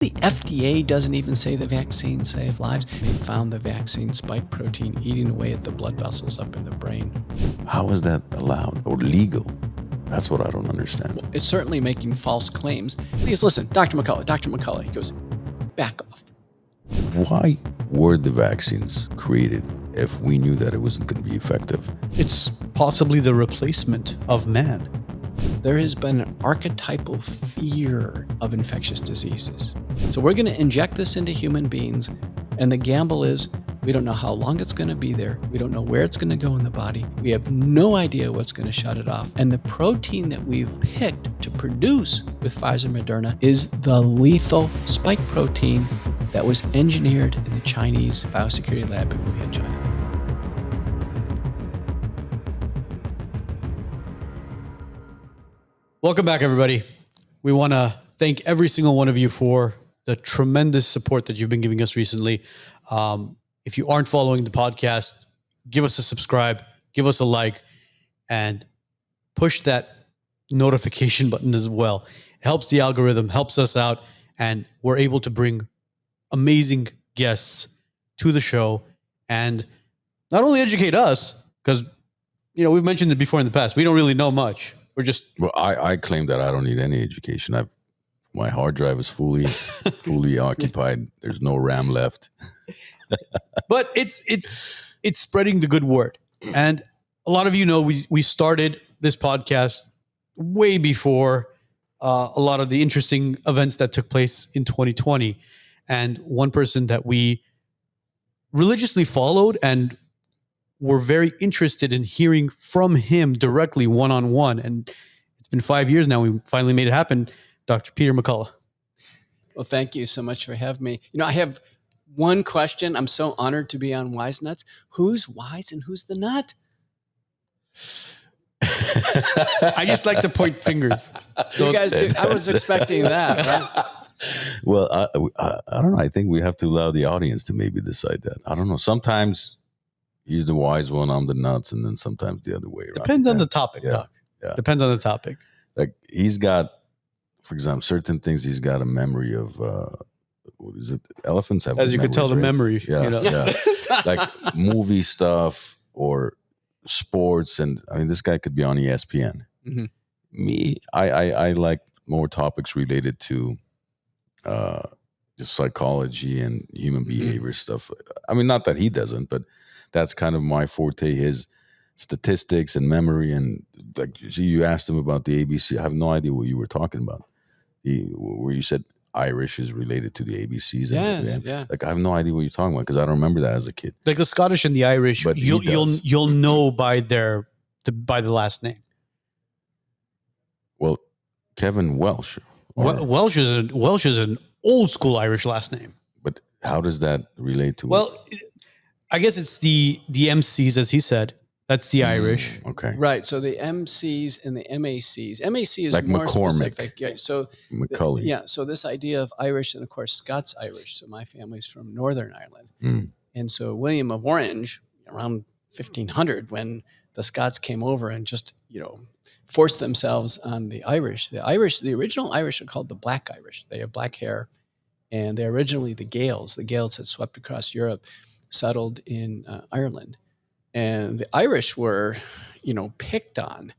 The FDA doesn't even say the vaccines save lives. They found the vaccine spike protein eating away at the blood vessels up in the brain. How is that allowed or legal? That's what I don't understand. Well, it's certainly making false claims. Because listen, Dr. McCullough, he goes, back off. Why were the vaccines created if we knew that it wasn't going to be effective? It's possibly the replacement of man. There has been an archetypal fear of infectious diseases. So we're going to inject this into human beings, and the gamble is we don't know how long it's going to be there. We don't know where it's going to go in the body. We have no idea what's going to shut it off. And the protein that we've picked to produce with Pfizer and Moderna is the lethal spike protein that was engineered in the Chinese biosecurity lab in Wuhan, China. Welcome back, everybody. We want to thank every single one of you for the tremendous support that you've been giving us recently. If you aren't following the podcast, give us a subscribe, give us a like, and push that notification button as well. It helps the algorithm, helps us out, and we're able to bring amazing guests to the show and not only educate us, because we've mentioned it before in the past, we don't really know much. We're just I claim that I don't need any education. My hard drive is fully occupied. There's no RAM left. But it's spreading the good word. And a lot of we started this podcast way before a lot of the interesting events that took place in 2020. And one person that we religiously followed and were very interested in hearing from him directly one-on-one. And it's been 5 years now. We finally made it happen. Dr. Peter McCullough. Well, thank you so much for having me. I have one question. I'm so honored to be on WiseNuts. Who's wise and who's the nut? I just like to point fingers. So you guys, I was expecting that, right? Well, I don't know. I think we have to allow the audience to maybe decide that. I don't know. Sometimes he's the wise one, I'm the nuts, and then sometimes the other way around. Depends on the topic, Doc. Yeah. Depends on the topic. Like he's got, for example, certain things he's got a memory of. What is it? Elephants have. As you could tell, the memory. Yeah. Like movie stuff or sports, and I mean, this guy could be on ESPN. Mm-hmm. Me, I like more topics related to just psychology and human behavior stuff. I mean, not that he doesn't, but that's kind of my forte. His statistics and memory, and like you asked him about the ABC. I have no idea what you were talking about. Where you said Irish is related to the ABCs. Yes, yeah. Like I have no idea what you're talking about because I don't remember that as a kid. Like the Scottish and the Irish, but you'll know by the last name. Well, Kevin Welsh. Welsh is an old school Irish last name. But how does that relate to? Well, I guess it's the MCs, as he said. That's the Irish. Okay. Right. So the MCs and the MACs. MAC is like more McCormick. specific. Yeah. So McCullough. So this idea of Irish, and of course Scots Irish. So my family's from Northern Ireland, and so William of Orange around 1500, when the Scots came over and just forced themselves on the Irish. The original Irish are called the Black Irish. They have black hair, and they're originally the Gaels. The Gaels had swept across Europe, settled in Ireland. And the Irish were, picked on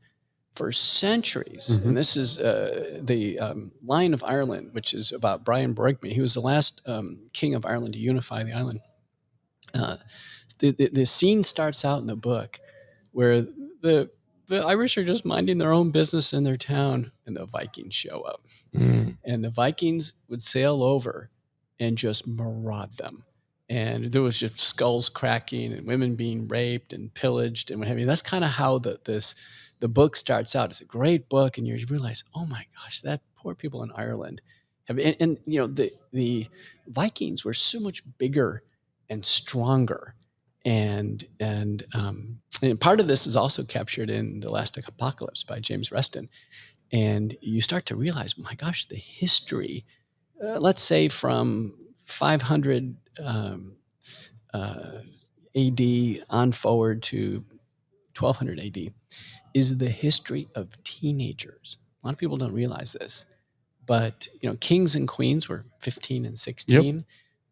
for centuries. Mm-hmm. And this is the Lion of Ireland, which is about Brian Borgme. He was the last king of Ireland to unify the island. The scene starts out in the book where the Irish are just minding their own business in their town, and the Vikings show up. And the Vikings would sail over and just maraud them. And there was just skulls cracking and women being raped and pillaged and what have you. That's kind of how the book starts out. It's a great book, and you realize, oh my gosh, that poor people in Ireland have. And the Vikings were so much bigger and stronger, and part of this is also captured in The Last Apocalypse by James Reston. And you start to realize, my gosh, the history. Let's say from 500. AD on forward to 1200 AD is the history of teenagers. A lot of people don't realize this. But kings and queens were 15 and 16.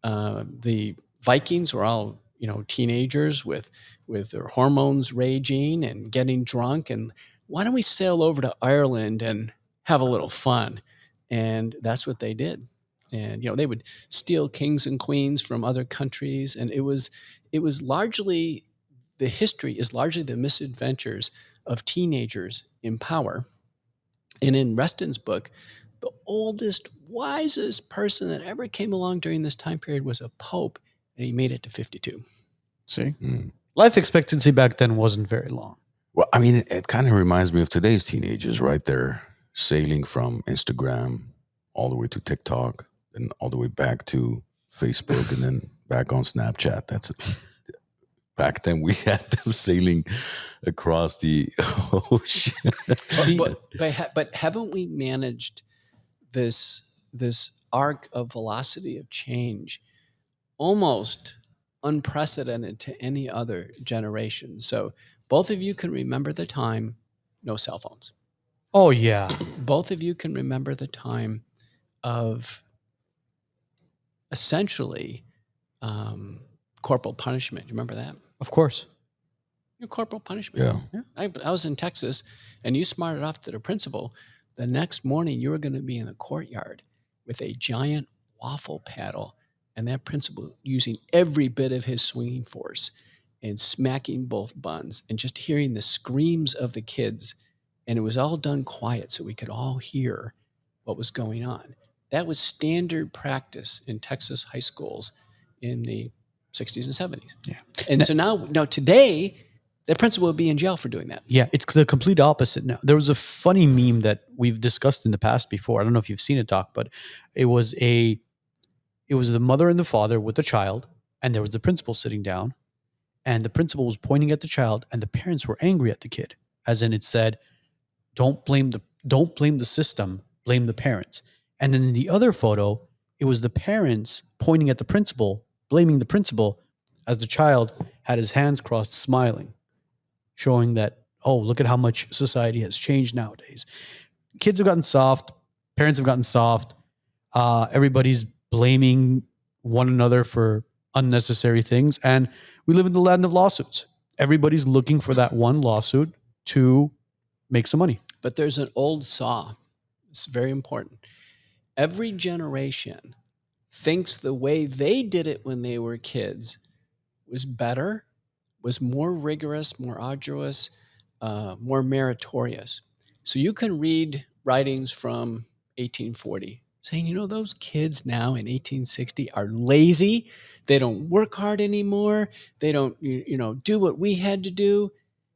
The Vikings were all teenagers with their hormones raging and getting drunk. And why don't we sail over to Ireland and have a little fun? And that's what they did. And they would steal kings and queens from other countries, and it was largely, the history is largely the misadventures of teenagers in power. And in Reston's book, the oldest, wisest person that ever came along during this time period was a pope, and he made it to 52. See, life expectancy back then wasn't very long. Well, I mean, it kind of reminds me of today's teenagers, right? They're sailing from Instagram all the way to TikTok and all the way back to Facebook and then back on Snapchat. That's it. Back then, we had them sailing across the ocean. But haven't we managed this arc of velocity of change almost unprecedented to any other generation? So both of you can remember the time, no cell phones. Oh, yeah. Both of you can remember the time of essentially corporal punishment. You remember that? Of course. Corporal punishment. Yeah. I was in Texas, and you smarted off to the principal. The next morning, you were going to be in the courtyard with a giant waffle paddle, and that principal using every bit of his swinging force and smacking both buns and just hearing the screams of the kids. And it was all done quiet so we could all hear what was going on. That was standard practice in Texas high schools in the 60s and 70s. Yeah. And so now today, the principal would be in jail for doing that. Yeah, it's the complete opposite now. There was a funny meme that we've discussed in the past before. I don't know if you've seen it, Doc, but it was the mother and the father with the child, and there was the principal sitting down, and the principal was pointing at the child, and the parents were angry at the kid, as in it said, don't blame the system, blame the parents. And then in the other photo, it was the parents pointing at the principal, blaming the principal, as the child had his hands crossed, smiling, showing that, oh, look at how much society has changed nowadays. Kids have gotten soft. Parents have gotten soft. Everybody's blaming one another for unnecessary things. And we live in the land of lawsuits. Everybody's looking for that one lawsuit to make some money. But there's an old saw. It's very important. Every generation thinks the way they did it when they were kids was better, was more rigorous, more arduous, more meritorious. So you can read writings from 1840 saying, those kids now in 1860 are lazy. They don't work hard anymore. They don't, do what we had to do.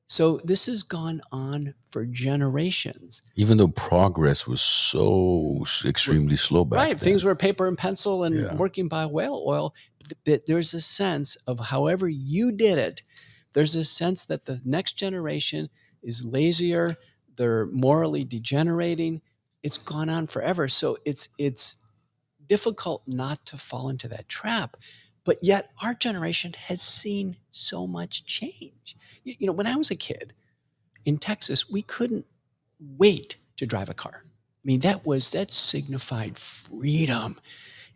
So this has gone on for generations. Even though progress was so extremely slow back then. Right. Things were paper and pencil and working by whale oil. There's a sense of however you did it, there's a sense that the next generation is lazier. They're morally degenerating. It's gone on forever. So it's difficult not to fall into that trap. But yet our generation has seen so much change. When I was a kid in Texas, we couldn't wait to drive a car. I mean, that signified freedom.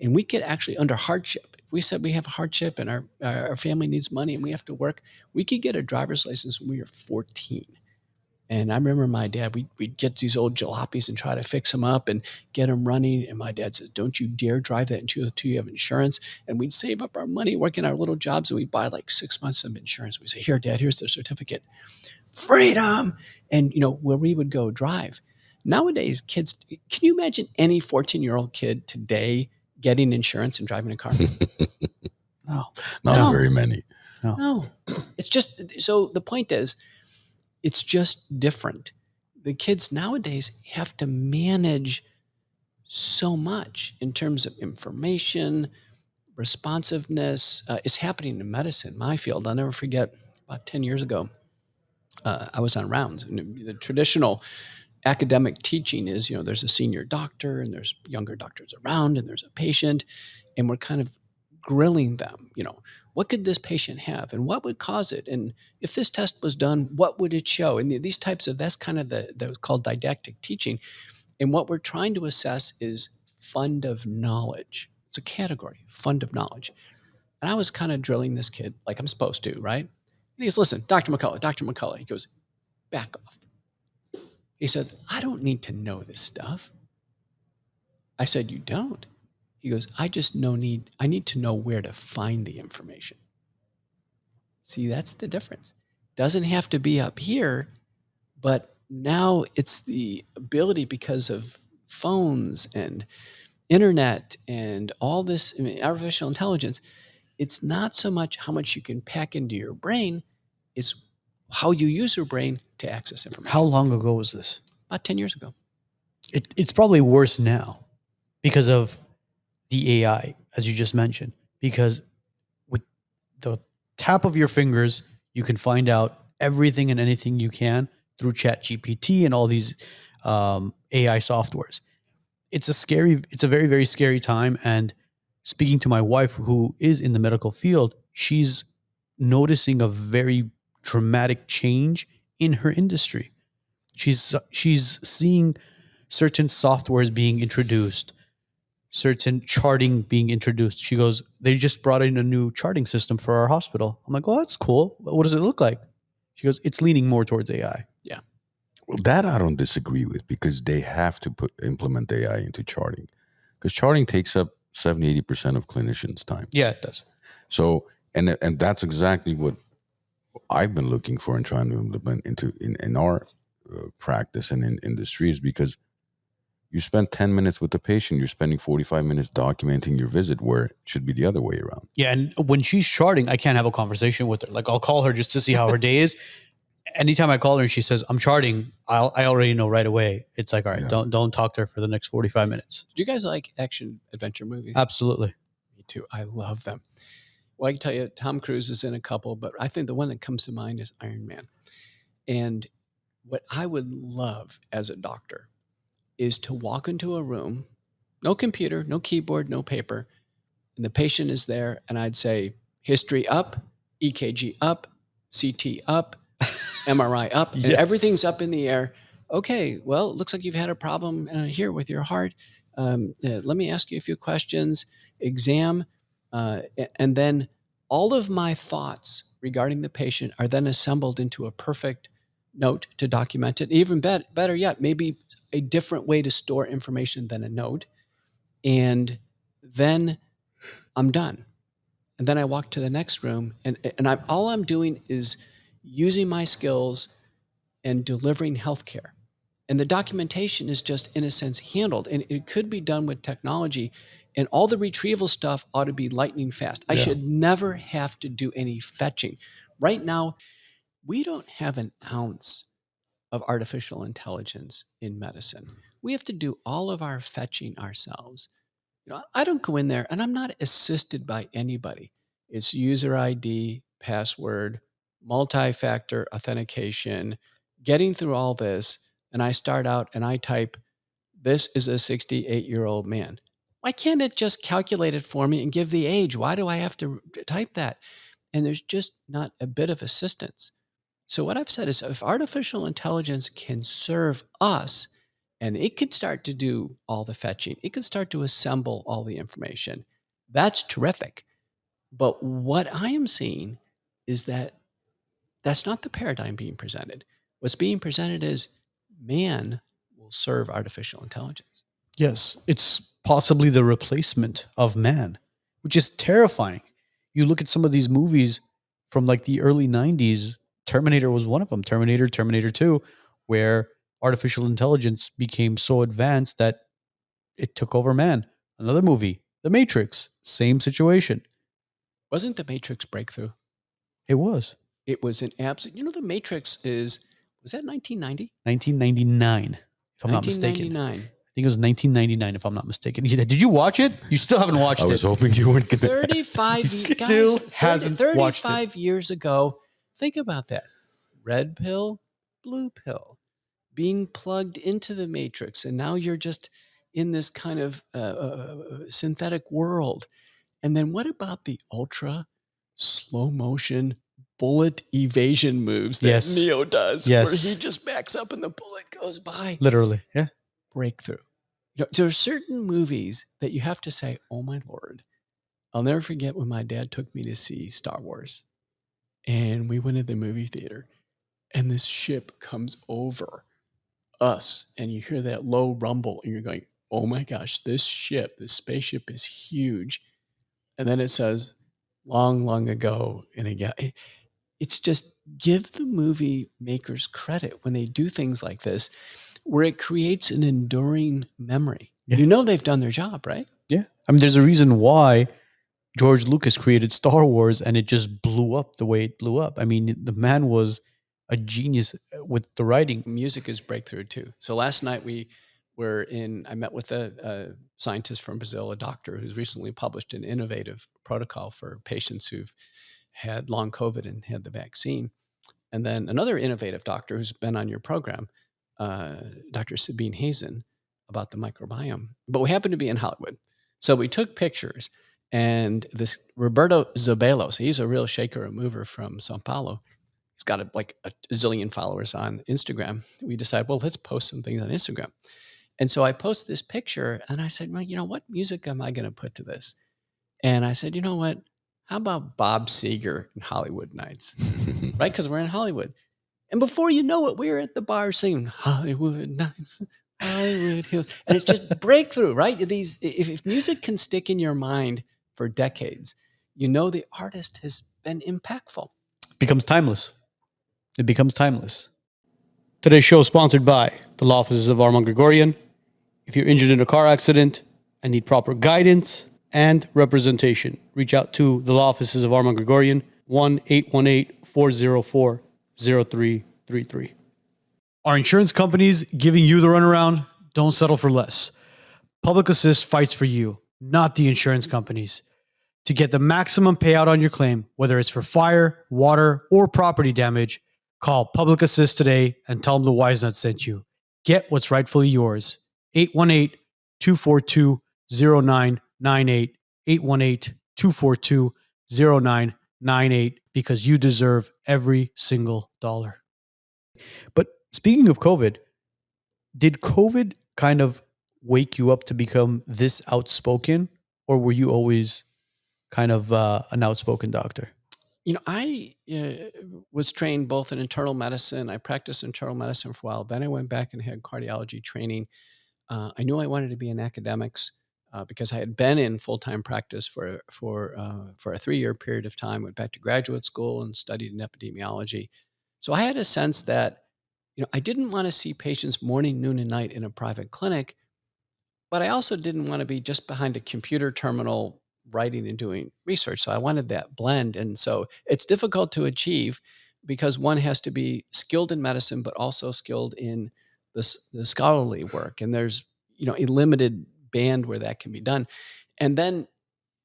And we could actually, under hardship, if we said we have a hardship and our family needs money and we have to work, we could get a driver's license when we were 14. And I remember my dad, we'd get these old jalopies and try to fix them up and get them running. And my dad said, don't you dare drive that until you have insurance. And we'd save up our money working our little jobs, and we'd buy like 6 months of insurance. We'd say, here, Dad, here's the certificate. Freedom. And, where we would go drive. Nowadays, kids, can you imagine any 14-year-old kid today getting insurance and driving a car? No. Not very many. No. It's just, so the point is, it's just different. The kids nowadays have to manage so much in terms of information, responsiveness. It's happening in medicine, my field. I'll never forget, about 10 years ago, I was on rounds. And the traditional academic teaching is, there's a senior doctor and there's younger doctors around and there's a patient, and we're kind of grilling them, what could this patient have and what would cause it? And if this test was done, what would it show? And these types of, that's kind of the called didactic teaching. And what we're trying to assess is fund of knowledge. It's a category, fund of knowledge. And I was kind of drilling this kid like I'm supposed to, right? And he goes, listen, Dr. McCullough. He goes, back off. He said, I don't need to know this stuff. I said, you don't? He goes, I need to know where to find the information. See, that's the difference. Doesn't have to be up here, but now it's the ability because of phones and internet and all this artificial intelligence. It's not so much how much you can pack into your brain, it's how you use your brain to access information. How long ago was this? About 10 years ago. It's probably worse now because of the AI, as you just mentioned, because with the tap of your fingers, you can find out everything and anything you can through ChatGPT and all these AI softwares. It's a very, very scary time. And speaking to my wife, who is in the medical field, she's noticing a very dramatic change in her industry. She's seeing certain softwares being introduced, certain charting being introduced. She goes, they just brought in a new charting system for our hospital. I'm like, well, that's cool. What does it look like? She goes, it's leaning more towards AI. Yeah. Well, that I don't disagree with, because they have to implement AI into charting, because charting takes up 70-80% of clinicians' time. Yeah, it does. So, and that's exactly what I've been looking for and trying to implement in our practice and in industries, because you spend 10 minutes with the patient, you're spending 45 minutes documenting your visit, where it should be the other way around. Yeah, and when she's charting, I can't have a conversation with her. Like, I'll call her just to see how her day is. Anytime I call her and she says, I'm charting, I already know right away. It's like, all right, don't talk to her for the next 45 minutes. Do you guys like action adventure movies? Absolutely. Me too. I love them. Well, I can tell you, Tom Cruise is in a couple, but I think the one that comes to mind is Iron Man. And what I would love as a doctor is to walk into a room, no computer, no keyboard, no paper, and the patient is there, and I'd say, history up, EKG up, CT up, MRI up, and everything's up in the air. Okay, well, it looks like you've had a problem here with your heart. Let me ask you a few questions, exam, and then all of my thoughts regarding the patient are then assembled into a perfect note to document it. Even better yet, maybe a different way to store information than a note. And then I'm done. And then I walk to the next room, and all I'm doing is using my skills and delivering healthcare. And the documentation is just, in a sense, handled. And it could be done with technology. And all the retrieval stuff ought to be lightning fast. I should never have to do any fetching. Right now, we don't have an ounce of artificial intelligence in medicine. We have to do all of our fetching ourselves. I don't go in there, and I'm not assisted by anybody. It's user ID, password, multi-factor authentication, getting through all this, and I start out and I type, this is a 68-year-old man. Why can't it just calculate it for me and give the age? Why do I have to type that? And there's just not a bit of assistance. So what I've said is, if artificial intelligence can serve us, and it could start to do all the fetching, it could start to assemble all the information, that's terrific. But what I am seeing is that that's not the paradigm being presented. What's being presented is man will serve artificial intelligence. Yes, it's possibly the replacement of man, which is terrifying. You look at some of these movies from like the early 90s, Terminator was one of them, Terminator 2, where artificial intelligence became so advanced that it took over man. Another movie, The Matrix, same situation. Wasn't The Matrix breakthrough? It was. It was an absolute, The Matrix was that 1990? 1999, if I'm not mistaken. 1999. I think it was 1999, if I'm not mistaken. Did you watch it? You still haven't watched it. I was hoping you weren't going to. 35 Still hasn't watched it. 35 years ago. Think about that. Red pill, blue pill, being plugged into the matrix. And now you're just in this kind of synthetic world. And then what about the ultra slow motion bullet evasion moves that Neo does? Yes. Where he just backs up and the bullet goes by. Literally, yeah. breakthrough. There are certain movies that you have to say, oh my Lord. I'll never forget when my dad took me to see Star Wars. And we went to the movie theater. And this ship comes over us. And you hear that low rumble. And you're going, oh my gosh, this spaceship is huge. And then it says, long, long ago. And again, it's just give the movie makers credit when they do things like this, where it creates an enduring memory. Yeah. They've done their job, right? Yeah. I mean, there's a reason why George Lucas created Star Wars and it just blew up the way it blew up. I mean, the man was a genius with the writing. Music is breakthrough too. So last night I met with a scientist from Brazil, a doctor who's recently published an innovative protocol for patients who've had long COVID and had the vaccine. And then another innovative doctor who's been on your program, Dr. Sabine Hazen, about the microbiome. But we happened to be in Hollywood. So we took pictures, and this Roberto Zabelos, he's a real shaker and mover from Sao Paulo. He's got a zillion followers on Instagram. We decided, well, let's post some things on Instagram. And so I post this picture, and I said, well, what music am I going to put to this? And I said, you know what? How about Bob Seger and Hollywood Nights? Right? Because we're in Hollywood. And before you know it, we were at the bar singing Hollywood Nights, Hollywood Hills. And it's just breakthrough, right? If music can stick in your mind for decades, the artist has been impactful. It becomes timeless. It becomes timeless. Today's show is sponsored by the law offices of Arman Grigorian. If you're injured in a car accident and need proper guidance and representation, reach out to the law offices of Arman Grigorian, 1-818-404-0333. Are insurance companies giving you the runaround? Don't settle for less. Public Assist fights for you, not the insurance companies. To get the maximum payout on your claim, whether it's for fire, water, or property damage, call Public Assist today and tell them the WiseNuts sent you. Get what's rightfully yours. 818-242-0998. 818-242-0998, because you deserve every single dollar. But speaking of COVID, did COVID kind of wake you up to become this outspoken, or were you always kind of an outspoken doctor? I was trained both in internal medicine. I practiced internal medicine for a while. Then I went back and had cardiology training. I knew I wanted to be in academics because I had been in full-time practice for a 3-year period of time. Went back to graduate school and studied in epidemiology. So I had a sense that I didn't want to see patients morning, noon, and night in a private clinic, but I also didn't want to be just behind a computer terminal writing and doing research. So I wanted that blend. And so it's difficult to achieve because one has to be skilled in medicine, but also skilled in the scholarly work. And there's, a limited band where that can be done. And then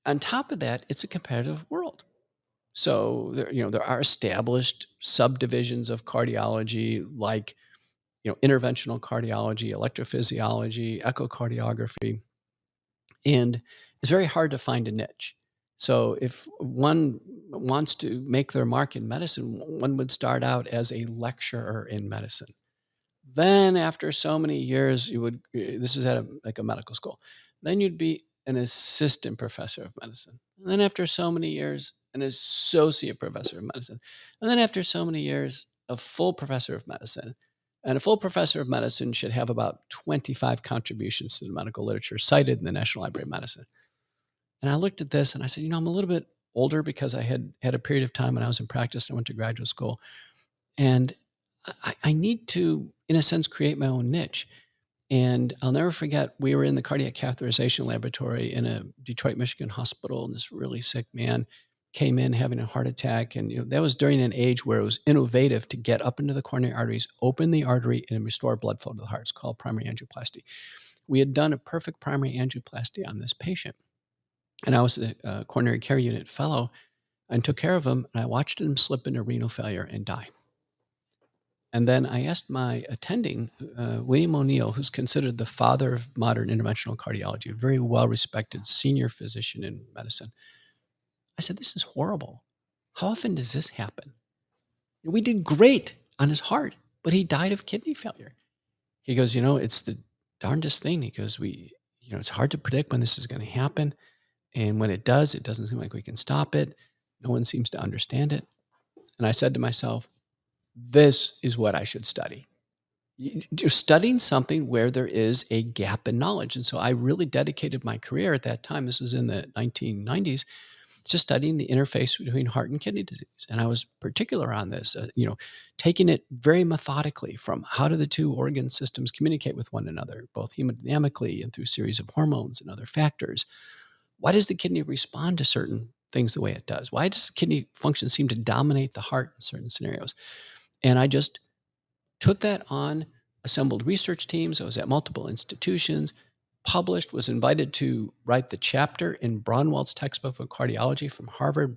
on top of that, it's a competitive world. So there are established subdivisions of cardiology like, interventional cardiology, electrophysiology, echocardiography. And it's very hard to find a niche. So if one wants to make their mark in medicine, one would start out as a lecturer in medicine. Then after so many years, this is at a medical school, then you'd be an assistant professor of medicine. And then after so many years, an associate professor of medicine. And then after so many years, a full professor of medicine. And a full professor of medicine should have about 25 contributions to the medical literature cited in the National Library of Medicine. And I looked at this and I said, I'm a little bit older because I had a period of time when I was in practice and I went to graduate school. And I need to, in a sense, create my own niche. And I'll never forget, we were in the cardiac catheterization laboratory in a Detroit, Michigan hospital, and this really sick man came in having a heart attack. And that was during an age where it was innovative to get up into the coronary arteries, open the artery, and restore blood flow to the heart. It's called primary angioplasty. We had done a perfect primary angioplasty on this patient. And I was a coronary care unit fellow and took care of him. And I watched him slip into renal failure and die. And then I asked my attending, William O'Neill, who's considered the father of modern interventional cardiology, a very well-respected senior physician in medicine. I said, this is horrible. How often does this happen? We did great on his heart, but he died of kidney failure. He goes, it's the darndest thing. He goes, it's hard to predict when this is going to happen. And when it does, it doesn't seem like we can stop it. No one seems to understand it. And I said to myself, this is what I should study. You're studying something where there is a gap in knowledge. And so I really dedicated my career at that time, this was in the 1990s, to studying the interface between heart and kidney disease. And I was particular on this, taking it very methodically from how do the two organ systems communicate with one another, both hemodynamically and through a series of hormones and other factors. Why does the kidney respond to certain things the way it does? Why does kidney function seem to dominate the heart in certain scenarios? And I just took that on, assembled research teams. I was at multiple institutions, published, was invited to write the chapter in Braunwald's textbook of cardiology from Harvard.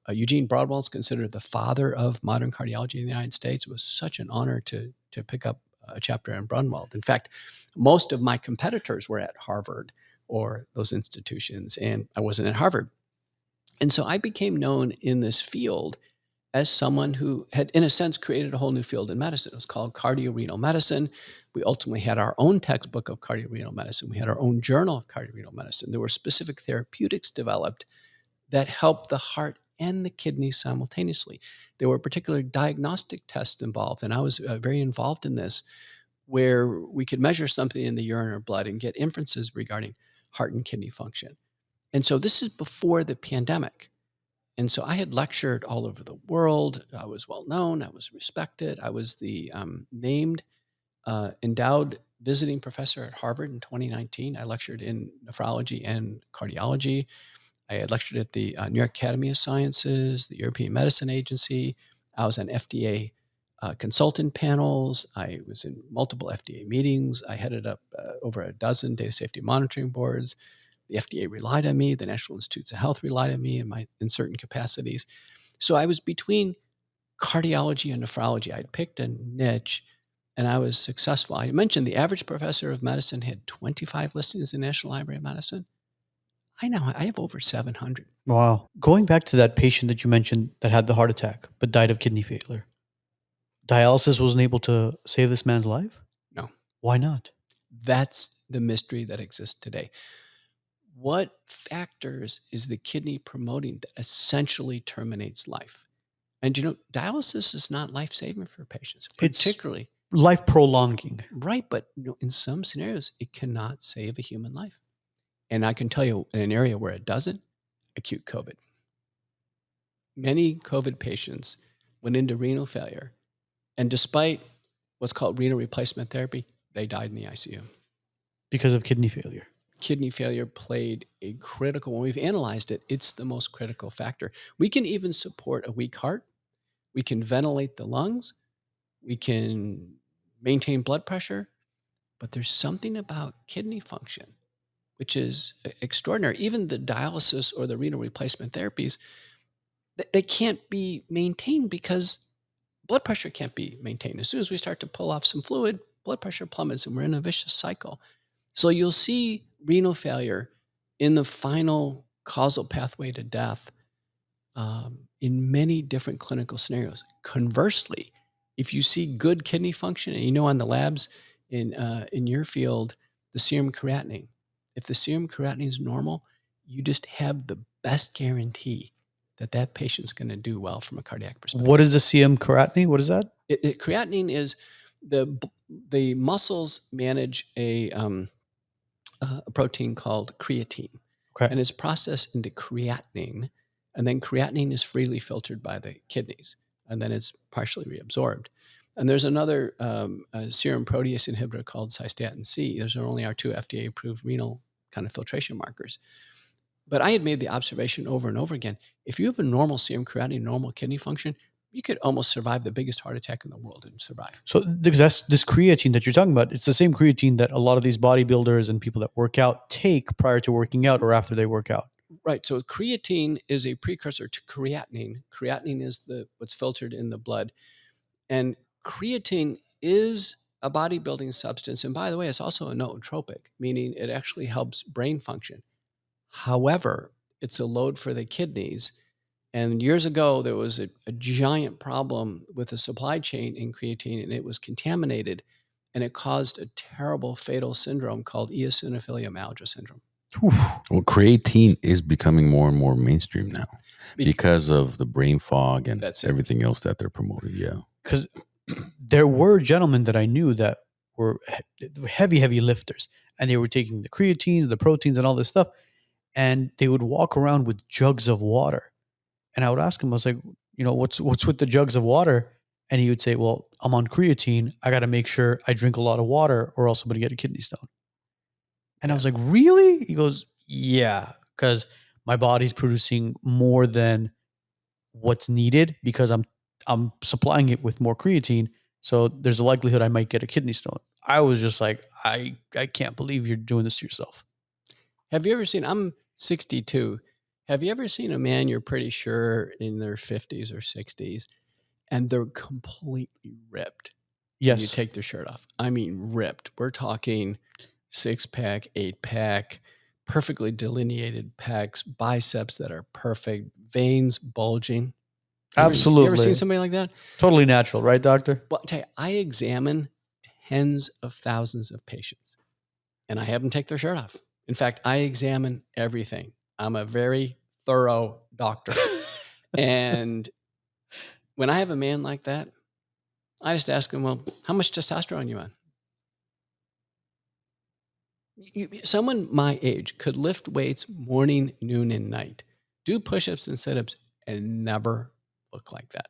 Eugene Braunwald's considered the father of modern cardiology in the United States. It was such an honor to pick up a chapter in Braunwald. In fact, most of my competitors were at Harvard or those institutions, and I wasn't at Harvard. And so I became known in this field as someone who had, in a sense, created a whole new field in medicine. It was called cardiorenal medicine. We ultimately had our own textbook of cardiorenal medicine. We had our own journal of cardiorenal medicine. There were specific therapeutics developed that helped the heart and the kidney simultaneously. There were particular diagnostic tests involved, and I was very involved in this, where we could measure something in the urine or blood and get inferences regarding heart and kidney function. And so this is before the pandemic. And so I had lectured all over the world. I was well known. I was respected. I was the named endowed visiting professor at Harvard in 2019. I lectured in nephrology and cardiology. I had lectured at the New York Academy of Sciences, the European Medicine Agency. I was on FDA consultant panels. I was in multiple FDA meetings. I headed up over a dozen data safety monitoring boards. The FDA relied on me. The National Institutes of Health relied on me in certain capacities. So I was between cardiology and nephrology. I'd picked a niche, and I was successful. I mentioned the average professor of medicine had 25 listings in the National Library of Medicine. I have over 700. Wow. Going back to that patient that you mentioned that had the heart attack but died of kidney failure, dialysis wasn't able to save this man's life? No. Why not? That's the mystery that exists today. What factors is the kidney promoting that essentially terminates life? And dialysis is not life-saving for patients, particularly. It's life prolonging. Right, but in some scenarios, it cannot save a human life. And I can tell you, in an area where it doesn't, acute COVID. Many COVID patients went into renal failure, and despite what's called renal replacement therapy, they died in the ICU. Because of kidney failure. Kidney failure played a critical, when we've analyzed it, it's the most critical factor. We can even support a weak heart. We can ventilate the lungs. We can maintain blood pressure. But there's something about kidney function, which is extraordinary. Even the dialysis or the renal replacement therapies, they can't be maintained because blood pressure can't be maintained. As soon as we start to pull off some fluid, blood pressure plummets and we're in a vicious cycle. So you'll see renal failure in the final causal pathway to death in many different clinical scenarios. Conversely, if you see good kidney function, and on the labs in your field, the serum creatinine, if the serum creatinine is normal, you just have the best guarantee that patient's going to do well from a cardiac perspective. What is the serum creatinine? What is that? Creatinine is the muscles manage a protein called creatine. Okay. And it's processed into creatinine, and then creatinine is freely filtered by the kidneys, and then it's partially reabsorbed. And there's another serum protease inhibitor called cystatin C. Those are only our two FDA-approved renal kind of filtration markers. But I had made the observation over and over again, if you have a normal serum creatinine, normal kidney function, you could almost survive the biggest heart attack in the world and survive. So that's this creatine that you're talking about. It's the same creatine that a lot of these bodybuilders and people that work out take prior to working out or after they work out. Right. So creatine is a precursor to creatinine. Creatinine is what's filtered in the blood. And creatine is a bodybuilding substance. And by the way, it's also a nootropic, meaning it actually helps brain function. However, it's a load for the kidneys. And years ago, there was a giant problem with the supply chain in creatine, and it was contaminated. and it caused a terrible fatal syndrome called eosinophilia myalgia syndrome. Well, creatine is becoming more and more mainstream now because of the brain fog and everything else that they're promoting. Yeah. Because there were gentlemen that I knew that were heavy lifters, and they were taking the creatines, the proteins, and all this stuff, and they would walk around with jugs of water. And I would ask him, I was like, what's with the jugs of water? And he would say, well, I'm on creatine. I got to make sure I drink a lot of water or else I'm going to get a kidney stone. And I was like, really? He goes, yeah, because my body's producing more than what's needed because I'm supplying it with more creatine. So there's a likelihood I might get a kidney stone. I was just like, I can't believe you're doing this to yourself. Have you ever seen, I'm 62. Have you ever seen a man you're pretty sure in their 50s or 60s and they're completely ripped? Yes. You take their shirt off. I mean, ripped. We're talking 6-pack, 8-pack, perfectly delineated pecs, biceps that are perfect, veins bulging. Absolutely. You ever seen somebody like that? Totally natural, right, doctor? Well, I tell you, I examine tens of thousands of patients and I have them take their shirt off. In fact, I examine everything. I'm a very thorough doctor. And when I have a man like that, I just ask him, well, how much testosterone are you on? Someone my age could lift weights morning, noon, and night, do push-ups and sit-ups, and never look like that.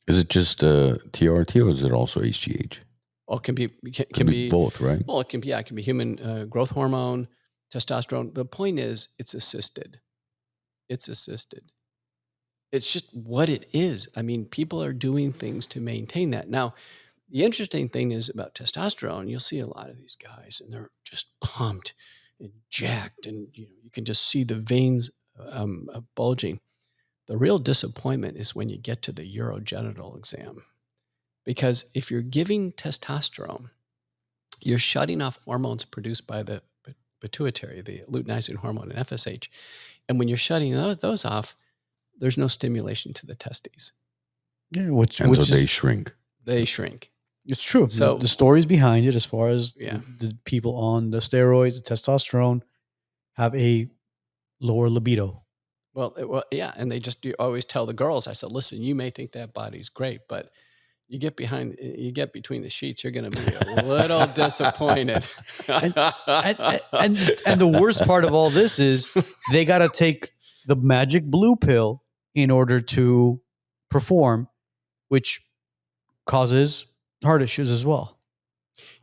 Is it just TRT or is it also HGH? Well, it can be both, right? Well, it can be human growth hormone, testosterone. The point is, it's assisted. It's assisted. It's just what it is. I mean, people are doing things to maintain that. Now, the interesting thing is about testosterone, you'll see a lot of these guys and they're just pumped and jacked, and you can just see the veins bulging. The real disappointment is when you get to the urogenital exam, because if you're giving testosterone, you're shutting off hormones produced by the pituitary, the luteinizing hormone and FSH. And when you're shutting those off, there's no stimulation to the testes. Yeah, so they shrink. They shrink. It's true. So the stories behind it, as far as the people on the steroids, the testosterone, have a lower libido. Well, yeah, and you always tell the girls, I said, listen, you may think that body's great, but you get between the sheets, you're going to be a little disappointed. and the worst part of all this is they got to take the magic blue pill in order to perform, which causes heart issues as well.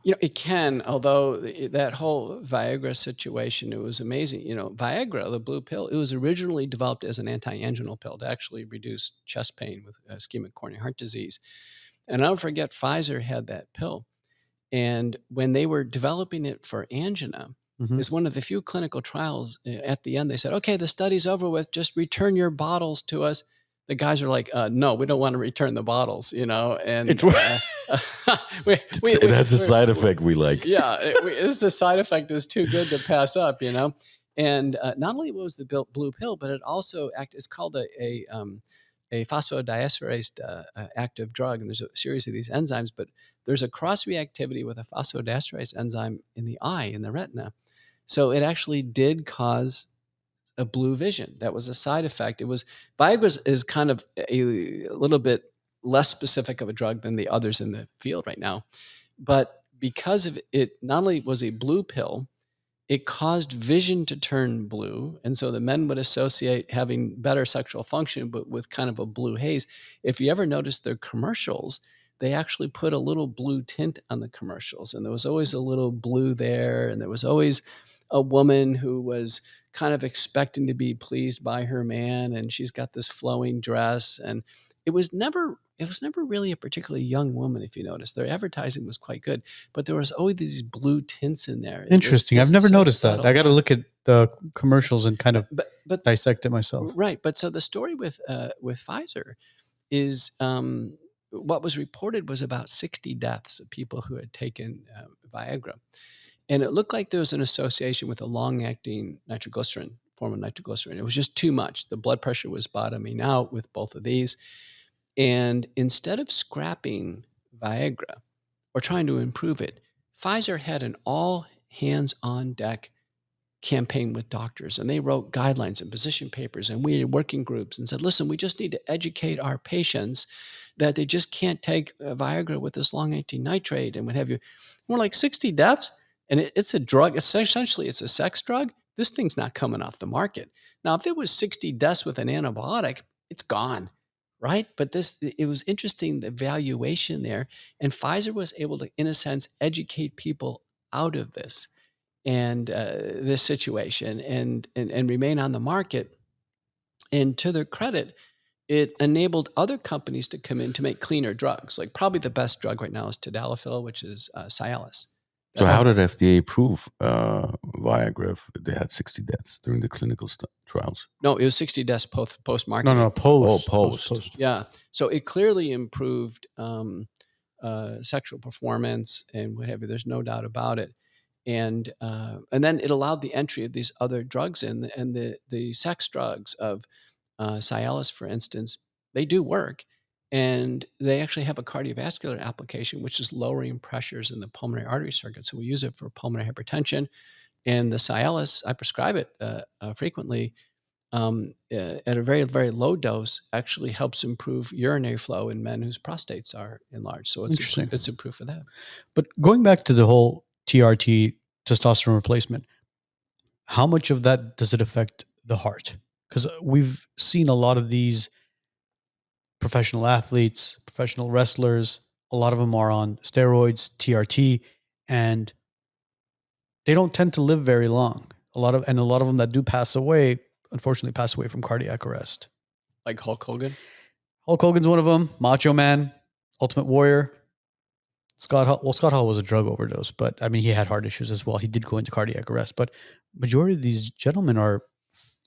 It can, although that whole Viagra situation, it was amazing. Viagra, the blue pill, it was originally developed as an anti-anginal pill to actually reduce chest pain with ischemic coronary heart disease. And I don't forget, Pfizer had that pill. And when they were developing it for angina, it's one of the few clinical trials. At the end, they said, okay, the study's over with, just return your bottles to us. The guys are like, no, we don't want to return the bottles, and it has a side effect we like. Yeah, the side effect is too good to pass up, And not only was the blue pill, but it also it's called a phosphodiesterase active drug, and there's a series of these enzymes, but there's a cross reactivity with a phosphodiesterase enzyme in the eye, in the retina. So it actually did cause a blue vision. That was a side effect. Viagra is kind of a little bit less specific of a drug than the others in the field right now. But because of it, not only was a blue pill, it caused vision to turn blue. And so the men would associate having better sexual function, but with kind of a blue haze. If you ever notice their commercials, they actually put a little blue tint on the commercials. And there was always a little blue there. And there was always a woman who was kind of expecting to be pleased by her man. And she's got this flowing dress. And it was never really a particularly young woman, if you notice. Their advertising was quite good, but there was always these blue tints in there. Interesting. I've never noticed that. I got to look at the commercials and kind of but dissect it myself. Right. But so the story with Pfizer is what was reported was about 60 deaths of people who had taken Viagra. And it looked like there was an association with a long-acting nitroglycerin, form of nitroglycerin. It was just too much. The blood pressure was bottoming out with both of these. And instead of scrapping Viagra, or trying to improve it. Pfizer had an all hands on deck campaign with doctors, and they wrote guidelines and position papers, and we had working groups and said, listen, we just need to educate our patients that they just can't take Viagra with this long-acting nitrate and what have you. More like 60 deaths, and it's a drug. Essentially, it's a sex drug. This thing's not coming off the market. Now, if it was 60 deaths with an antibiotic, it's gone, right? But it was interesting, the valuation there. And Pfizer was able to, in a sense, educate people out of this and this situation and remain on the market. And to their credit, it enabled other companies to come in to make cleaner drugs. Like probably the best drug right now is tadalafil, which is Cialis. So how did FDA approve Viagra if they had 60 deaths during the clinical trials? No, it was 60 deaths post-marketing. No, post. Oh, post. Yeah. So it clearly improved sexual performance and what have you. There's no doubt about it. And then it allowed the entry of these other drugs in, and the sex drugs of Cialis, for instance, they do work. And they actually have a cardiovascular application, which is lowering pressures in the pulmonary artery circuit. So we use it for pulmonary hypertension. And the Cialis, I prescribe it frequently at a very, very low dose, actually helps improve urinary flow in men whose prostates are enlarged. So it's a proof of that. But going back to the whole TRT, testosterone replacement, how much of that does it affect the heart? Because we've seen a lot of these professional athletes, professional wrestlers, a lot of them are on steroids, TRT, and they don't tend to live very long. A lot of them that do pass away, unfortunately, pass away from cardiac arrest. Like Hulk Hogan? Hulk Hogan's one of them. Macho Man, Ultimate Warrior. Scott Hall was a drug overdose, but I mean, he had heart issues as well. He did go into cardiac arrest, but majority of these gentlemen are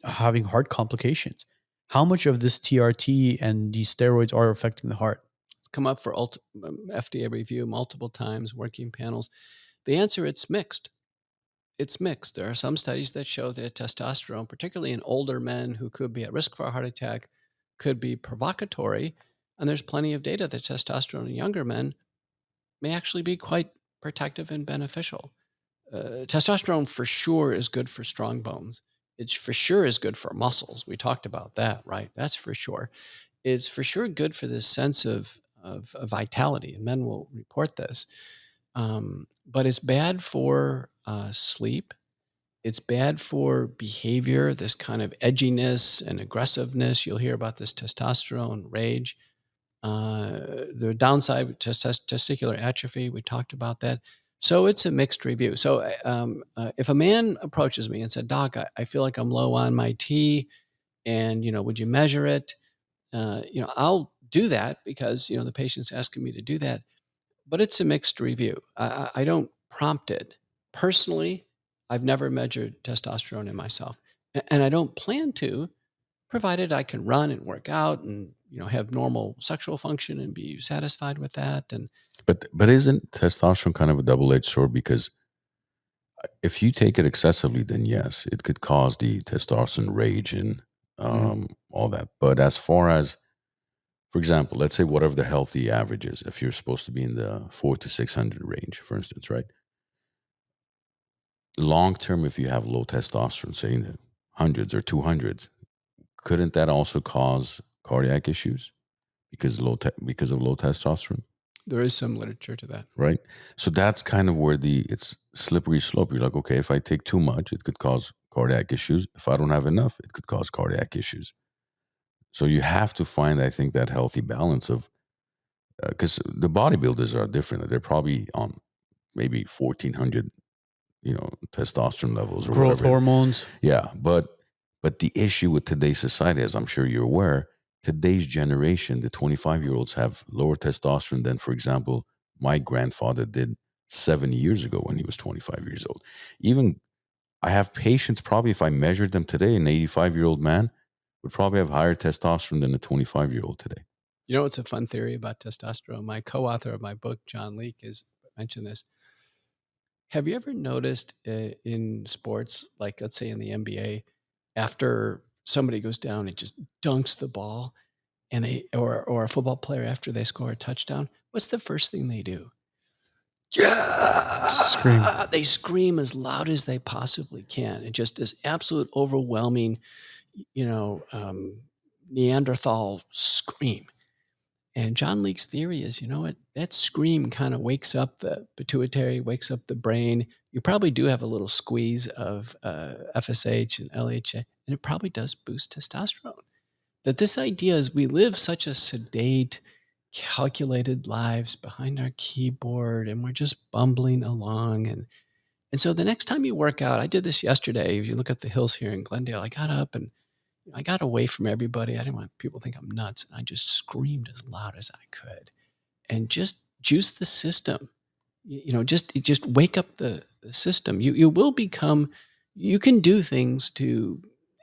having heart complications. How much of this TRT and these steroids are affecting the heart? It's come up for FDA review multiple times, working panels. The answer, it's mixed. It's mixed. There are some studies that show that testosterone, particularly in older men who could be at risk for a heart attack, could be provocatory. And there's plenty of data that testosterone in younger men may actually be quite protective and beneficial. Testosterone for sure is good for strong bones. It's for sure is good for muscles. We talked about that, right? That's for sure. It's for sure good for this sense of vitality, and men will report this. But it's bad for sleep. It's bad for behavior, this kind of edginess and aggressiveness. You'll hear about this testosterone rage. The downside, testicular atrophy, we talked about that. So it's a mixed review. So if a man approaches me and said, Doc, I feel like I'm low on my T, and, would you measure it? I'll do that because, the patient's asking me to do that. But it's a mixed review. I don't prompt it. Personally, I've never measured testosterone in myself. And I don't plan to, provided I can run and work out and, have normal sexual function and be satisfied with that. And But isn't testosterone kind of a double-edged sword? Because if you take it excessively, then yes, it could cause the testosterone rage and all that. But as far as, for example, let's say whatever the healthy average is, if you're supposed to be in the 400 to 600 range, for instance, right? Long term, if you have low testosterone, say in the hundreds or 200s, couldn't that also cause cardiac issues because because of low testosterone? there is some literature to that. Right. So that's kind of where it's slippery slope. You're like, okay, if I take too much, it could cause cardiac issues. If I don't have enough, it could cause cardiac issues. So you have to find, I think, that healthy balance of, because the bodybuilders are different. They're probably on maybe 1400, testosterone levels or Growth whatever. hormones. Yeah, but the issue with today's society, as I'm sure you're aware, today's generation, the 25-year-olds have lower testosterone than, for example, my grandfather did 70 years ago when he was 25 years old. Even I have patients, probably if I measured them today, an 85-year-old man would probably have higher testosterone than a 25-year-old today. It's a fun theory about testosterone. My co-author of my book, John Leake, has mentioned this. Have you ever noticed in sports, like let's say in the NBA, after somebody goes down and just dunks the ball, and or a football player after they score a touchdown, what's the first thing they do? yeah, Scream. they scream as loud as they possibly can. And just this absolute overwhelming, Neanderthal scream. And John Leake's theory is, you know what, that scream kind of wakes up the pituitary, wakes up the brain. You probably do have a little squeeze of FSH and LHA, and it probably does boost testosterone. That this idea is we live such a sedate, calculated lives behind our keyboard, and we're just bumbling along. And so the next time you work out, I did this yesterday. If you look at the hills here in Glendale, I got up and I got away from everybody. I didn't want people to think I'm nuts. And I just screamed as loud as I could and just juice the system. Just wake up the system. You will become, you can do things to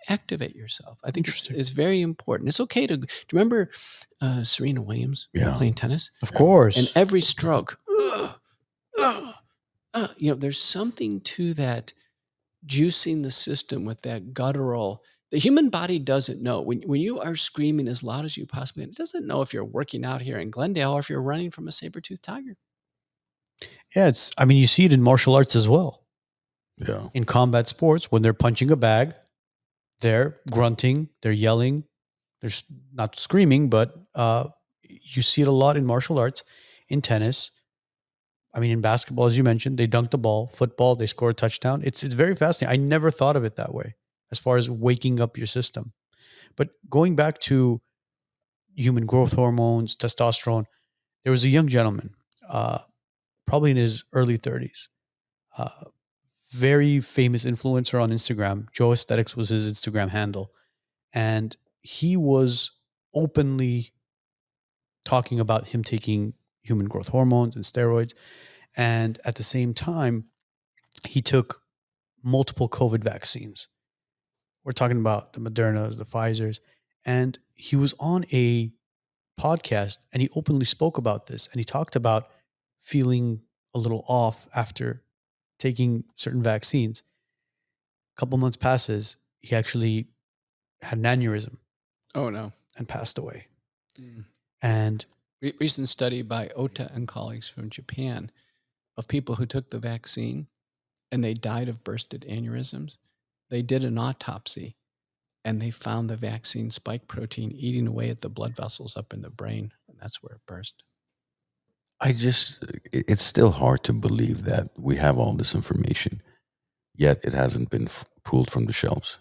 activate yourself. I think it's very important. It's okay to, do you remember Serena Williams playing tennis? Of course. And every stroke, there's something to that juicing the system with that guttural. The human body doesn't know. When you are screaming as loud as you possibly can, it doesn't know if you're working out here in Glendale or if you're running from a saber-toothed tiger. Yeah, you see it in martial arts as well. Yeah. In combat sports, when they're punching a bag, they're grunting, they're yelling, they're not screaming, but you see it a lot in martial arts, in tennis. In basketball, as you mentioned, they dunk the ball. Football, they score a touchdown. It's very fascinating. I never thought of it that way, as far as waking up your system. But going back to human growth hormones, testosterone, there was a young gentleman, probably in his early 30s, very famous influencer on Instagram. Joe Aesthetics was his Instagram handle. And he was openly talking about him taking human growth hormones and steroids. And at the same time, he took multiple COVID vaccines. We're talking about the Modernas, the Pfizers. And he was on a podcast and he openly spoke about this. And he talked about feeling a little off after taking certain vaccines. A couple months passes, he actually had an aneurysm. Oh, no. And passed away. Mm. And recent study by Ota and colleagues from Japan of people who took the vaccine and they died of bursted aneurysms. They did an autopsy and they found the vaccine spike protein eating away at the blood vessels up in the brain, and that's where it burst. It's still hard to believe that we have all this information, yet it hasn't been pulled from the shelves.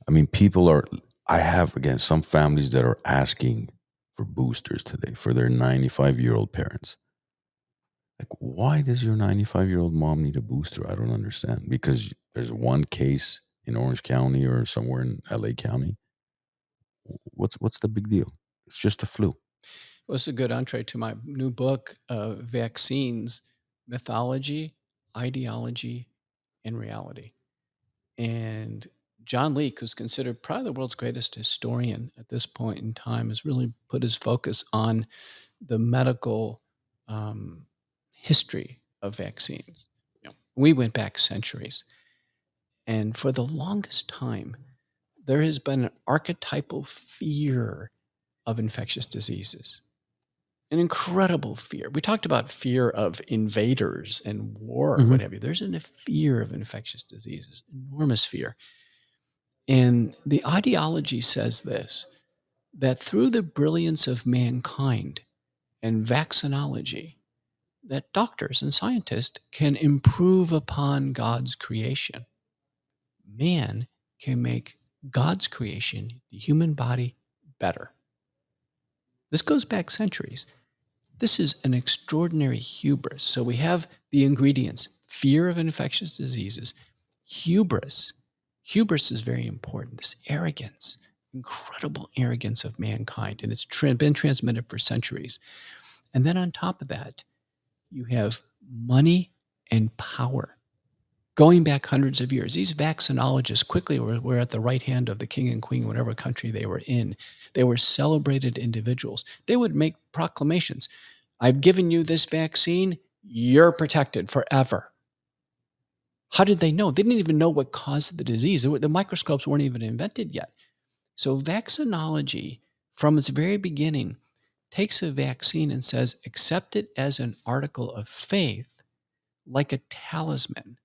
I have, again, some families that are asking for boosters today for their 95-year-old parents. Like, why does your 95-year-old mom need a booster? I don't understand. Because there's one case in Orange County or somewhere in LA County. What's the big deal? It's just a flu. Well, it's a good entree to my new book, Vaccines, Mythology, Ideology, and Reality. And John Leake, who's considered probably the world's greatest historian at this point in time, has really put his focus on the medical history of vaccines. We went back centuries. And for the longest time, there has been an archetypal fear of infectious diseases. An incredible fear. We talked about fear of invaders and war, what have you. There's a fear of infectious diseases, enormous fear. And the ideology says this, that through the brilliance of mankind and vaccinology, that doctors and scientists can improve upon God's creation. Man can make God's creation, the human body, better. This goes back centuries. This is an extraordinary hubris. So we have the ingredients: fear of infectious diseases, hubris. Hubris is very important. This arrogance, incredible arrogance of mankind, and it's been transmitted for centuries. And then on top of that, you have money and power. Going back hundreds of years, these vaccinologists quickly were at the right hand of the king and queen, whatever country they were in. They were celebrated individuals. They would make proclamations. I've given you this vaccine. You're protected forever. How did they know? They didn't even know what caused the disease. The microscopes weren't even invented yet. So vaccinology, from its very beginning, takes a vaccine and says, accept it as an article of faith, like a talisman.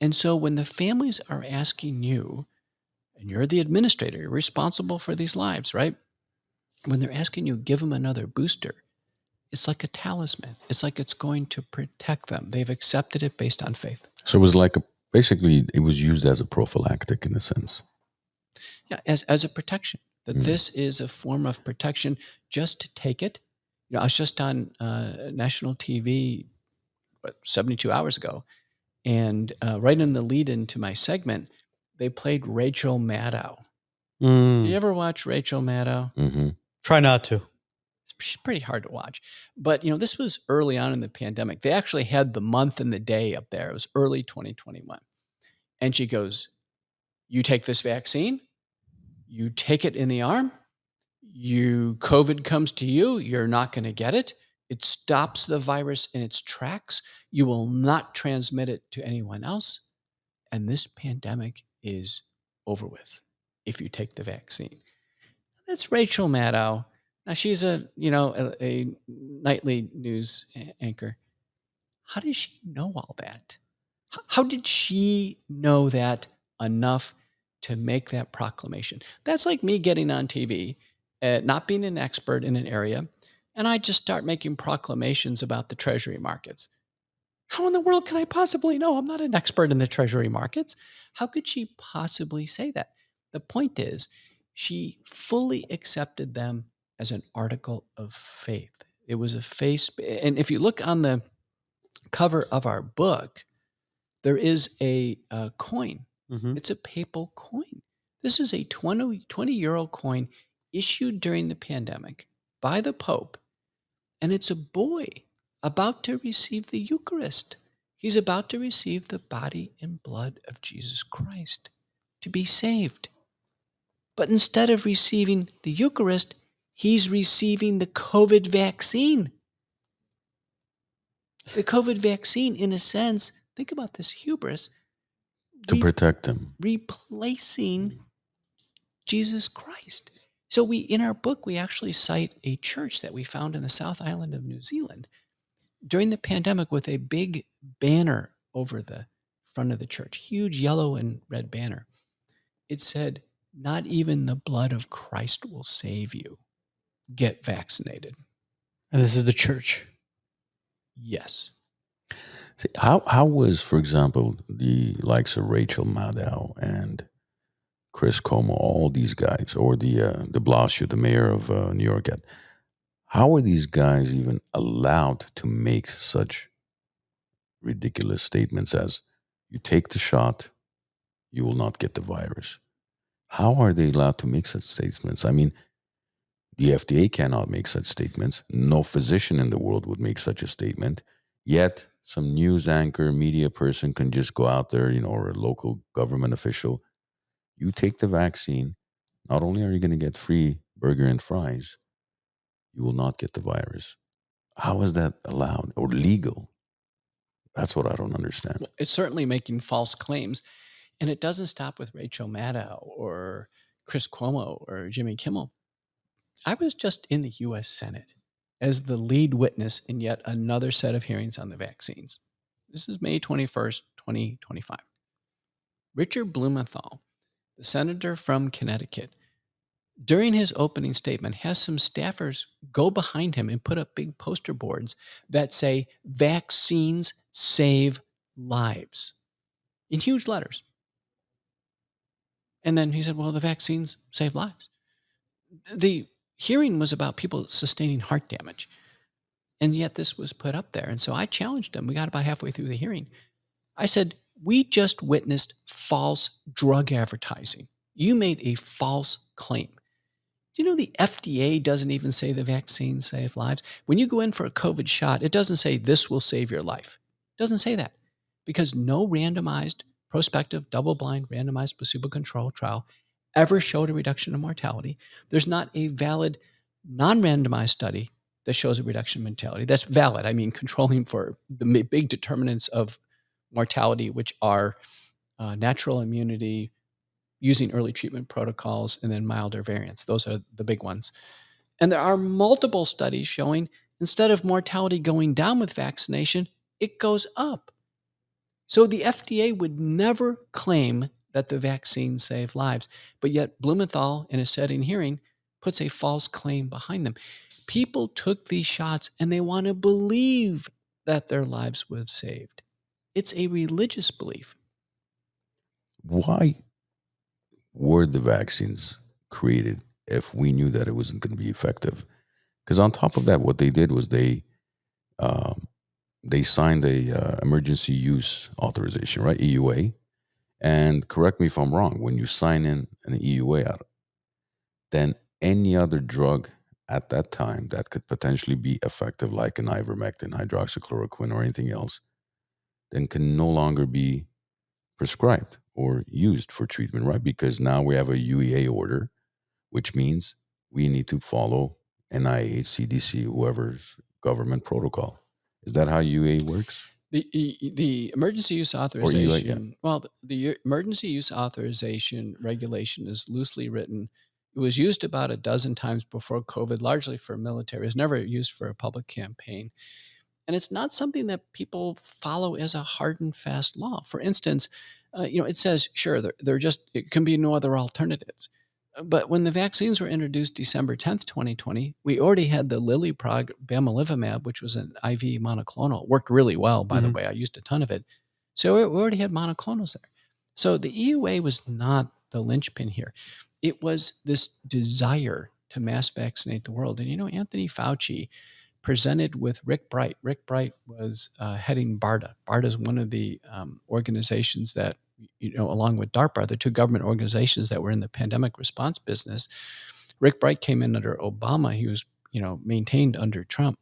And so when the families are asking you, and you're the administrator, you're responsible for these lives, right? When they're asking you, give them another booster, it's like a talisman. It's like it's going to protect them. They've accepted it based on faith. So it was like basically it was used as a prophylactic in a sense. Yeah, as a protection. That this is a form of protection. Just to take it. You know, I was just on national TV 72 hours ago, and right in the lead into my segment, they played Rachel Maddow. Do you ever watch Rachel Maddow? Mm-hmm. Try not to. She's pretty hard to watch. But, you know, this was early on in the pandemic. They actually had the month and the day up there. It was early 2021. And she goes, you take this vaccine, you take it in the arm, COVID comes to you, you're not going to get it. It stops the virus in its tracks. You will not transmit it to anyone else. And this pandemic is over with if you take the vaccine. That's Rachel Maddow. Now she's a nightly news anchor. How does she know all that? How did she know that enough to make that proclamation? That's like me getting on TV, not being an expert in an area, and I just start making proclamations about the treasury markets. How in the world can I possibly know? I'm not an expert in the treasury markets. How could she possibly say that? The point is, she fully accepted them as an article of faith. It was a faith. And if you look on the cover of our book, there is a coin. Mm-hmm. It's a papal coin. This is a 20 euro coin issued during the pandemic by the Pope. And it's a boy about to receive the Eucharist. He's about to receive the body and blood of Jesus Christ to be saved. But instead of receiving the Eucharist, he's receiving the COVID vaccine. The COVID vaccine, in a sense, think about this hubris. To protect him. Replacing Jesus Christ. So in our book, we actually cite a church that we found in the South Island of New Zealand during the pandemic with a big banner over the front of the church, huge yellow and red banner. It said, not even the blood of Christ will save you. Get vaccinated. And this is the church. Yes. See, how was, for example, the likes of Rachel Maddow and Chris Cuomo, all these guys, or the de Blasio, the mayor of New York, how are these guys even allowed to make such ridiculous statements as, you take the shot, you will not get the virus? How are they allowed to make such statements? I mean, the FDA cannot make such statements. No physician in the world would make such a statement. Yet, some news anchor, media person can just go out there, or a local government official. You take the vaccine, not only are you going to get free burger and fries, you will not get the virus. How is that allowed or legal? That's what I don't understand. Well, it's certainly making false claims. And it doesn't stop with Rachel Maddow or Chris Cuomo or Jimmy Kimmel. I was just in the U.S. Senate as the lead witness in yet another set of hearings on the vaccines. This is May 21st, 2025. Richard Blumenthal, the senator from Connecticut, during his opening statement, has some staffers go behind him and put up big poster boards that say, vaccines save lives, in huge letters. And then he said, well, the vaccines save lives. The hearing was about people sustaining heart damage. And yet this was put up there. And so I challenged him. We got about halfway through the hearing. I said, we just witnessed false drug advertising. You made a false claim. Do you know the FDA doesn't even say the vaccines save lives? When you go in for a COVID shot, it doesn't say this will save your life. It doesn't say that because no randomized, prospective, double-blind, randomized, placebo-controlled trial ever showed a reduction in mortality. There's not a valid non-randomized study that shows a reduction in mortality. That's valid. I mean, controlling for the big determinants of mortality, which are natural immunity, using early treatment protocols, and then milder variants. Those are the big ones. And there are multiple studies showing instead of mortality going down with vaccination, it goes up. So the FDA would never claim that the vaccines save lives, but yet Blumenthal, in a setting hearing, puts a false claim behind them. People took these shots and they want to believe that their lives were saved. It's a religious belief. Why were the vaccines created if we knew that it wasn't going to be effective? Because on top of that, what they did was they signed a emergency use authorization, right? EUA. And correct me if I'm wrong. When you sign in an EUA, then any other drug at that time that could potentially be effective, like an ivermectin, hydroxychloroquine, or anything else, then can no longer be prescribed or used for treatment, right? Because now we have a UEA order, which means we need to follow NIH, CDC, whoever's government protocol. Is that how UEA works? The emergency use authorization, the emergency use authorization regulation is loosely written. It was used about a dozen times before COVID, largely for military. It was never used for a public campaign. And it's not something that people follow as a hard and fast law. For instance, it says, sure, it can be no other alternatives. But when the vaccines were introduced December 10th, 2020, we already had the Lillyprog bamlanivimab, which was an IV monoclonal. It worked really well, by the way. I used a ton of it. So we already had monoclonals there. So the EUA was not the linchpin here. It was this desire to mass vaccinate the world. And, Anthony Fauci presented with Rick Bright. Rick Bright was heading BARDA. BARDA is one of the organizations that, along with DARPA, the two government organizations that were in the pandemic response business. Rick Bright came in under Obama. He was, maintained under Trump.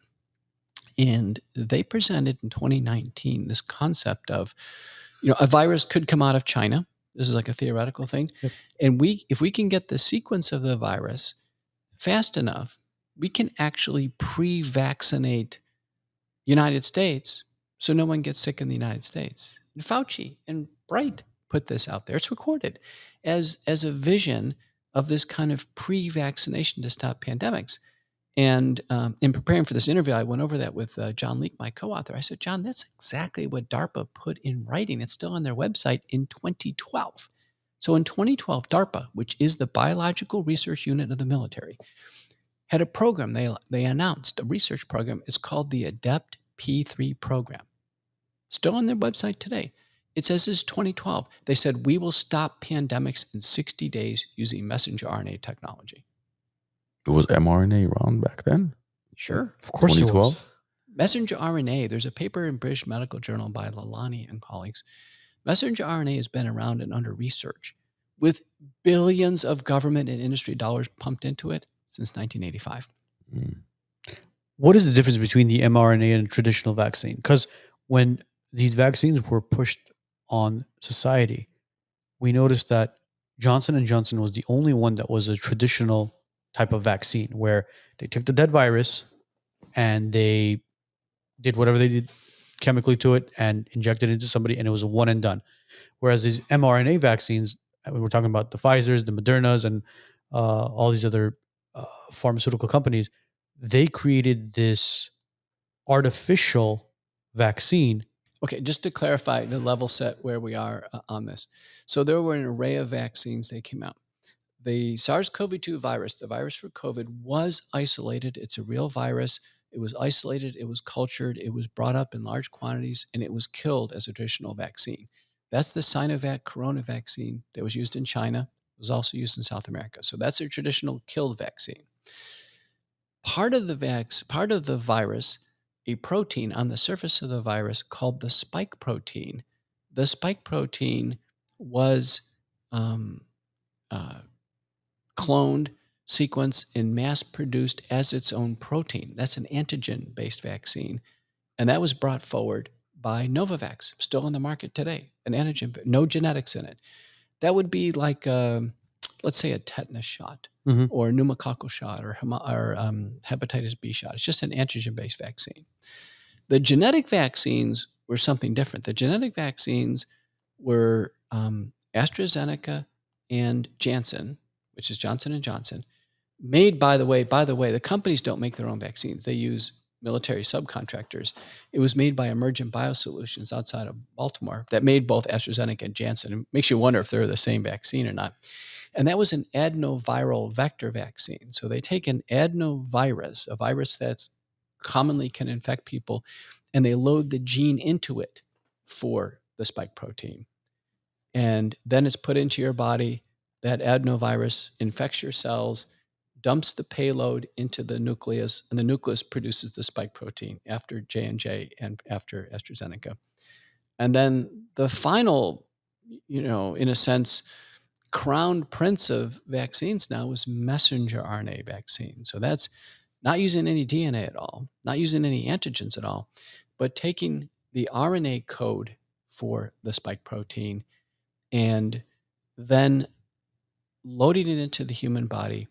And they presented in 2019 this concept of, a virus could come out of China. This is like a theoretical thing. Yep. And if we can get the sequence of the virus fast enough, we can actually pre-vaccinate United States so no one gets sick in the United States. And Fauci and Bright put this out there. It's recorded as a vision of this kind of pre-vaccination to stop pandemics. And in preparing for this interview, I went over that with John Leake, my co-author. I said, John, that's exactly what DARPA put in writing. It's still on their website in 2012. So in 2012, DARPA, which is the biological research unit of the military, had a program. They announced a research program. It's called the ADEPT P3 program. Still on their website today. It says this is 2012. They said, we will stop pandemics in 60 days using messenger RNA technology. Was mRNA around back then? Sure. Of course 2012? It was. Messenger RNA, there's a paper in British Medical Journal by Lalani and colleagues. Messenger RNA has been around and under research with billions of government and industry dollars pumped into it since 1985. What is the difference between the mRNA and a traditional vaccine? Because when these vaccines were pushed on society, we noticed that Johnson & Johnson was the only one that was a traditional type of vaccine where they took the dead virus and they did whatever they did chemically to it and injected it into somebody, and it was a one and done. Whereas these mRNA vaccines, we're talking about the Pfizers, the Modernas, and all these other pharmaceutical companies, they created this artificial vaccine. Okay, just to clarify, to level set where we are on this. So there were an array of vaccines that came out. The SARS-CoV-2 virus, the virus for COVID, was isolated. It's a real virus. It was isolated. It was cultured. It was brought up in large quantities, and it was killed as a traditional vaccine. That's the Sinovac corona vaccine that was used in China. It was also used in South America. So that's a traditional killed vaccine. Part of the virus, a protein on the surface of the virus called the spike protein. The spike protein was cloned, sequenced, and mass-produced as its own protein. That's an antigen-based vaccine. And that was brought forward by Novavax, still on the market today, an antigen, no genetics in it. That would be like, let's say, a tetanus shot or a pneumococcal shot or hepatitis B shot. It's just an antigen-based vaccine. The genetic vaccines were something different. The genetic vaccines were AstraZeneca and Janssen, which is Johnson & Johnson. made, by the way, the companies don't make their own vaccines. They use military subcontractors. It was made by Emergent Biosolutions outside of Baltimore that made both AstraZeneca and Janssen. It makes you wonder if they're the same vaccine or not. And that was an adenoviral vector vaccine. So they take an adenovirus, a virus that's commonly can infect people, and they load the gene into it for the spike protein. And then it's put into your body. That adenovirus infects your cells, dumps the payload into the nucleus, and the nucleus produces the spike protein after J&J and after AstraZeneca. And then the final, in a sense, crown prince of vaccines now was messenger RNA vaccine. So that's not using any DNA at all, not using any antigens at all, but taking the RNA code for the spike protein and then loading it into the human body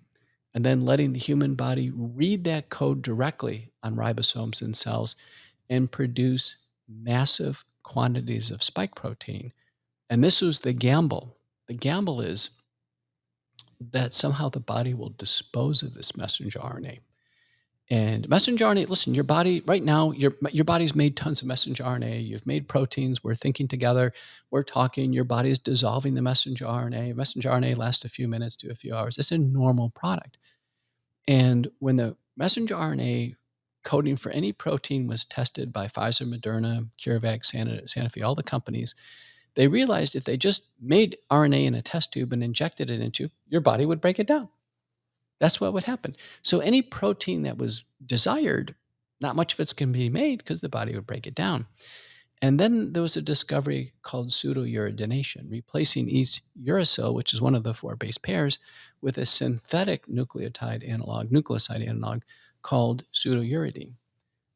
and then letting the human body read that code directly on ribosomes and cells and produce massive quantities of spike protein. And this was the gamble. The gamble is that somehow the body will dispose of this messenger RNA. And messenger RNA, listen, your body right now, your body's made tons of messenger RNA. You've made proteins. We're thinking together. We're talking. Your body is dissolving the messenger RNA. Messenger RNA lasts a few minutes to a few hours. It's a normal product. And when the messenger RNA coding for any protein was tested by Pfizer, Moderna, CureVac, Sanofi, all the companies, they realized if they just made RNA in a test tube and injected it into, your body would break it down. That's what would happen. So any protein that was desired, not much of it's going to be made because the body would break it down. And then there was a discovery called pseudouridination, replacing each uracil, which is one of the 4 base pairs, with a synthetic nucleoside analog called pseudouridine.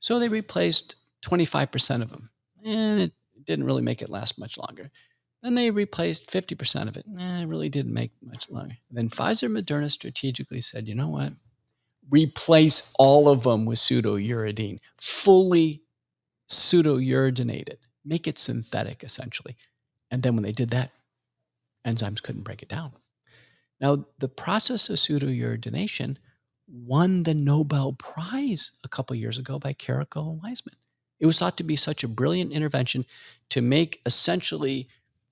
So they replaced 25% of them, and it didn't really make it last much longer. Then they replaced 50% of it. It really didn't make much longer. Then Pfizer Moderna strategically said, you know what? Replace all of them with pseudouridine, fully pseudouridinated, make it synthetic essentially. And then when they did that, enzymes couldn't break it down. Now, the process of pseudouridination won the Nobel Prize a couple years ago by Carrico and Wiseman. It was thought to be such a brilliant intervention to make essentially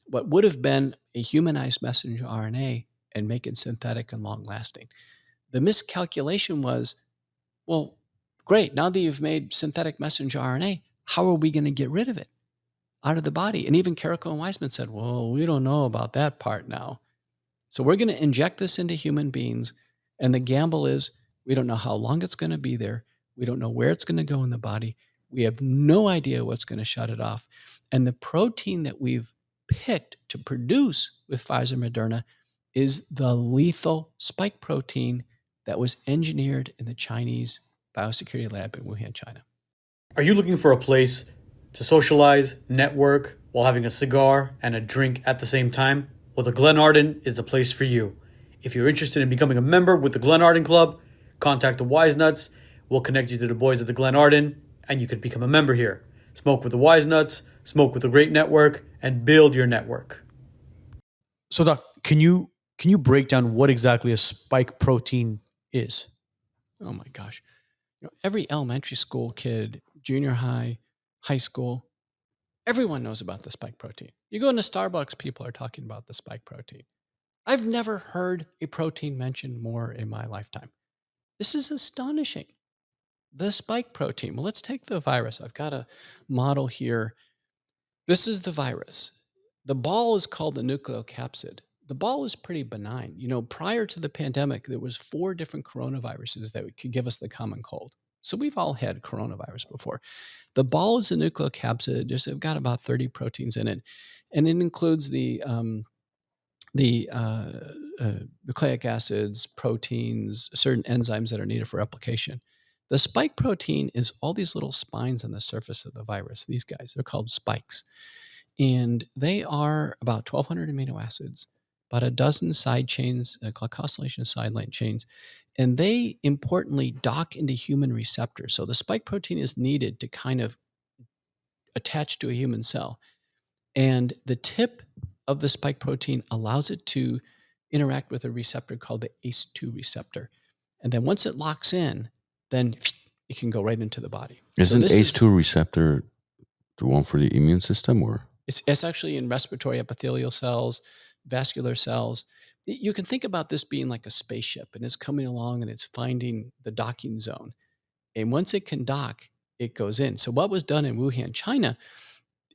what would have been a humanized messenger RNA and make it synthetic and long-lasting. The miscalculation was, well, great, now that you've made synthetic messenger RNA, how are we going to get rid of it out of the body? And even Carrico and Wiseman said, well, we don't know about that part now. So we're going to inject this into human beings, and the gamble is we don't know how long it's going to be there. We don't know where it's going to go in the body. We have no idea what's going to shut it off. And the protein that we've picked to produce with Pfizer Moderna is the lethal spike protein that was engineered in the Chinese biosecurity lab in Wuhan, China. Are you looking for a place to socialize, network, while having a cigar and a drink at the same time? Well, the Glenarden is the place for you. If you're interested in becoming a member with the Glenarden Club, contact the WiseNuts. We'll connect you to the boys at the Glenarden, and you could become a member here. Smoke with the WiseNuts, smoke with a great network, and build your network. So, Doc, can you break down what exactly a spike protein is? Oh my gosh. Every elementary school kid, junior high, high school, everyone knows about the spike protein. You go into Starbucks, people are talking about the spike protein. I've never heard a protein mentioned more in my lifetime. This is astonishing. The spike protein. Well, let's take the virus. I've got a model here. This is the virus. The ball is called the nucleocapsid. The ball is pretty benign. Prior to the pandemic, there was 4 different coronaviruses that could give us the common cold. So we've all had coronavirus before. The ball is a nucleocapsid. It's got about 30 proteins in it, and it includes the nucleic acids, proteins, certain enzymes that are needed for replication. The spike protein is all these little spines on the surface of the virus. These guys, they're called spikes. And they are about 1,200 amino acids, about a dozen side chains, glycosylation side link chains. And they importantly dock into human receptors. So the spike protein is needed to kind of attach to a human cell. And the tip of the spike protein allows it to interact with a receptor called the ACE2 receptor. And then once it locks in, then it can go right into the body. Isn't ACE2 receptor the one for the immune system, or? It's actually in respiratory epithelial cells, vascular cells. You can think about this being like a spaceship, and it's coming along and it's finding the docking zone. And once it can dock, it goes in. So what was done in Wuhan, China,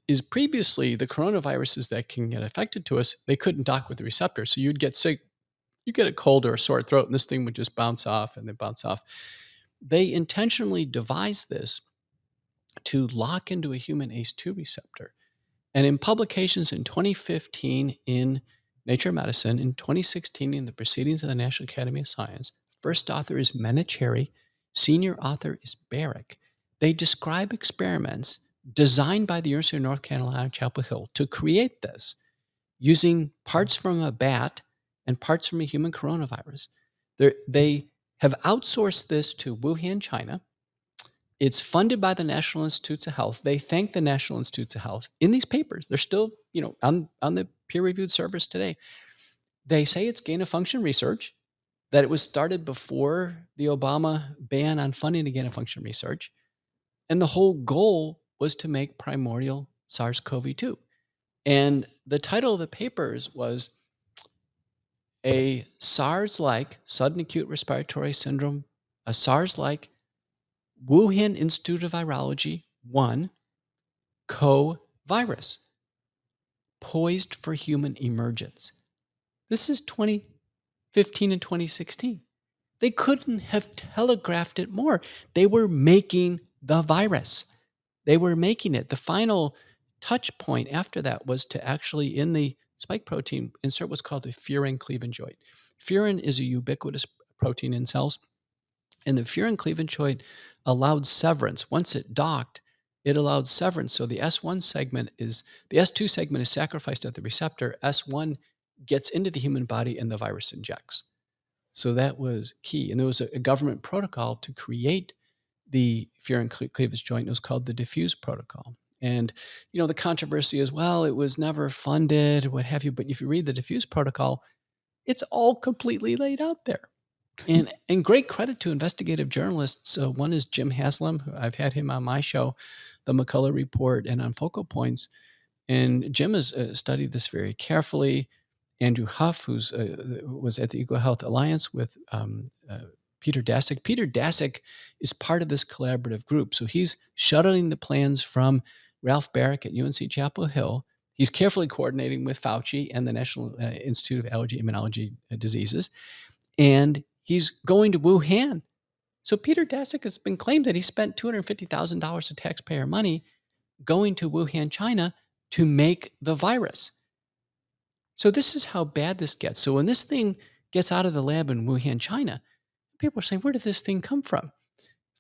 is previously the coronaviruses that can get affected to us, they couldn't dock with the receptor. So you'd get sick, you get a cold or a sore throat, and this thing would just bounce off and then bounce off. They intentionally devised this to lock into a human ACE2 receptor. And in publications in 2015 in Nature Medicine, in 2016 in the Proceedings of the National Academy of Science, first author is Menachery, senior author is Barrick. They describe experiments designed by the University of North Carolina, Chapel Hill to create this using parts from a bat and parts from a human coronavirus. They have outsourced this to Wuhan, China. It's funded by the National Institutes of Health. They thank the National Institutes of Health in these papers. They're still, on the peer-reviewed servers today. They say it's gain-of-function research, that it was started before the Obama ban on funding to gain-of-function research. And the whole goal was to make primordial SARS-CoV-2. And the title of the papers was a SARS-like sudden acute respiratory syndrome, a SARS-like Wuhan Institute of Virology 1 co-virus poised for human emergence. This is 2015 and 2016. They couldn't have telegraphed it more. They were making the virus. They were making it. The final touch point after that was to actually, in the spike protein, insert what's called a furin cleavage joint. Furin is a ubiquitous protein in cells. And the furin cleavage joint allowed severance. Once it docked, it allowed severance. So the S2 segment is sacrificed at the receptor. S1 gets into the human body and the virus injects. So that was key. And there was a government protocol to create the furin cleavage joint. It was called the diffuse protocol. And, the controversy is, well, it was never funded, what have you. But if you read the diffuse protocol, it's all completely laid out there. And great credit to investigative journalists. One is Jim Haslam. I've had him on my show, the McCullough Report, and on Focal Points. And Jim has studied this very carefully. Andrew Huff, who was at the EcoHealth Alliance with Peter Daszak. Peter Daszak is part of this collaborative group. So he's shuttling the plans from Ralph Barrick at UNC Chapel Hill. He's carefully coordinating with Fauci and the National Institute of Allergy and Immunology Diseases. And he's going to Wuhan. So Peter Daszak has been claimed that he spent $250,000 of taxpayer money going to Wuhan, China to make the virus. So this is how bad this gets. So when this thing gets out of the lab in Wuhan, China, people are saying, where did this thing come from?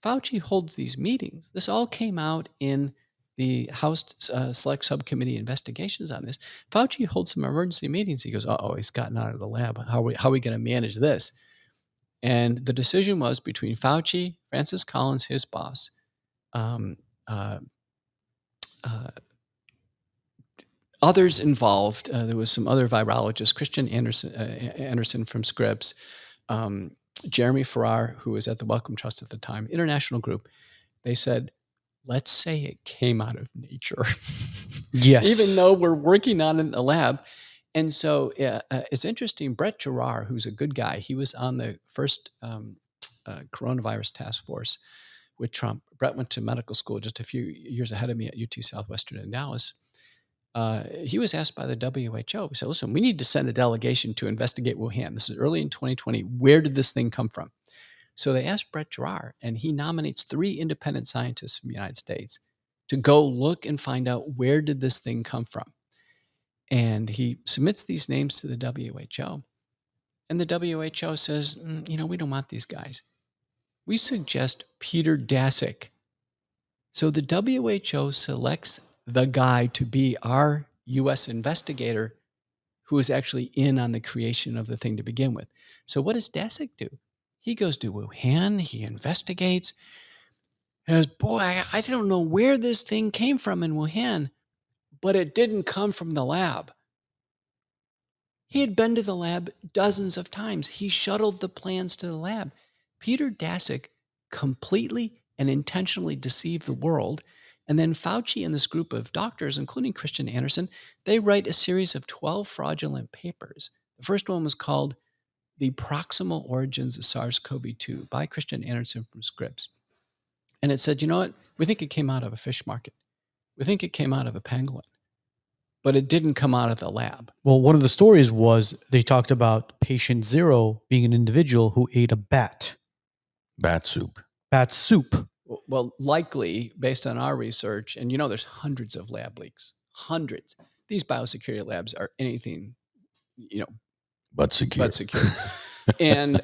Fauci holds these meetings. This all came out in the House Select Subcommittee investigations on this. Fauci holds some emergency meetings. He goes, it's gotten out of the lab. How are we going to manage this? And the decision was between Fauci, Francis Collins, his boss, others involved. There was some other virologists, Christian Anderson from Scripps, Jeremy Farrar, who was at the Wellcome Trust at the time, international group. They said, let's say it came out of nature. Yes. Even though we're working on it in the lab. And so it's interesting. Brett Giroir, who's a good guy, he was on the first coronavirus task force with Trump. Brett went to medical school just a few years ahead of me at UT Southwestern in Dallas. He was asked by the WHO, he said, listen, we need to send a delegation to investigate Wuhan. This is early in 2020. Where did this thing come from? So they asked Brett Giroir, and he nominates 3 independent scientists from the United States to go look and find out where did this thing come from. And he submits these names to the WHO. And the WHO says, we don't want these guys. We suggest Peter Daszak. So the WHO selects the guy to be our U.S. investigator who was actually in on the creation of the thing to begin with. So what does Daszak do? He goes to Wuhan, he investigates, and goes, boy, I don't know where this thing came from in Wuhan, but it didn't come from the lab. He had been to the lab dozens of times. He shuttled the plans to the lab. Peter Daszak completely and intentionally deceived the world. And then Fauci and this group of doctors, including Christian Anderson, they write a series of 12 fraudulent papers. The first one was called The Proximal Origins of SARS-CoV-2 by Christian Anderson from Scripps. And it said, you know what? We think it came out of a fish market. We think it came out of a pangolin, but it didn't come out of the lab. Well, one of the stories was they talked about patient 0 being an individual who ate a bat soup. bat soup. Well, likely based on our research, and there's hundreds of lab leaks, hundreds. These biosecurity labs are anything, But secure. And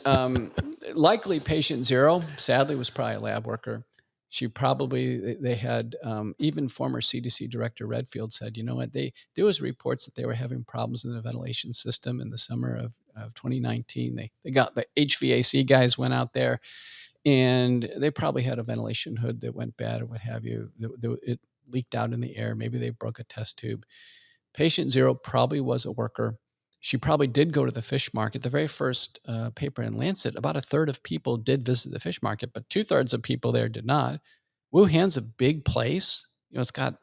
likely patient 0, sadly, was probably a lab worker. They had, even former CDC Director Redfield said, you know what, there was reports that they were having problems in the ventilation system in the summer of 2019. They got the HVAC guys went out there, and they probably had a ventilation hood that went bad or what have you. It leaked out in the air. Maybe they broke a test tube. Patient 0 probably was a worker. She probably did go to the fish market. The very first paper in Lancet, about a third of people did visit the fish market, but 2/3 of people there did not. Wuhan's a big place. It's got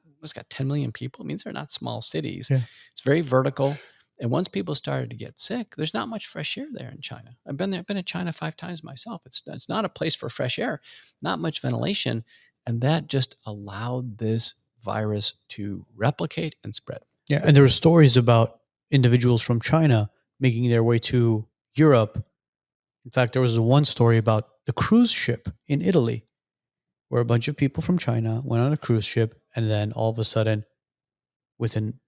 10 million people. It means they're not small cities. Yeah. It's very vertical. And once people started to get sick, there's not much fresh air there in China. I've been there. I've been to China 5 times myself. It's not a place for fresh air, not much ventilation. And that just allowed this virus to replicate and spread. Yeah, and there were stories about individuals from China making their way to Europe. In fact, there was one story about the cruise ship in Italy, where a bunch of people from China went on a cruise ship, and then all of a sudden, within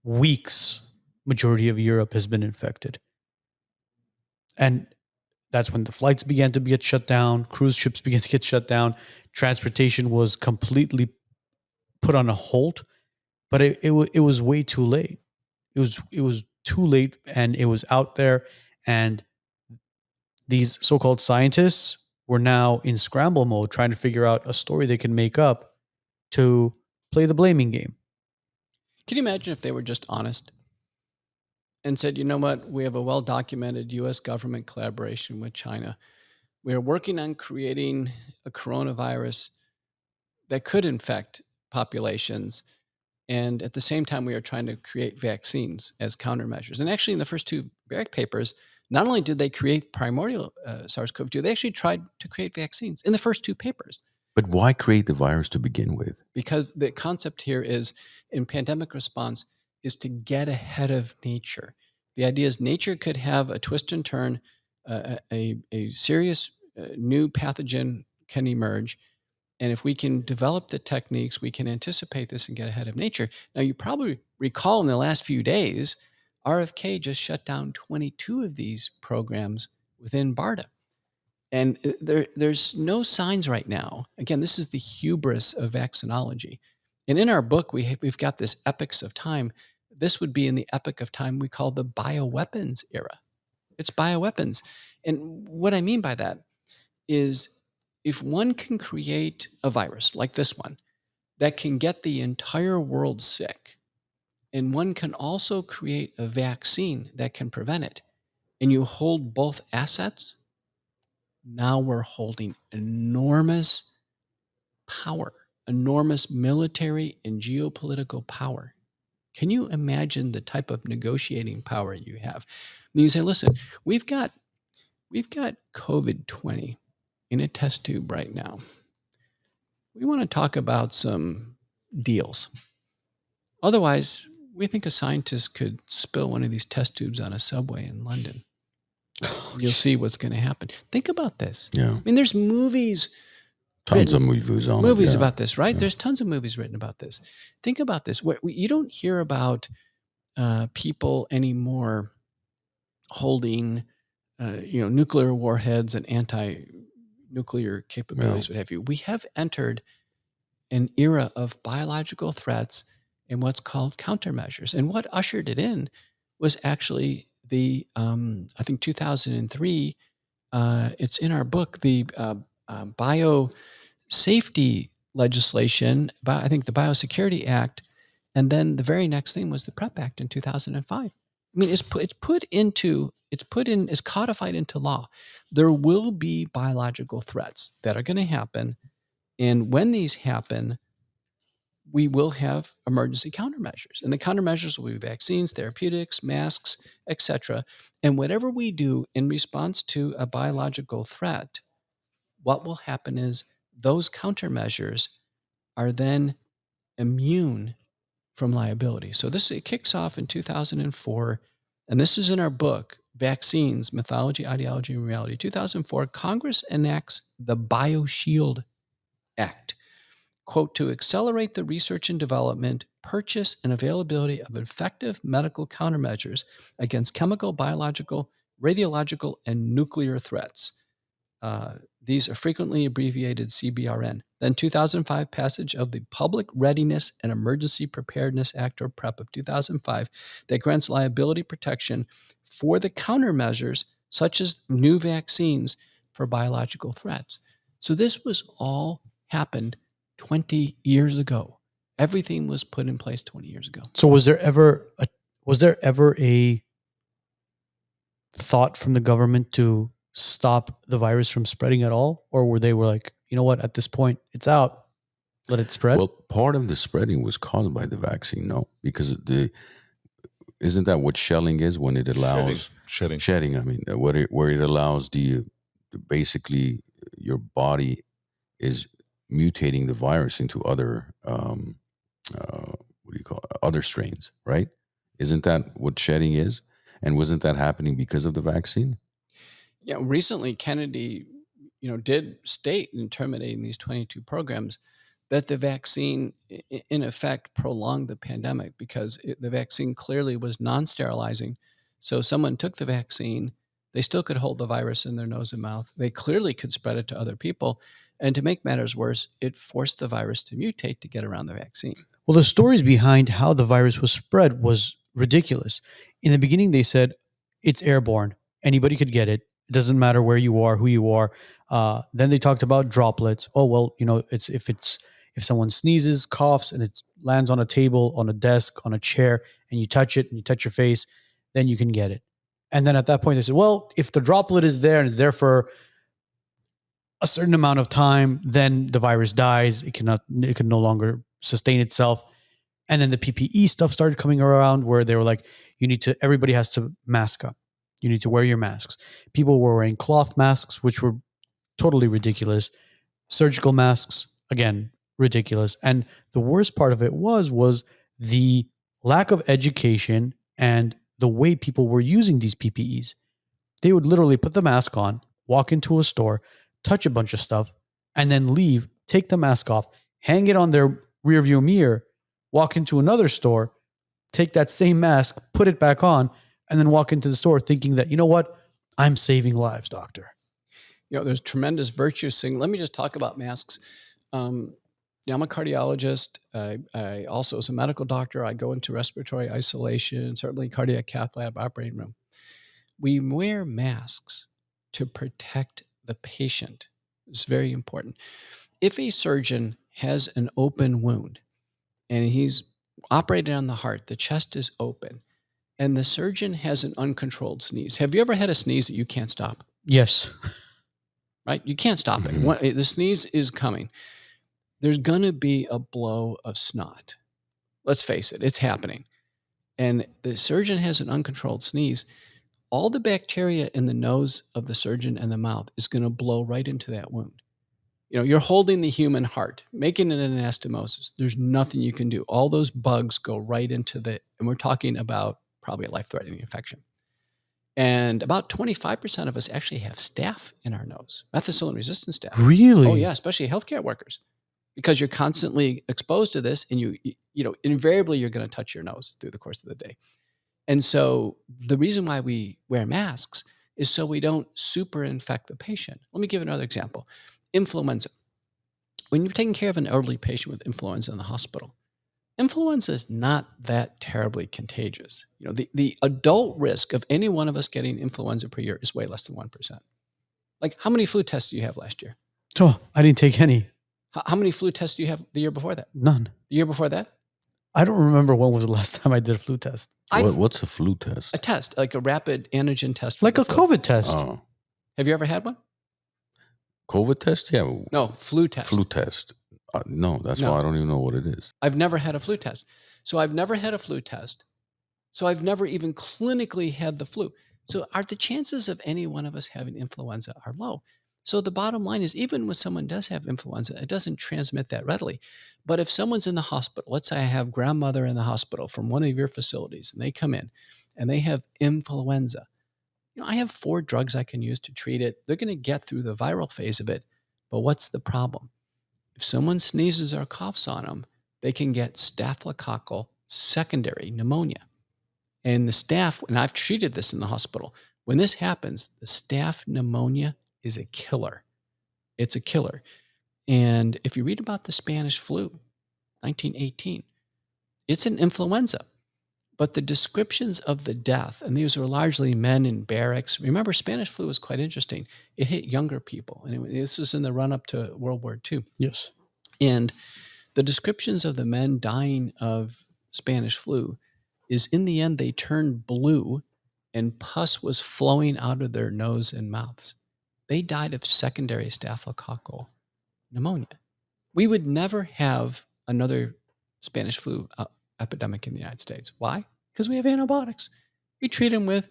weeks, majority of Europe has been infected. And that's when the flights began to get shut down, cruise ships began to get shut down, transportation was completely put on a halt. But it was way too late. It was too late, and it was out there. And these so-called scientists were now in scramble mode, trying to figure out a story they can make up to play the blaming game. Can you imagine if they were just honest and said, you know what, we have a well-documented U.S. government collaboration with China. We are working on creating a coronavirus that could infect populations. And at the same time, we are trying to create vaccines as countermeasures. And actually, in the first 2 Barrick papers, not only did they create primordial SARS-CoV-2, they actually tried to create vaccines in the first 2 papers. But why create the virus to begin with? Because the concept here is, in pandemic response, is to get ahead of nature. The idea is nature could have a twist and turn, a serious new pathogen can emerge. And if we can develop the techniques, we can anticipate this and get ahead of nature. Now, you probably recall in the last few days, RFK just shut down 22 of these programs within BARDA. And there's no signs right now. Again, this is the hubris of vaccinology. And in our book, we've got this epochs of time. This would be in the epoch of time we call the bioweapons era. It's bioweapons. And what I mean by that is, if one can create a virus like this one that can get the entire world sick, and one can also create a vaccine that can prevent it, and you hold both assets, now we're holding enormous power, enormous military and geopolitical power. Can you imagine the type of negotiating power you have? And you say, listen, we've got COVID-20 in a test tube right now. We want to talk about some deals. Otherwise, we think a scientist could spill one of these test tubes on a subway in London. You'll see what's going to happen. Think about this. Yeah. I mean, there's movies. Tons of movies on movies it, about this, right? Yeah. There's tons of movies written about this. Think about this. You don't hear about people anymore holding, nuclear warheads and anti-nuclear capabilities, what have you. We have entered an era of biological threats and what's called countermeasures. And what ushered it in was actually the, I think 2003, it's in our book, the biosafety legislation, I think the Biosecurity Act, and then the very next thing was the PrEP Act in 2005. I mean, it's codified into law. There will be biological threats that are going to happen. And when these happen, we will have emergency countermeasures. And the countermeasures will be vaccines, therapeutics, masks, etc. And whatever we do in response to a biological threat, what will happen is those countermeasures are then immune from liability. So it kicks off in 2004, and this is in our book, Vaccines, Mythology, Ideology, and Reality. 2004, Congress enacts the BioShield Act, quote, to accelerate the research and development, purchase, and availability of effective medical countermeasures against chemical, biological, radiological, and nuclear threats. These are frequently abbreviated CBRN. Then 2005 passage of the Public Readiness and Emergency Preparedness Act, or PrEP, of 2005, that grants liability protection for the countermeasures such as new vaccines for biological threats. So this was all happened 20 years ago. Everything was put in place 20 years ago. So was there ever a thought from the government to stop the virus from spreading at all? Or were they like, you know what, at this point, it's out, let it spread? Well, part of the spreading was caused by the vaccine, no? Because isn't that what shelling is when it allows shedding? I mean, where it allows basically your body is mutating the virus into other what do you call it? Other strains, right? Isn't that what shedding is? And wasn't that happening because of the vaccine? Yeah, recently Kennedy, did state in terminating these 22 programs that the vaccine, in effect, prolonged the pandemic because the vaccine clearly was non-sterilizing. So someone took the vaccine, they still could hold the virus in their nose and mouth. They clearly could spread it to other people. And to make matters worse, it forced the virus to mutate to get around the vaccine. Well, the stories behind how the virus was spread was ridiculous. In the beginning, they said it's airborne. Anybody could get it. It doesn't matter where you are, who you are. Then they talked about droplets. Oh, well, if someone sneezes, coughs, and it lands on a table, on a desk, on a chair, and you touch it and you touch your face, then you can get it. And then at that point, they said, well, if the droplet is there and it's there for a certain amount of time, then the virus dies. It can no longer sustain itself. And then the PPE stuff started coming around where they were like, everybody has to mask up. You need to wear your masks. People were wearing cloth masks, which were totally ridiculous. Surgical masks, again, ridiculous. And the worst part of it was the lack of education and the way people were using these PPEs. They would literally put the mask on, walk into a store, touch a bunch of stuff, and then leave, take the mask off, hang it on their rearview mirror, walk into another store, take that same mask, put it back on, and then walk into the store thinking that, you know what, I'm saving lives, doctor. There's tremendous virtue signaling. Let me just talk about masks. I'm a cardiologist. I also, as a medical doctor, I go into respiratory isolation, certainly cardiac cath lab, operating room. We wear masks to protect the patient. It's very important. If a surgeon has an open wound and he's operating on the heart, the chest is open, and the surgeon has an uncontrolled sneeze. Have you ever had a sneeze that you can't stop? Yes. Right? You can't stop it. The sneeze is coming. There's going to be a blow of snot. Let's face it, it's happening. And the surgeon has an uncontrolled sneeze. All the bacteria in the nose of the surgeon and the mouth is going to blow right into that wound. You're holding the human heart, making an anastomosis. There's nothing you can do. All those bugs go right into and we're talking about probably a life-threatening infection. And about 25% of us actually have staph in our nose, methicillin-resistant staph. Really? Oh, yeah, especially healthcare workers, because you're constantly exposed to this, and invariably you're going to touch your nose through the course of the day. And so the reason why we wear masks is so we don't super infect the patient. Let me give another example. Influenza. When you're taking care of an elderly patient with influenza in the hospital, influenza is not that terribly contagious. The adult risk of any one of us getting influenza per year is way less than 1%. Like, how many flu tests do you have last year? Oh, I didn't take any. How many flu tests do you have the year before that? None. The year before that? I don't remember when was the last time I did a flu test. What's a flu test? A test, like a rapid antigen test. For Like the a flu. COVID test. Oh, Have you ever had one? COVID test? Yeah. No, flu test. Flu test. No, that's why I don't even know what it is. I've never had a flu test. So I've never had a flu test. So I've never even clinically had the flu. So are the chances of any one of us having influenza are low. So the bottom line is, even when someone does have influenza, it doesn't transmit that readily. But if someone's in the hospital, let's say I have grandmother in the hospital from one of your facilities, and they come in and they have influenza. I have 4 drugs I can use to treat it. They're going to get through the viral phase of it. But what's the problem? If someone sneezes or coughs on them, they can get staphylococcal secondary pneumonia. And the staph, and I've treated this in the hospital, when this happens, the staph pneumonia is a killer. It's a killer. And if you read about the Spanish flu, 1918, it's an influenza. But the descriptions of the death, and these were largely men in barracks. Remember, Spanish flu was quite interesting. It hit younger people. And this was in the run-up to World War II. Yes. And the descriptions of the men dying of Spanish flu is, in the end, they turned blue and pus was flowing out of their nose and mouths. They died of secondary staphylococcal pneumonia. We would never have another Spanish flu epidemic in the United States. Why? Because we have antibiotics. We treat them with,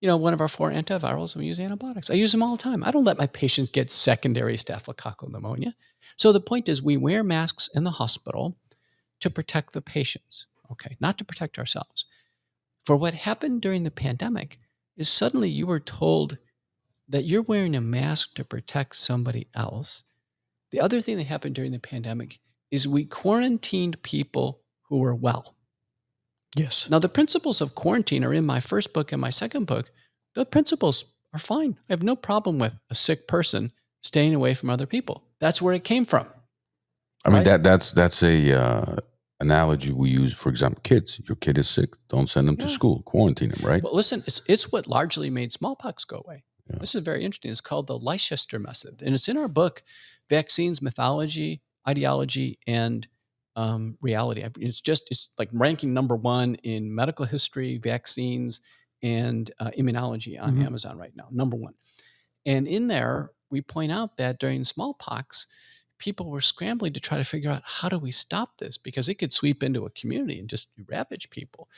one of our 4 antivirals, and we use antibiotics. I use them all the time. I don't let my patients get secondary staphylococcal pneumonia. So the point is, we wear masks in the hospital to protect the patients, okay, not to protect ourselves. For what happened during the pandemic is suddenly you were told that you're wearing a mask to protect somebody else. The other thing that happened during the pandemic is we quarantined people who were well. Yes. Now, the principles of quarantine are in my first book and my second book. The principles are fine. I have no problem with a sick person staying away from other people. That's where it came from. I mean, that's a analogy we use. For example, kids. Your kid is sick. Don't send them to school. Quarantine them, right? Well, listen, it's what largely made smallpox go away. Yeah. This is very interesting. It's called the Leicester method, and it's in our book, Vaccines, Mythology, Ideology, and Reality. It's like ranking number 1 in medical history, vaccines, and immunology on Amazon right now, number 1. And in there, we point out that during smallpox, people were scrambling to try to figure out, how do we stop this? Because it could sweep into a community and just ravage people.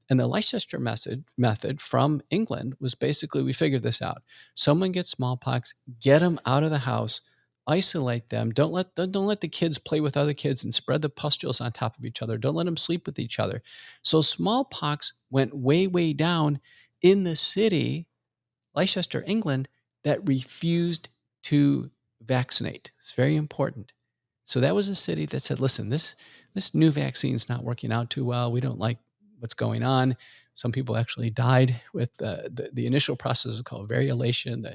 And the Leicester method from England was basically, we figured this out. Someone gets smallpox, get them out of the house, isolate them. Don't let the kids play with other kids and spread the pustules on top of each other. Don't let them sleep with each other. So smallpox went way, way down in the city, Leicester, England, that refused to vaccinate. It's very important. So that was a city that said, listen, this new vaccine is not working out too well. We don't like what's going on. Some people actually died with the initial process is called variolation,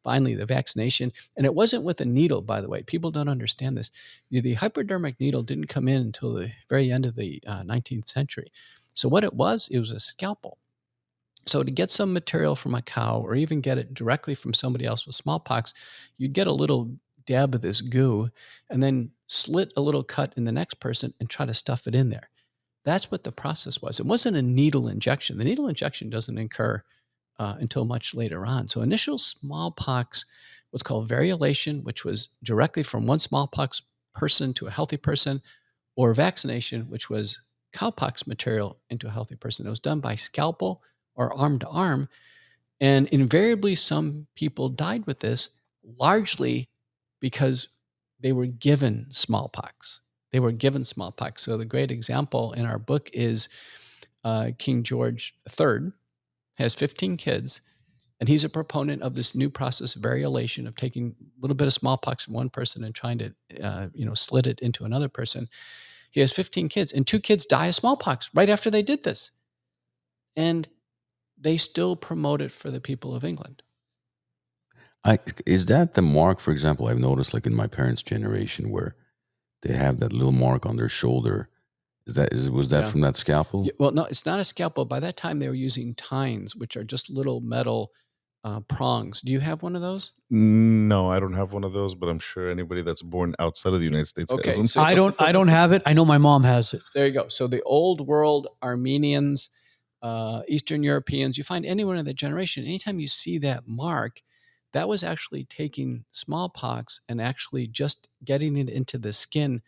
finally the vaccination. And it wasn't with a needle, by the way. People don't understand this. The hypodermic needle didn't come in until the very end of the 19th century. So what it was a scalpel. So to get some material from a cow, or even get it directly from somebody else with smallpox, you'd get a little dab of this goo and then slit a little cut in the next person and try to stuff it in there. That's what the process was. It wasn't a needle injection. The needle injection doesn't occur until much later on. So initial smallpox was called variolation, which was directly from one smallpox person to a healthy person, or vaccination, which was cowpox material into a healthy person. It was done by scalpel or arm to arm. And invariably, some people died with this, largely because they were given smallpox. They were given smallpox. So the great example in our book is King George III has 15 kids, and he's a proponent of this new process of variolation, of taking a little bit of smallpox from one person and trying to slit it into another person. He has 15 kids, and 2 kids die of smallpox right after they did this. And they still promote it for the people of England. Is that the mark, for example, I've noticed like in my parents' generation where they have that little mark on their shoulder? Was that from that scalpel? Well, no, it's not a scalpel. By that time, they were using tines, which are just little metal prongs. Do you have one of those? No, I don't have one of those, but I'm sure anybody that's born outside of the United States Okay, has them. so- I don't have it. I know my mom has it. There you go. So the old world Armenians, Eastern Europeans, you find anyone in that generation, anytime you see that mark, that was actually taking smallpox and actually just getting it into the skin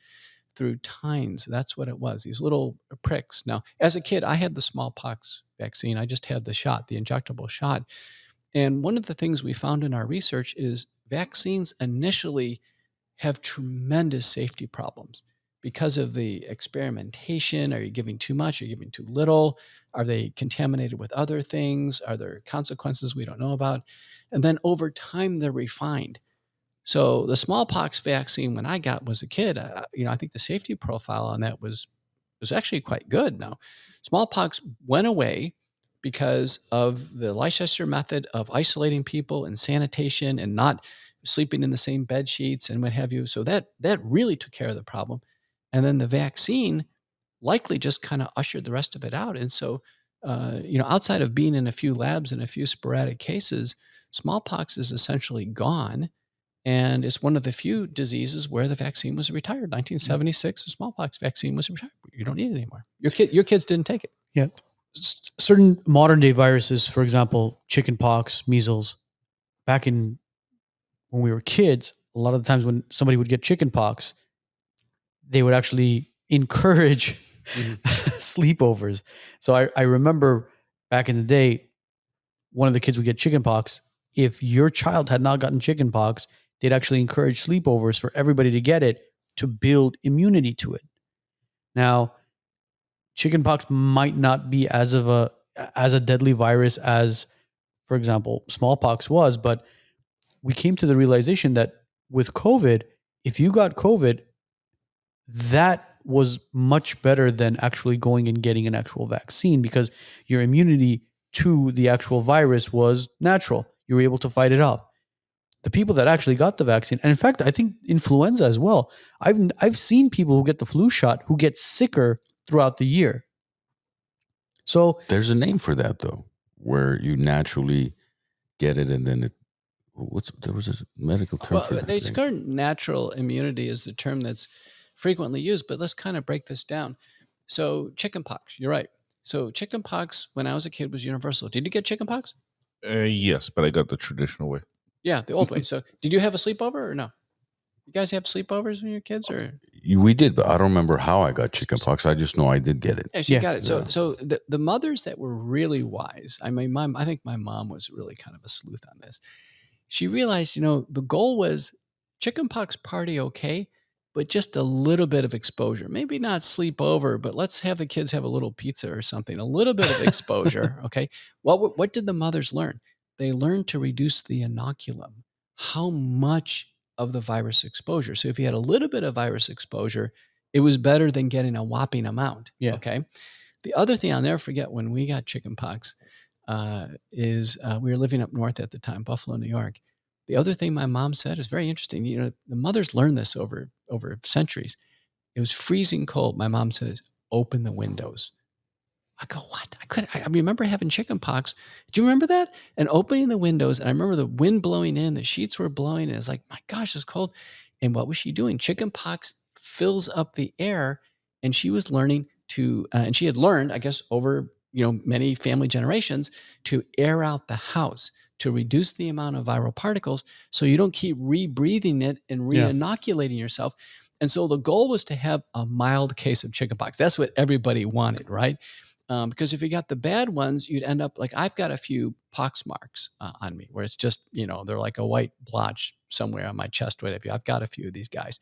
through tines. That's what it was, these little pricks. Now, as a kid, I had the smallpox vaccine. I just had the shot, the injectable shot. And one of the things we found in our research is vaccines initially have tremendous safety problems because of the experimentation. Are you giving too much? Are you giving too little? Are they contaminated with other things? Are there consequences we don't know about? And then over time, they're refined. So the smallpox vaccine, when I got was a kid, I think the safety profile on that was actually quite good. Now, smallpox went away because of the Leicester method of isolating people and sanitation and not sleeping in the same bed sheets and what have you. So that really took care of the problem. And then the vaccine likely just kind of ushered the rest of it out. And so, outside of being in a few labs and a few sporadic cases, smallpox is essentially gone. And it's one of the few diseases where the vaccine was retired. 1976, the smallpox vaccine was retired. You don't need it anymore. Your kids didn't take it. Yeah. Certain modern day viruses, for example, chickenpox, measles, back in when we were kids, a lot of the times when somebody would get chickenpox, they would actually encourage sleepovers. So I remember back in the day, one of the kids would get chickenpox. If your child had not gotten chickenpox, they'd actually encourage sleepovers for everybody to get it to build immunity to it. Now, chickenpox might not be as a deadly virus as, for example, smallpox was, but we came to the realization that with COVID, if you got COVID, that was much better than actually going and getting an actual vaccine because your immunity to the actual virus was natural. You were able to fight it off. The people that actually got the vaccine, and in fact, I think influenza as well. I've seen people who get the flu shot who get sicker throughout the year. So There's a name for that though, where you naturally get it and then it. There was a medical term for that. It's called natural immunity is the term that's frequently used, but let's kind of break this down. So chickenpox, you're right. So chickenpox, when I was a kid, was universal. Did you get chickenpox? Yes, but I got the traditional way. Yeah, the old way. So did you have a sleepover or no? You guys have sleepovers when you're kids, or We did, but I don't remember how I got chickenpox. I just know I did get it. yeah, she got it. So the mothers that were really wise. I mean, I think my mom was really kind of a sleuth on this. She realized, the goal was chickenpox party, okay, but just a little bit of exposure. Maybe not sleep over, but let's have the kids have a little pizza or something. A little bit of exposure, okay. What did the mothers learn? They learned to reduce the inoculum. How much of the virus exposure? So if you had a little bit of virus exposure, it was better than getting a whopping amount. Yeah. Okay. The other thing I'll never forget when we got chickenpox is we were living up north at the time, Buffalo, New York. The other thing my mom said is very interesting. The mothers learned this over centuries. It was freezing cold. My mom says, "Open the windows." I go, "What?" I remember having chickenpox. Do you remember that? And opening the windows, and I remember the wind blowing in, the sheets were blowing, and it's like, my gosh, it's cold. And what was she doing? Chickenpox fills up the air, and she was learning to, and she had learned, I guess, over many family generations, to air out the house to reduce the amount of viral particles, so you don't keep rebreathing it and re-inoculating yourself. And so the goal was to have a mild case of chickenpox. That's what everybody wanted, right? Because if you got the bad ones, you'd end up like I've got a few pox marks on me where it's just, they're like a white blotch somewhere on my chest, whatever. I've got a few of these guys.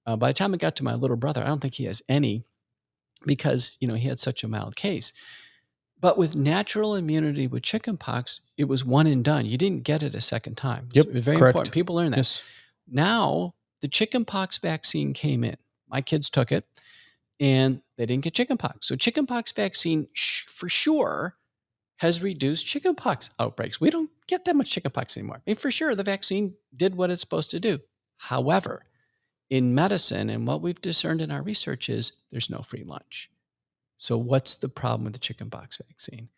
By the time it got to my little brother, I don't think he has any because, he had such a mild case. But with natural immunity with chickenpox, it was one and done. You didn't get it a second time. Yep, It was very correct. important. People learn that. Yes. Now, the chickenpox vaccine came in. My kids took it. And they didn't get chickenpox. So chickenpox vaccine for sure has reduced chickenpox outbreaks. We don't get that much chickenpox anymore. I mean, for sure, the vaccine did what it's supposed to do. However, in medicine and what we've discerned in our research is there's no free lunch. So what's the problem with the chickenpox vaccine?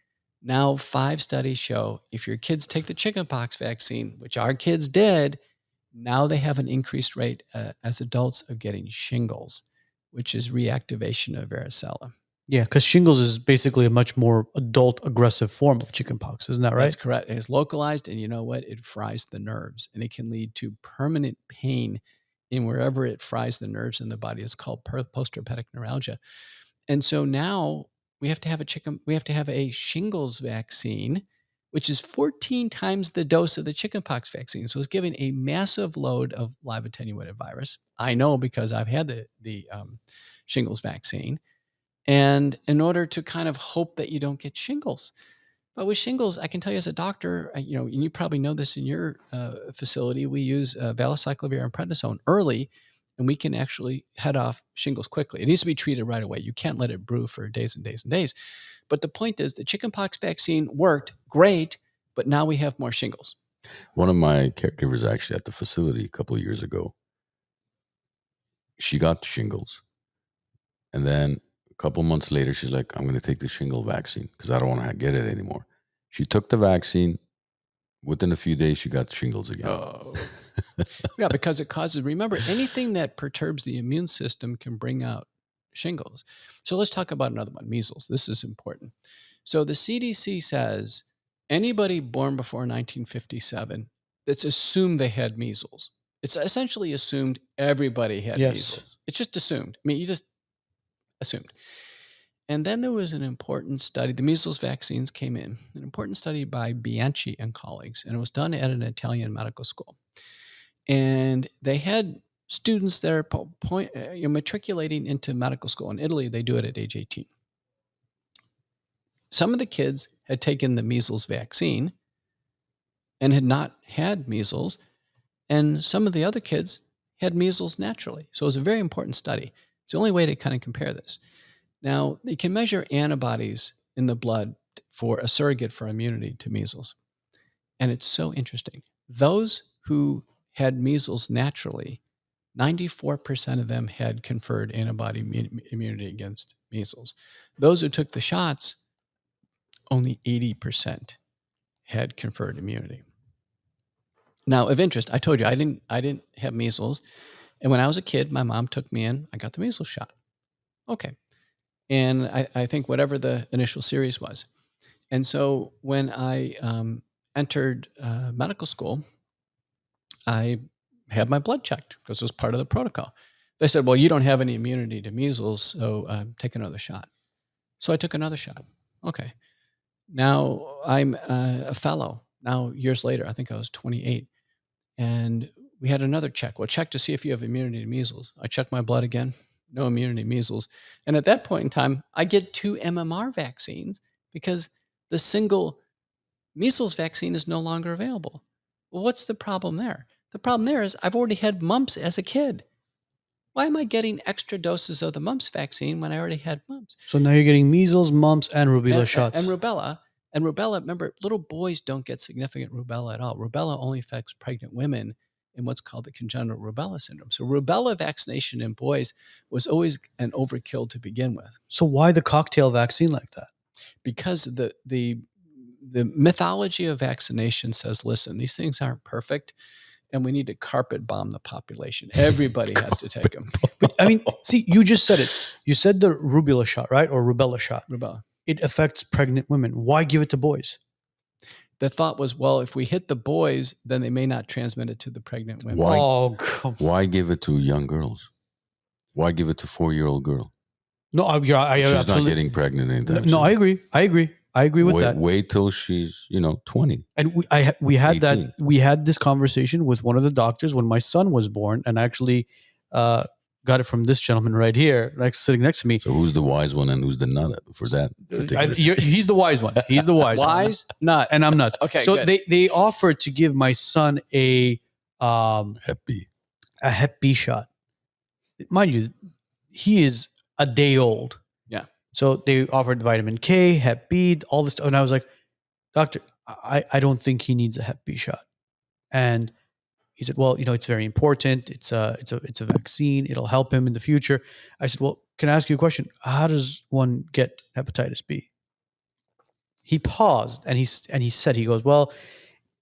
Now 5 studies show if your kids take the chickenpox vaccine, which our kids did, now they have an increased rate as adults of getting shingles, which is reactivation of varicella. Yeah, because shingles is basically a much more adult aggressive form of chickenpox. Isn't that right? That's correct. It's localized, and you know what? It fries the nerves, and it can lead to permanent pain in wherever it fries the nerves in the body. It's called postherpetic neuralgia. And so now we have to have a shingles vaccine, which is 14 times the dose of the chickenpox vaccine. So it's giving a massive load of live attenuated virus. I know because I've had the shingles vaccine. And in order to kind of hope that you don't get shingles. But with shingles, I can tell you as a doctor, and you probably know this in your facility, we use valacyclovir and prednisone early, and we can actually head off shingles quickly. It needs to be treated right away. You can't let it brew for days and days and days. But the point is the chickenpox vaccine worked great, but now we have more shingles. One of my caregivers actually at the facility a couple of years ago, she got shingles. And then a couple months later, she's like, I'm going to take the shingle vaccine because I don't want to get it anymore. She took the vaccine. Within a few days, she got shingles again. Oh. Yeah, because it causes, remember, anything that perturbs the immune system can bring out shingles. So let's talk about another one, measles. This is important. So the CDC says anybody born before 1957, it's assumed they had measles. It's essentially assumed everybody had measles. It's just assumed. I mean, you just assumed. And then there was an important study. The measles vaccines came in, an important study by Bianchi and colleagues, and it was done at an Italian medical school. And they had students that are matriculating into medical school. In Italy, they do it at age 18. Some of the kids had taken the measles vaccine and had not had measles, and some of the other kids had measles naturally. So it was a very important study. It's the only way to kind of compare this. Now, they can measure antibodies in the blood for a surrogate for immunity to measles. And it's so interesting. Those who had measles naturally, 94% of them had conferred antibody immunity against measles. Those who took the shots, only 80% had conferred immunity. Now, of interest, I told you I didn't have measles. And when I was a kid, my mom took me in. I got the measles shot. Okay. And I think whatever the initial series was. And so when I entered medical school, I had my blood checked because it was part of the protocol. They said, well, you don't have any immunity to measles, so take another shot. So I took another shot. Okay. Now I'm a fellow. Now, years later, I think I was 28. And we had another check. Well, check to see if you have immunity to measles. I checked my blood again. No immunity to measles. And at that point in time, I get 2 MMR vaccines because the single measles vaccine is no longer available. Well, what's the problem there? The problem there is I've already had mumps as a kid. Why am I getting extra doses of the mumps vaccine when I already had mumps? So now you're getting measles, mumps, and rubella shots. And rubella. And rubella, remember, little boys don't get significant rubella at all. Rubella only affects pregnant women in what's called the congenital rubella syndrome. So rubella vaccination in boys was always an overkill to begin with. So why the cocktail vaccine like that? Because the mythology of vaccination says, listen, these things aren't perfect, and we need to carpet bomb the population. Everybody has to take them. But I mean, see, you just said it. You said the rubella shot, right? Or rubella shot. Rubella. It affects pregnant women. Why give it to boys? The thought was, well, if we hit the boys, then they may not transmit it to the pregnant women. Why give it to young girls? Why give it to 4-year-old girl? No, She's not getting pregnant anytime No, I agree. I agree with that. Wait till she's 20. And we had 18. that. We had this conversation with one of the doctors when my son was born, and I actually got it from this gentleman right here, sitting next to me. So who's the wise one and who's the nut for that? He's the wise one. He's the wise wise one. nut, and I'm nuts. Okay, so good. they offered to give my son a Hep B shot. Mind you, he is a day old. Yeah. So they offered vitamin K, Hep B, all this stuff. And I was like, doctor, I don't think he needs a Hep B shot. And he said, well, it's very important. It's a vaccine. It'll help him in the future. I said, well, can I ask you a question? How does one get hepatitis B? he paused and he said, he goes, well,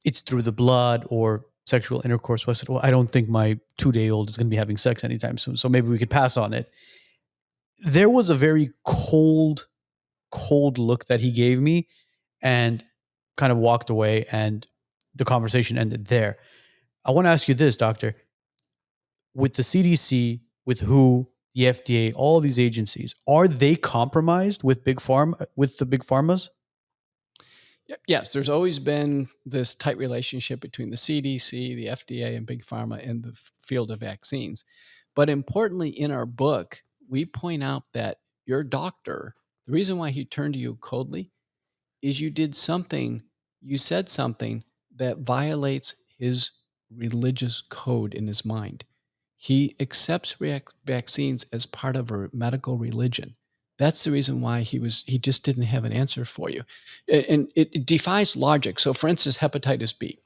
it's through the blood or sexual intercourse. So I said, well, I don't think my 2-day-old is going to be having sex anytime soon. So maybe we could pass on it. There was a very cold look that he gave me and kind of walked away, and the conversation ended there. I want to ask you this, doctor. With the CDC, with WHO, the FDA, all these agencies, are they compromised with big pharma, with the big pharmas? Yes, there's always been this tight relationship between the CDC, the FDA, and big pharma in the field of vaccines. But importantly, in our book, we point out that your doctor, the reason why he turned to you coldly is you said something that violates his religious code in his mind. He accepts vaccines as part of a medical religion. That's the reason why he just didn't have an answer for you. And it defies logic. So for instance, hepatitis B.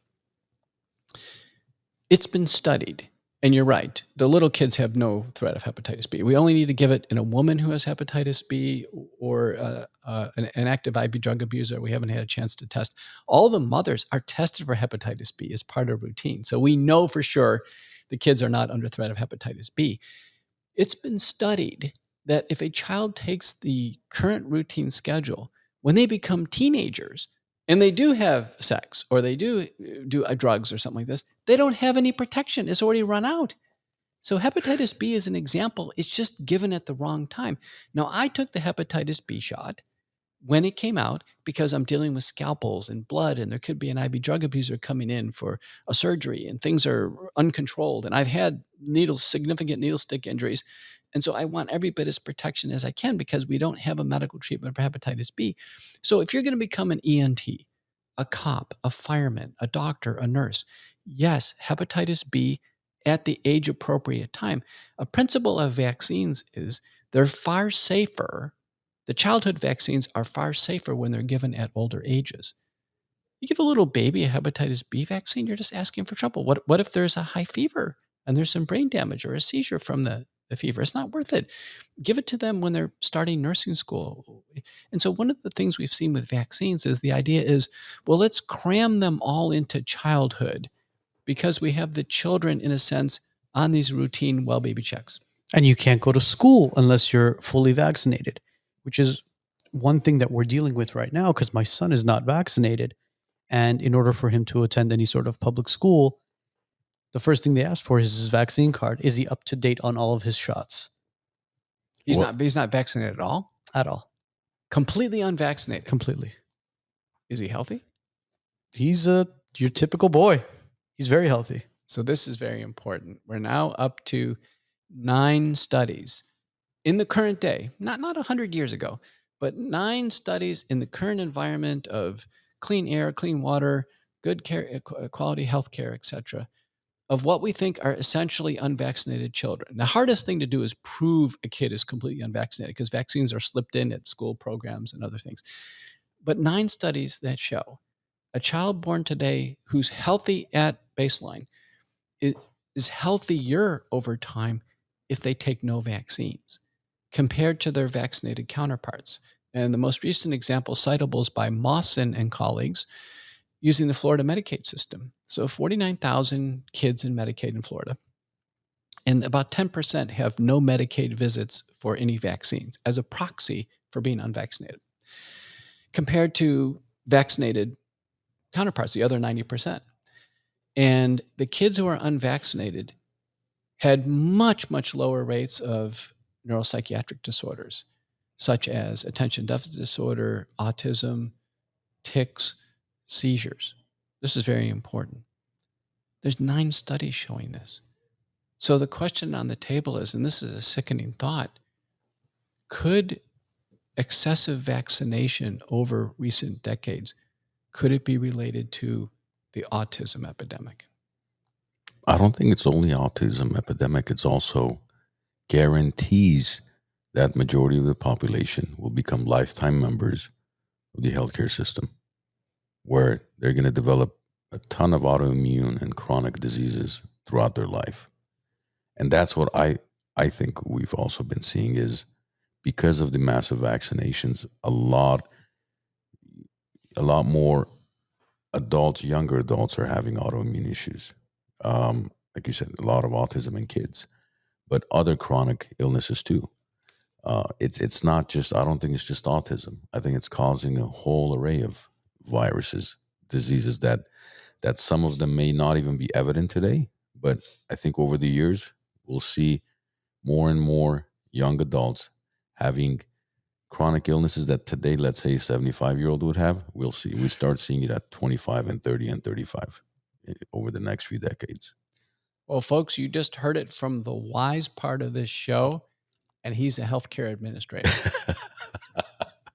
It's been studied, and you're right. The little kids have no threat of hepatitis B. We only need to give it in a woman who has hepatitis B or an active IV drug abuser. We haven't had a chance to test. All the mothers are tested for hepatitis B as part of routine. So we know for sure the kids are not under threat of hepatitis B. It's been studied that if a child takes the current routine schedule, when they become teenagers and they do have sex or they do drugs or something like this, they don't have any protection. It's already run out. So hepatitis B is an example. It's just given at the wrong time. Now, I took the hepatitis B shot when it came out because I'm dealing with scalpels and blood, and there could be an IV drug abuser coming in for a surgery, and things are uncontrolled. And I've had significant needle stick injuries. And so I want every bit as protection as I can because we don't have a medical treatment for hepatitis B. So if you're going to become an ENT, a cop, a fireman, a doctor, a nurse, yes, hepatitis B at the age appropriate time. A principle of vaccines is they're far safer. The childhood vaccines are far safer when they're given at older ages. You give a little baby a hepatitis B vaccine, you're just asking for trouble. What if there's a high fever and there's some brain damage or a seizure from the fever? It's not worth it. Give it to them when they're starting nursing school. And so one of the things we've seen with vaccines is the idea is, well, let's cram them all into childhood because we have the children, in a sense, on these routine well baby checks. And you can't go to school unless you're fully vaccinated, which is one thing that we're dealing with right now because my son is not vaccinated. And in order for him to attend any sort of public school, the first thing they ask for is his vaccine card. Is he up to date on all of his shots? He's not vaccinated at all? At all. Completely unvaccinated? Completely. Is he healthy? He's your typical boy. He's very healthy. So this is very important. We're now up to 9 studies in the current day, not 100 years ago, but 9 studies in the current environment of clean air, clean water, good care, quality health care, etc., of what we think are essentially unvaccinated children. The hardest thing to do is prove a kid is completely unvaccinated because vaccines are slipped in at school programs and other things. But 9 studies that show a child born today who's healthy at baseline is healthier over time if they take no vaccines compared to their vaccinated counterparts. And the most recent example citable is by Mawson and colleagues using the Florida Medicaid system. So 49,000 kids in Medicaid in Florida, and about 10% have no Medicaid visits for any vaccines as a proxy for being unvaccinated, compared to vaccinated counterparts, the other 90%. And the kids who are unvaccinated had much, much lower rates of neuropsychiatric disorders, such as attention deficit disorder, autism, tics, seizures. This is very important. There's 9 studies showing this. So the question on the table is, and this is a sickening thought, could excessive vaccination over recent decades, could it be related to the autism epidemic? I don't think it's only autism epidemic. It's also guarantees that majority of the population will become lifetime members of the healthcare system, where they're going to develop a ton of autoimmune and chronic diseases throughout their life. And that's what I think we've also been seeing is because of the massive vaccinations, a lot, a lot more adults, younger adults, are having autoimmune issues. Like you said, a lot of autism in kids, but other chronic illnesses too. It's not just. I don't think it's just autism. I think it's causing a whole array of viruses, diseases that some of them may not even be evident today. But I think over the years we'll see more and more young adults having chronic illnesses that today, let's say, a 75-year-old would have. We start seeing it at 25 and 30 and 35 over the next few decades. Well, folks, you just heard it from the wise part of this show, and he's a healthcare administrator.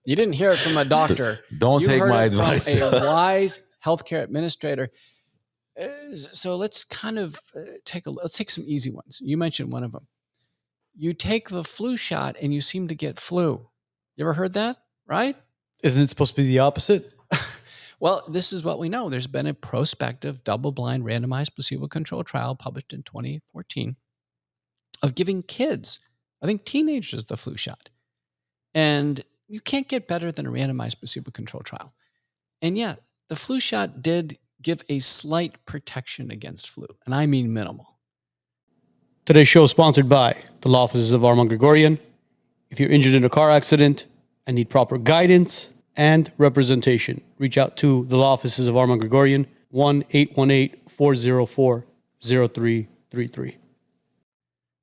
You didn't hear it from a doctor. Don't You take heard my it advice. From a wise healthcare administrator. So let's kind of let's take some easy ones. You mentioned one of them. You take the flu shot and you seem to get flu. You ever heard that? Right? Isn't it supposed to be the opposite? Well, this is what we know. There's been a prospective, double-blind, randomized, placebo-controlled trial published in 2014 of giving kids, I think teenagers, the flu shot. And you can't get better than a randomized, placebo-controlled trial. And yet, the flu shot did give a slight protection against flu, and I mean minimal. Today's show is sponsored by the law offices of Arman Grigorian. If you're injured in a car accident and need proper guidance and representation, reach out to the law offices of Arman Grigorian, 1-818-404-0333.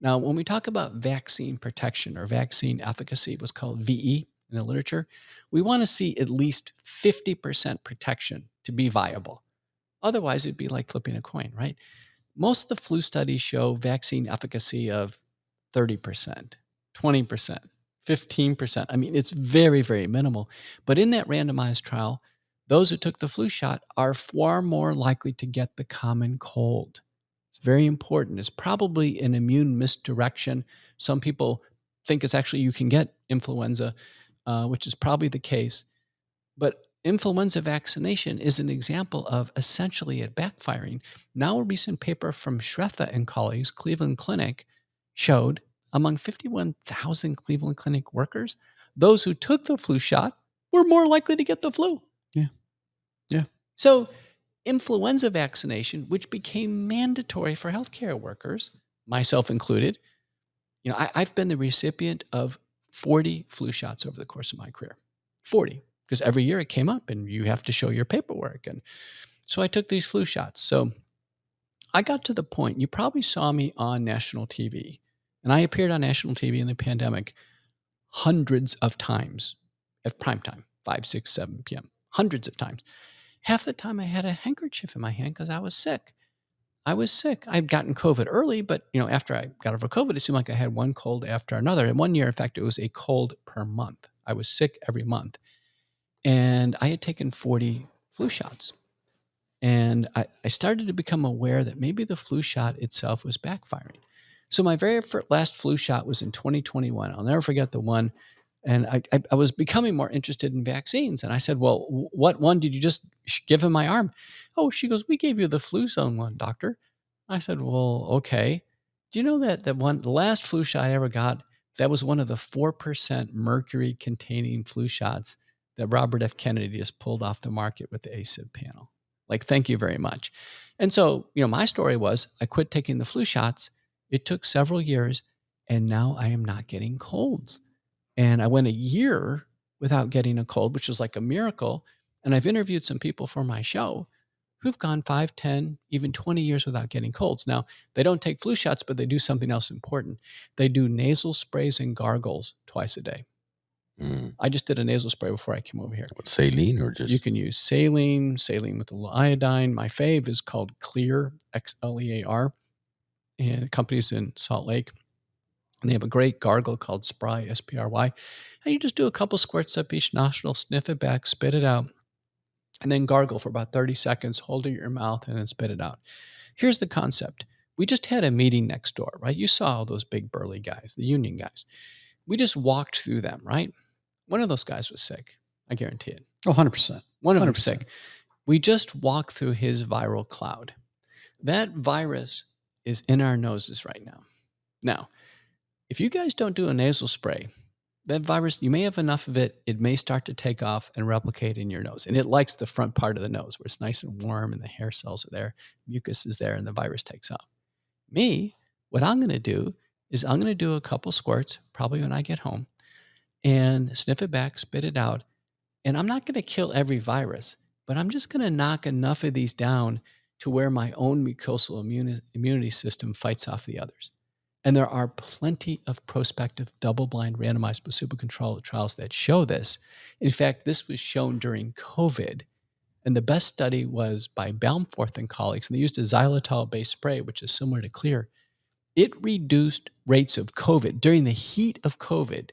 Now, when we talk about vaccine protection or vaccine efficacy, what's called VE in the literature, we want to see at least 50% protection to be viable. Otherwise, it'd be like flipping a coin, right? Most of the flu studies show vaccine efficacy of 30%, 20%, 15%. I mean, it's very, very minimal. But in that randomized trial, those who took the flu shot are far more likely to get the common cold. It's very important. It's probably an immune misdirection. Some people think it's actually you can get influenza, which is probably the case. But influenza vaccination is an example of essentially it backfiring. Now, a recent paper from Shrestha and colleagues, Cleveland Clinic, showed among 51,000 Cleveland Clinic workers, those who took the flu shot were more likely to get the flu. Yeah. So influenza vaccination, which became mandatory for healthcare workers, myself included, I've been the recipient of 40 flu shots over the course of my career. 40. Because every year it came up and you have to show your paperwork. And so I took these flu shots. So I got to the point, you probably saw me on national TV. And I appeared on national TV in the pandemic hundreds of times at prime time, 5, 6, 7 p.m. Hundreds of times. Half the time I had a handkerchief in my hand because I was sick. I'd gotten COVID early, but after I got over COVID, it seemed like I had one cold after another. And one year, in fact, it was a cold per month. I was sick every month. And I had taken 40 flu shots. And I started to become aware that maybe the flu shot itself was backfiring. So my very last flu shot was in 2021. I'll never forget the one. And I was becoming more interested in vaccines. And I said, well, what one did you just give in my arm? Oh, she goes, we gave you the flu zone one, doctor. I said, well, okay. Do you know that the last flu shot I ever got, that was one of the 4% mercury containing flu shots that Robert F. Kennedy just pulled off the market with the ACIP panel. Like, thank you very much. And so, my story was I quit taking the flu shots. It took several years, and now I am not getting colds. And I went a year without getting a cold, which was like a miracle. And I've interviewed some people for my show who've gone 5, 10, even 20 years without getting colds. Now, they don't take flu shots, but they do something else important. They do nasal sprays and gargles twice a day. I just did a nasal spray before I came over here. What, saline or just? You can use saline with a little iodine. My fave is called Xlear, Xlear, and the company's in Salt Lake. And they have a great gargle called Spry, Spry. And you just do a couple squirts up each nostril, sniff it back, spit it out, and then gargle for about 30 seconds, hold it in your mouth, and then spit it out. Here's the concept. We just had a meeting next door, right? You saw all those big burly guys, the union guys. We just walked through them, right? One of those guys was sick. I guarantee it. Oh, 100%. One of them was sick. We just walked through his viral cloud. That virus is in our noses right now. Now, if you guys don't do a nasal spray, that virus, you may have enough of it. It may start to take off and replicate in your nose. And it likes the front part of the nose where it's nice and warm and the hair cells are there, mucus is there, and the virus takes off. Me, what I'm going to do is I'm going to do a couple squirts, probably when I get home, and sniff it back, spit it out. And I'm not going to kill every virus, but I'm just going to knock enough of these down to where my own mucosal immunity system fights off the others. And there are plenty of prospective double-blind randomized placebo-controlled trials that show this. In fact, this was shown during COVID. And the best study was by Baumforth and colleagues. And they used a xylitol-based spray, which is similar to Clear. It reduced rates of COVID during the heat of COVID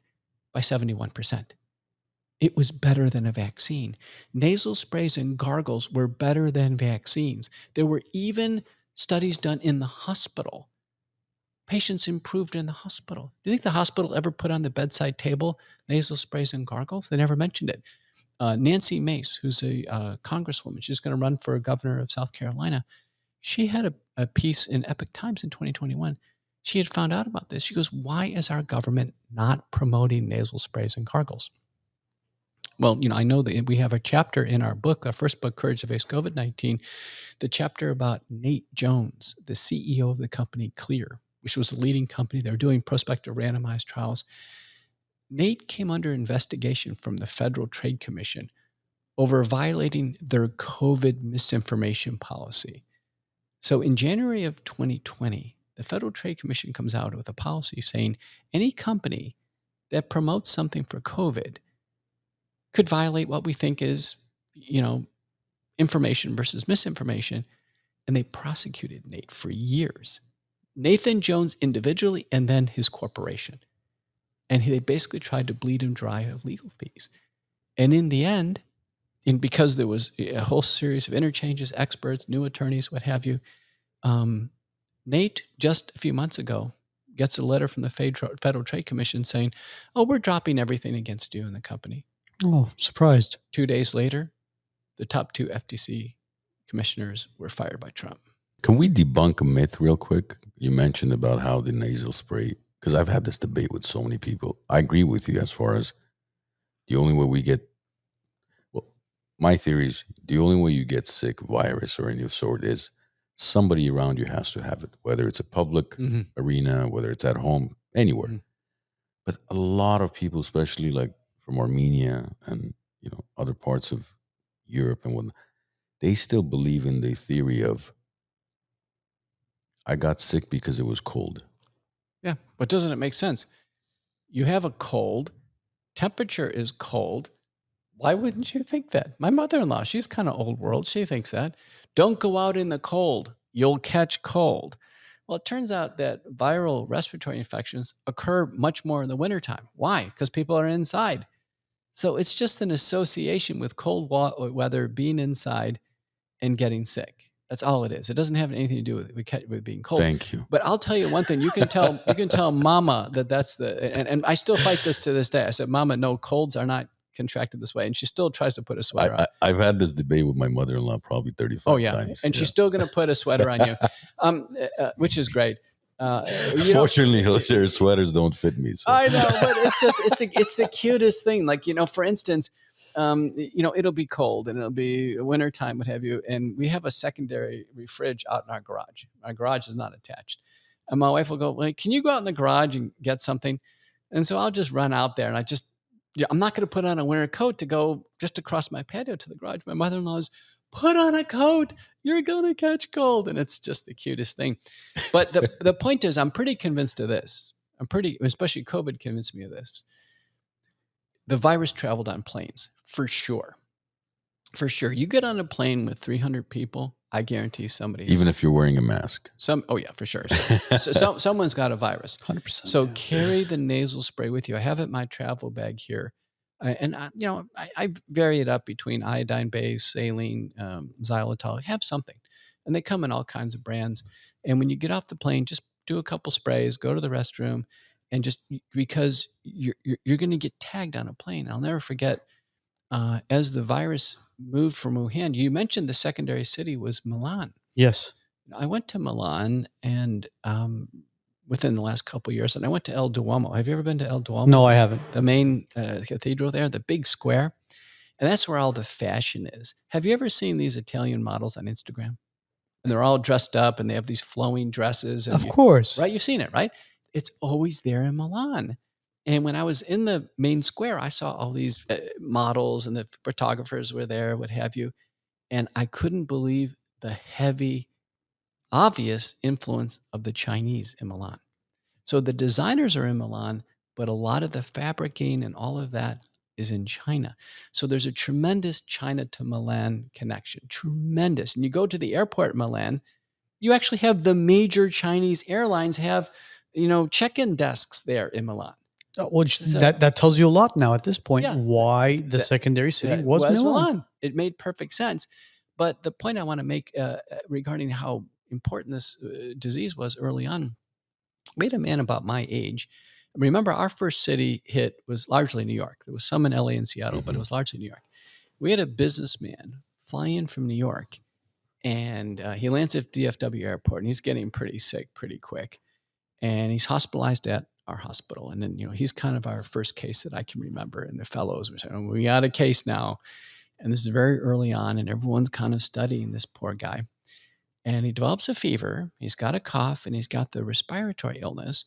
by 71%. It was better than a vaccine. Nasal sprays and gargles were better than vaccines. There were even studies done in the hospital. Patients improved in the hospital. Do you think the hospital ever put on the bedside table nasal sprays and gargles? They never mentioned it. Nancy Mace, who's a congresswoman, she's going to run for governor of South Carolina. She had a piece in Epic Times in 2021. She had found out about this. She goes, why is our government not promoting nasal sprays and gargles? Well, I know that we have a chapter in our book, our first book, Courage to Face COVID-19, the chapter about Nate Jones, the CEO of the company Clear, which was a leading company. They were doing prospective randomized trials. Nate came under investigation from the Federal Trade Commission over violating their COVID misinformation policy. So in January of 2020, the Federal Trade Commission comes out with a policy saying any company that promotes something for COVID could violate what we think is, information versus misinformation. And they prosecuted Nate for years. Nathan Jones individually and then his corporation. And they basically tried to bleed him dry of legal fees. And in the end, because there was a whole series of interchanges, experts, new attorneys, what have you, Nate, just a few months ago, gets a letter from the Federal Trade Commission saying, we're dropping everything against you in the company. Oh, surprised. 2 days later, the top 2 FTC commissioners were fired by Trump. Can we debunk a myth real quick? You mentioned about how the nasal spray, because I've had this debate with so many people. I agree with you as far as the only way we get, my theory is the only way you get sick, virus or any sort is somebody around you has to have it, whether it's a public arena, whether it's at home, anywhere. Mm-hmm. But a lot of people, especially like from Armenia and other parts of Europe and whatnot, they still believe in the theory of I got sick because it was cold. Yeah, but doesn't it make sense? You have a cold, temperature is cold. Why wouldn't you think that? My mother-in-law, she's kind of old world. She thinks that. Don't go out in the cold. You'll catch cold. Well, it turns out that viral respiratory infections occur much more in the wintertime. Why? Because people are inside. So it's just an association with cold weather, being inside, and getting sick. That's all it is. It doesn't have anything to do with being cold. Thank you. But I'll tell you one thing. You can tell Mama that's and I still fight this to this day. I said, Mama, no, colds are not contracted this way. And she still tries to put a sweater on. I've had this debate with my mother-in-law probably 35 times. And she's still going to put a sweater on you, which is great. Fortunately, their sweaters don't fit me. So. I know, but it's the cutest thing. Like, for instance, it'll be cold and it'll be wintertime, what have you. And we have a secondary fridge out in our garage. Our garage is not attached. And my wife will go, well, can you go out in the garage and get something? And so I'll just run out there and I'm not going to put on a winter coat to go just across my patio to the garage. My mother-in-law's, put on a coat. You're going to catch cold. And it's just the cutest thing. But the point is, I'm pretty convinced of this. Especially COVID convinced me of this. The virus traveled on planes, for sure. For sure. You get on a plane with 300 people, I guarantee somebody. Even if you're wearing a mask. Oh yeah, for sure. So someone's got a virus. 100%. So carry the nasal spray with you. I have it in my travel bag here. I vary it up between iodine-based, saline, xylitol. Have something. And they come in all kinds of brands. And when you get off the plane, just do a couple sprays, go to the restroom, and just because you're going to get tagged on a plane. I'll never forget, as the virus moved from Wuhan, you mentioned the secondary city was Milan. Yes. I went to Milan and within the last couple of years. And I went to El Duomo. Have you ever been to El Duomo? No, I haven't. The main cathedral there, the big square. And that's where all the fashion is. Have you ever seen these Italian models on Instagram? And they're all dressed up and they have these flowing dresses. And Of course. Right? You've seen it, right? It's always there in Milan. And when I was in the main square, I saw all these models and the photographers were there, what have you. And I couldn't believe the heavy, obvious influence of the Chinese in Milan. So the designers are in Milan, but a lot of the fabricking and all of that is in China. So there's a tremendous China to Milan connection, tremendous. And you go to the airport in Milan, you actually have the major Chinese airlines have, check-in desks there in Milan. Well, that tells you a lot now at this point, why the secondary city was Milan. It made perfect sense. But the point I want to make regarding how important this disease was early on, we had a man about my age. Remember, our first city hit was largely New York. There was some in LA and Seattle, but it was largely New York. We had a businessman fly in from New York, and he lands at DFW airport, and he's getting pretty sick pretty quick. And he's hospitalized at our hospital. And then, he's kind of our first case that I can remember. And the fellows were saying, we got a case now. And this is very early on, and everyone's kind of studying this poor guy. And he develops a fever, he's got a cough, and he's got the respiratory illness.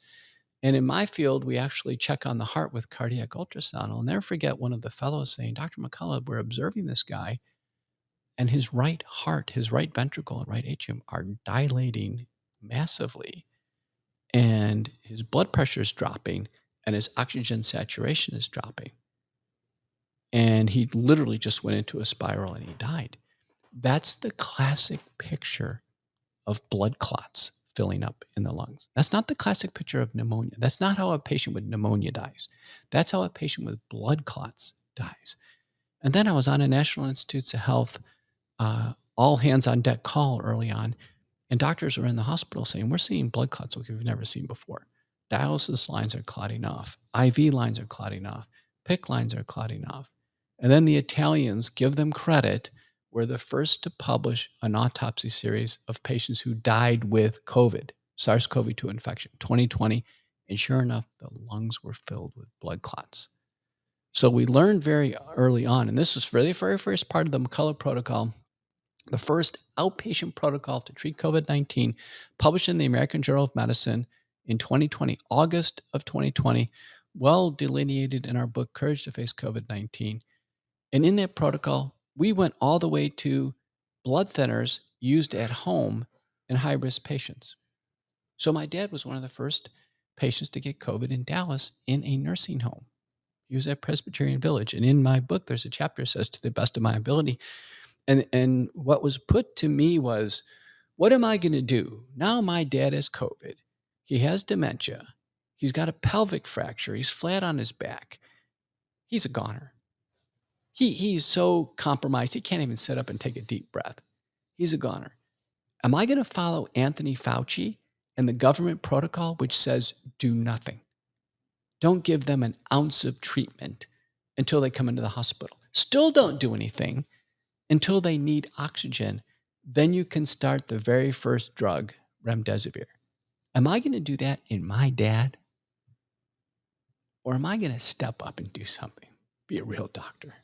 And in my field, we actually check on the heart with cardiac ultrasound. I'll never forget one of the fellows saying, Dr. McCullough, we're observing this guy, and his right heart, his right ventricle and right atrium are dilating massively. And his blood pressure is dropping, and his oxygen saturation is dropping. And he literally just went into a spiral and he died. That's the classic picture of blood clots filling up in the lungs. That's not the classic picture of pneumonia. That's not how a patient with pneumonia dies. That's how a patient with blood clots dies. And then I was on a National Institutes of Health, all hands on deck call early on, and doctors were in the hospital saying, we're seeing blood clots like we've never seen before. Dialysis lines are clotting off. IV lines are clotting off. PICC lines are clotting off. And then the Italians, give them credit, were the first to publish an autopsy series of patients who died with COVID, SARS-CoV-2 infection, 2020. And sure enough, the lungs were filled with blood clots. So we learned very early on, and this was for the very first part of the McCullough protocol, the first outpatient protocol to treat COVID-19, published in the American Journal of Medicine in 2020, August of 2020, well delineated in our book, Courage to Face COVID-19. And in that protocol, we went all the way to blood thinners used at home in high-risk patients. So my dad was one of the first patients to get COVID in Dallas in a nursing home. He was at Presbyterian Village. And in my book, there's a chapter that says, to the best of my ability. And what was put to me was, what am I going to do? Now my dad has COVID. He has dementia. He's got a pelvic fracture. He's flat on his back. He's a goner. He's so compromised, he can't even sit up and take a deep breath. He's a goner. Am I going to follow Anthony Fauci and the government protocol, which says do nothing? Don't give them an ounce of treatment until they come into the hospital. Still don't do anything until they need oxygen. Then you can start the very first drug, remdesivir. Am I going to do that in my dad? Or am I going to step up and do something? Be a real doctor?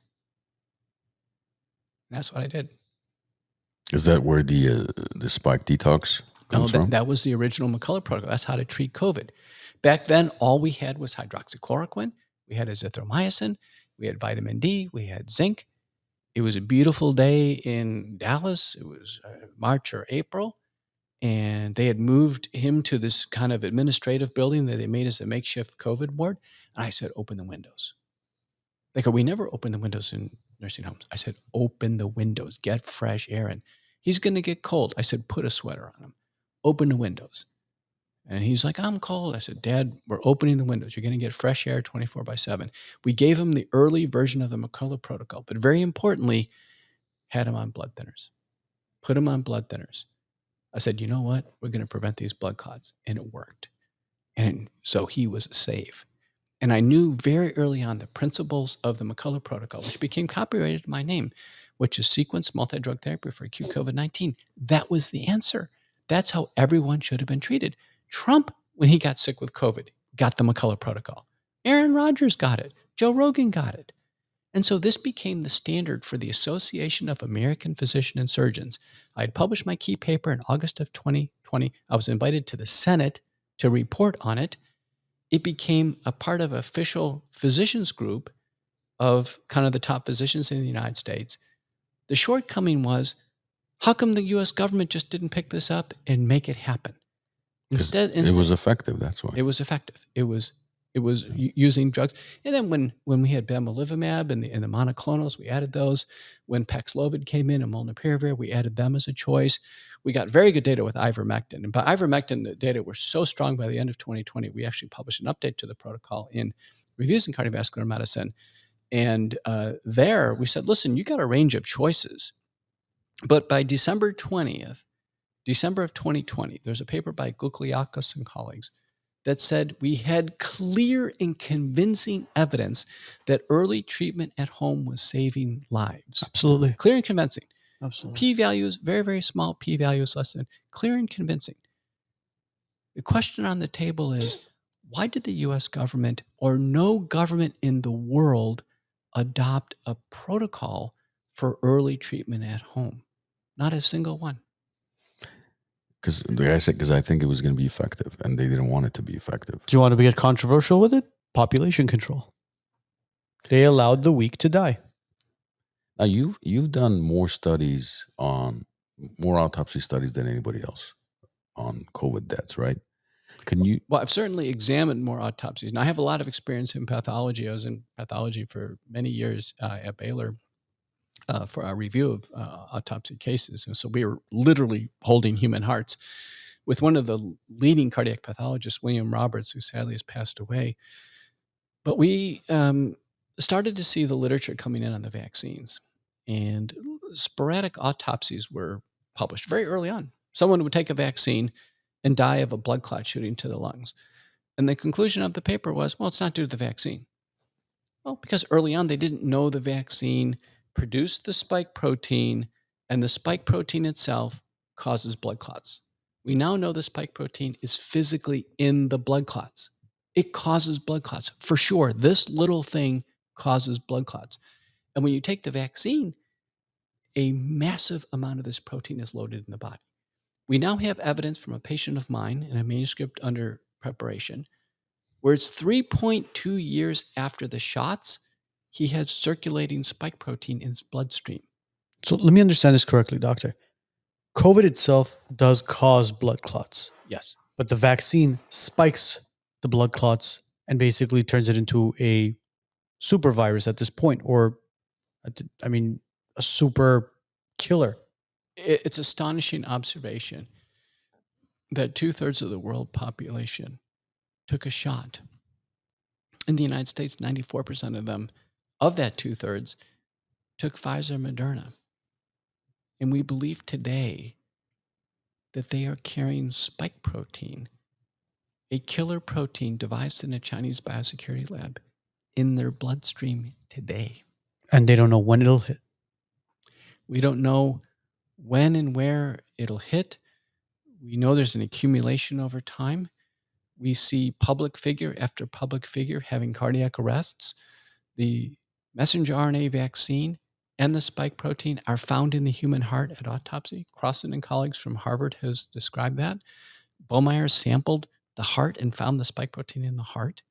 And that's what I did. Is that where the spike detox comes from? That was the original McCullough protocol. That's how to treat COVID. Back then, all we had was hydroxychloroquine. We had azithromycin. We had vitamin D. We had zinc. It was a beautiful day in Dallas. It was March or April. And they had moved him to this kind of administrative building that they made as a makeshift COVID ward. And I said, open the windows. They go, we never open the windows in nursing homes. I said, open the windows, get fresh air in. He's going to get cold. I said, put a sweater on him. Open the windows. And he's like, I'm cold. I said, Dad, we're opening the windows. You're going to get fresh air 24/7. We gave him the early version of the McCullough protocol, but very importantly, had him on blood thinners. Put him on blood thinners. I said, you know what? We're going to prevent these blood clots. And it worked. And so he was safe. And I knew very early on the principles of the McCullough protocol, which became copyrighted in my name, which is sequenced multi-drug therapy for acute COVID-19. That was the answer. That's how everyone should have been treated. Trump when he got sick with COVID, got the McCullough protocol. Aaron Rodgers got it. Joe Rogan got it. And so this became the standard for the Association of American Physician and Surgeons. I had published my key paper in August of 2020. I was invited to the Senate to report on it. It became a part of an official physicians group of kind of the top physicians in the United States. The shortcoming was, how come the U.S. government just didn't pick this up and make it happen? Instead, it was effective. That's why it was effective. It was using drugs. And then when we had bamlanivimab and the monoclonals, we added those. When Paxlovid came in and molnupiravir, we added them as a choice. We got very good data with ivermectin. And by ivermectin, the data were so strong by the end of 2020, we actually published an update to the protocol in Reviews in Cardiovascular Medicine. And there we said, listen, you got a range of choices. But by December of 2020, there's a paper by Gugliakos and colleagues that said we had clear and convincing evidence that early treatment at home was saving lives. Absolutely. Clear and convincing. Absolutely. P-values, very, very small P-values, less than clear and convincing. The question on the table is, why did the U.S. government or no government in the world adopt a protocol for early treatment at home? Not a single one. Because, like I said, I think it was going to be effective, and they didn't want it to be effective. Do you want to get controversial with it? Population control. They allowed the weak to die. Now you've done more autopsy studies than anybody else on COVID deaths, right? Can you? Well, I've certainly examined more autopsies. Now, I have a lot of experience in pathology. I was in pathology for many years at Baylor for our review of autopsy cases. And so we were literally holding human hearts with one of the leading cardiac pathologists, William Roberts, who sadly has passed away. But we started to see the literature coming in on the vaccines, and sporadic autopsies were published very early on. Someone would take a vaccine and die of a blood clot shooting to the lungs. And the conclusion of the paper was, well, it's not due to the vaccine. Well, because early on they didn't know the vaccine produced the spike protein, and the spike protein itself causes blood clots. We now know the spike protein is physically in the blood clots. It causes blood clots. For sure, this little thing causes blood clots. And when you take the vaccine, a massive amount of this protein is loaded in the body. We now have evidence from a patient of mine in a manuscript under preparation where it's 3.2 years after the shots, he had circulating spike protein in his bloodstream. So let me understand this correctly, doctor. COVID itself does cause blood clots. Yes. But the vaccine spikes the blood clots and basically turns it into a super virus at this point, or a super killer. It's astonishing observation that 2/3 of the world population took a shot. In the United States, 94% of them, of that 2/3, took Pfizer Moderna. And we believe today that they are carrying spike protein, a killer protein devised in a Chinese biosecurity lab, in their bloodstream today. And they don't know when it'll hit. We don't know when and where it'll hit. We know there's an accumulation over time. We see public figure after public figure having cardiac arrests. The messenger RNA vaccine and the spike protein are found in the human heart at autopsy. Crossan and colleagues from Harvard has described that. Bowmeyer sampled the heart and found the spike protein in the heart.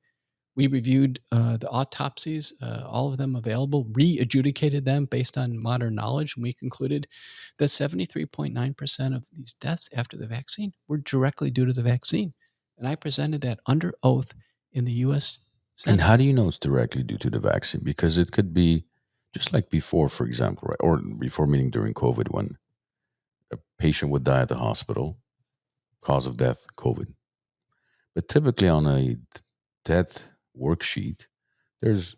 We reviewed the autopsies, all of them available, re-adjudicated them based on modern knowledge, and we concluded that 73.9% of these deaths after the vaccine were directly due to the vaccine. And I presented that under oath in the U.S. Senate. And how do you know it's directly due to the vaccine? Because it could be just like before, for example, right? Or before, meaning during COVID, when a patient would die at the hospital, cause of death, COVID. But typically on a death worksheet, there's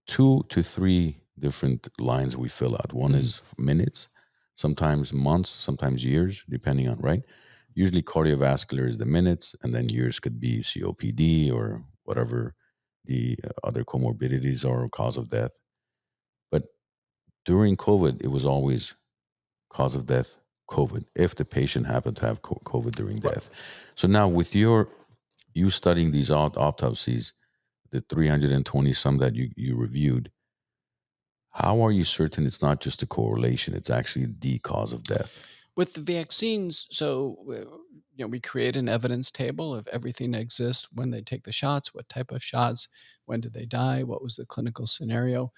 2 to 3 different lines we fill out. One is minutes, sometimes months, sometimes years, depending on, right? Usually cardiovascular is the minutes, and then years could be COPD or whatever the other comorbidities are or cause of death. But during COVID, it was always cause of death, COVID, if the patient happened to have COVID during death. So now with your you studying these autopsies, the 320 some that you reviewed, how are you certain it's not just a correlation? It's actually the cause of death? With the vaccines, so we create an evidence table of everything that exists, when they take the shots, what type of shots, when did they die, what was the clinical scenario,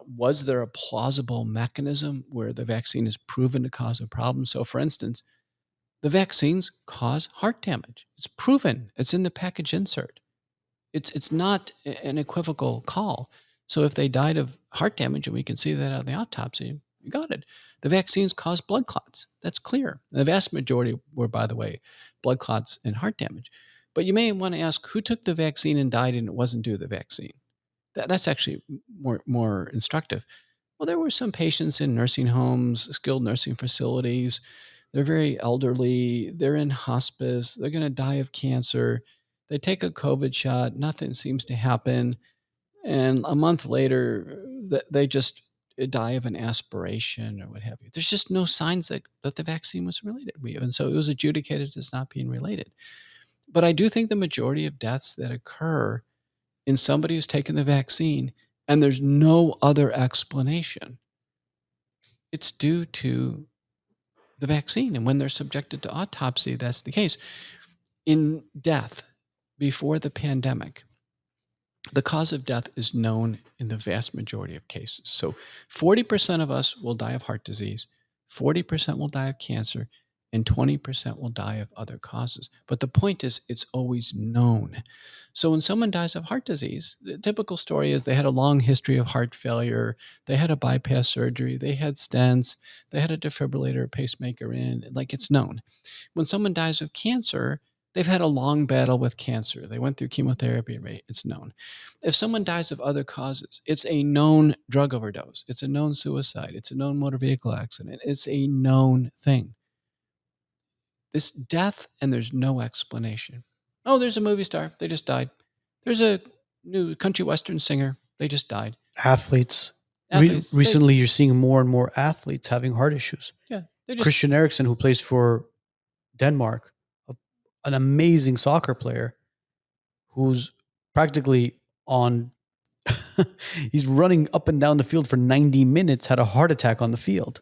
was there a plausible mechanism where the vaccine is proven to cause a problem? So, for instance, the vaccines cause heart damage. It's proven. It's in the package insert. It's not an equivocal call. So if they died of heart damage, and we can see that on the autopsy, you got it. The vaccines cause blood clots. That's clear. The vast majority were, by the way, blood clots and heart damage. But you may want to ask, who took the vaccine and died and it wasn't due to the vaccine? That's actually more instructive. Well, there were some patients in nursing homes, skilled nursing facilities. They're very elderly. They're in hospice. They're going to die of cancer. They take a COVID shot. Nothing seems to happen. And a month later, they just die of an aspiration or what have you. There's just no signs that the vaccine was related. And so it was adjudicated as not being related. But I do think the majority of deaths that occur in somebody who's taken the vaccine and there's no other explanation, it's due to the vaccine. And when they're subjected to autopsy, that's the case. In death, before the pandemic, the cause of death is known in the vast majority of cases. So 40% of us will die of heart disease, 40% will die of cancer, and 20% will die of other causes. But the point is, it's always known. So when someone dies of heart disease, the typical story is they had a long history of heart failure, they had a bypass surgery, they had stents, they had a defibrillator, a pacemaker in, like it's known. When someone dies of cancer, they've had a long battle with cancer. They went through chemotherapy, it's known. If someone dies of other causes, it's a known drug overdose. It's a known suicide. It's a known motor vehicle accident. It's a known thing. This death, and there's no explanation. Oh, there's a movie star. They just died. There's a new country western singer. They just died. Athletes. Athletes, Recently, you're seeing more and more athletes having heart issues. Yeah. They just, Christian Eriksen, who plays for Denmark, an amazing soccer player who's practically on, he's running up and down the field for 90 minutes, had a heart attack on the field.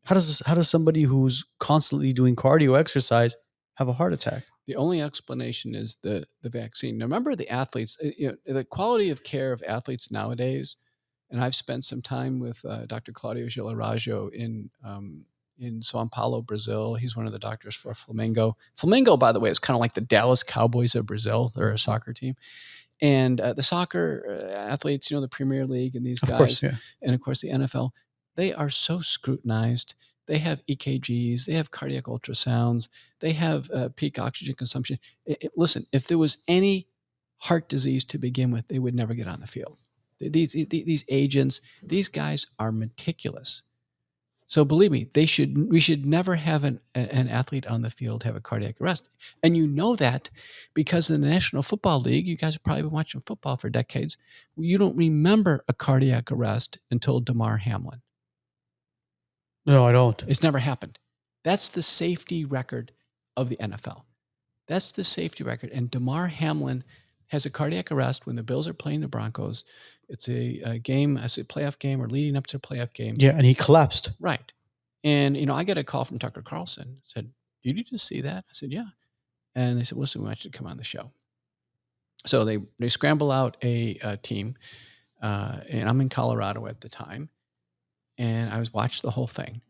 How does somebody who's constantly doing cardio exercise have a heart attack? The only explanation is the vaccine. Now, remember the athletes, the quality of care of athletes nowadays, and I've spent some time with Dr. Claudio Gilaraggio in Sao Paulo, Brazil. He's one of the doctors for Flamengo. Flamengo, by the way, is kind of like the Dallas Cowboys of Brazil. They're a soccer team. And the soccer athletes, the Premier League and these guys, of course, yeah. And of course the NFL, they are so scrutinized. They have EKGs, they have cardiac ultrasounds, they have peak oxygen consumption. Listen, if there was any heart disease to begin with, they would never get on the field. These agents, these guys are meticulous. So believe me, we should never have an athlete on the field have a cardiac arrest. And you know that because in the National Football League, you guys have probably been watching football for decades, you don't remember a cardiac arrest until Damar Hamlin. No, I don't. It's never happened. That's the safety record of the NFL. That's the safety record. And Damar Hamlin has a cardiac arrest when the Bills are playing the Broncos. It's a game, a playoff game or leading up to a playoff game. Yeah, and he collapsed. Right. And, I got a call from Tucker Carlson. Said, did you just see that? I said, yeah. And they said, listen, we want you to come on the show. So they scramble out a team. And I'm in Colorado at the time. And I was watched the whole thing.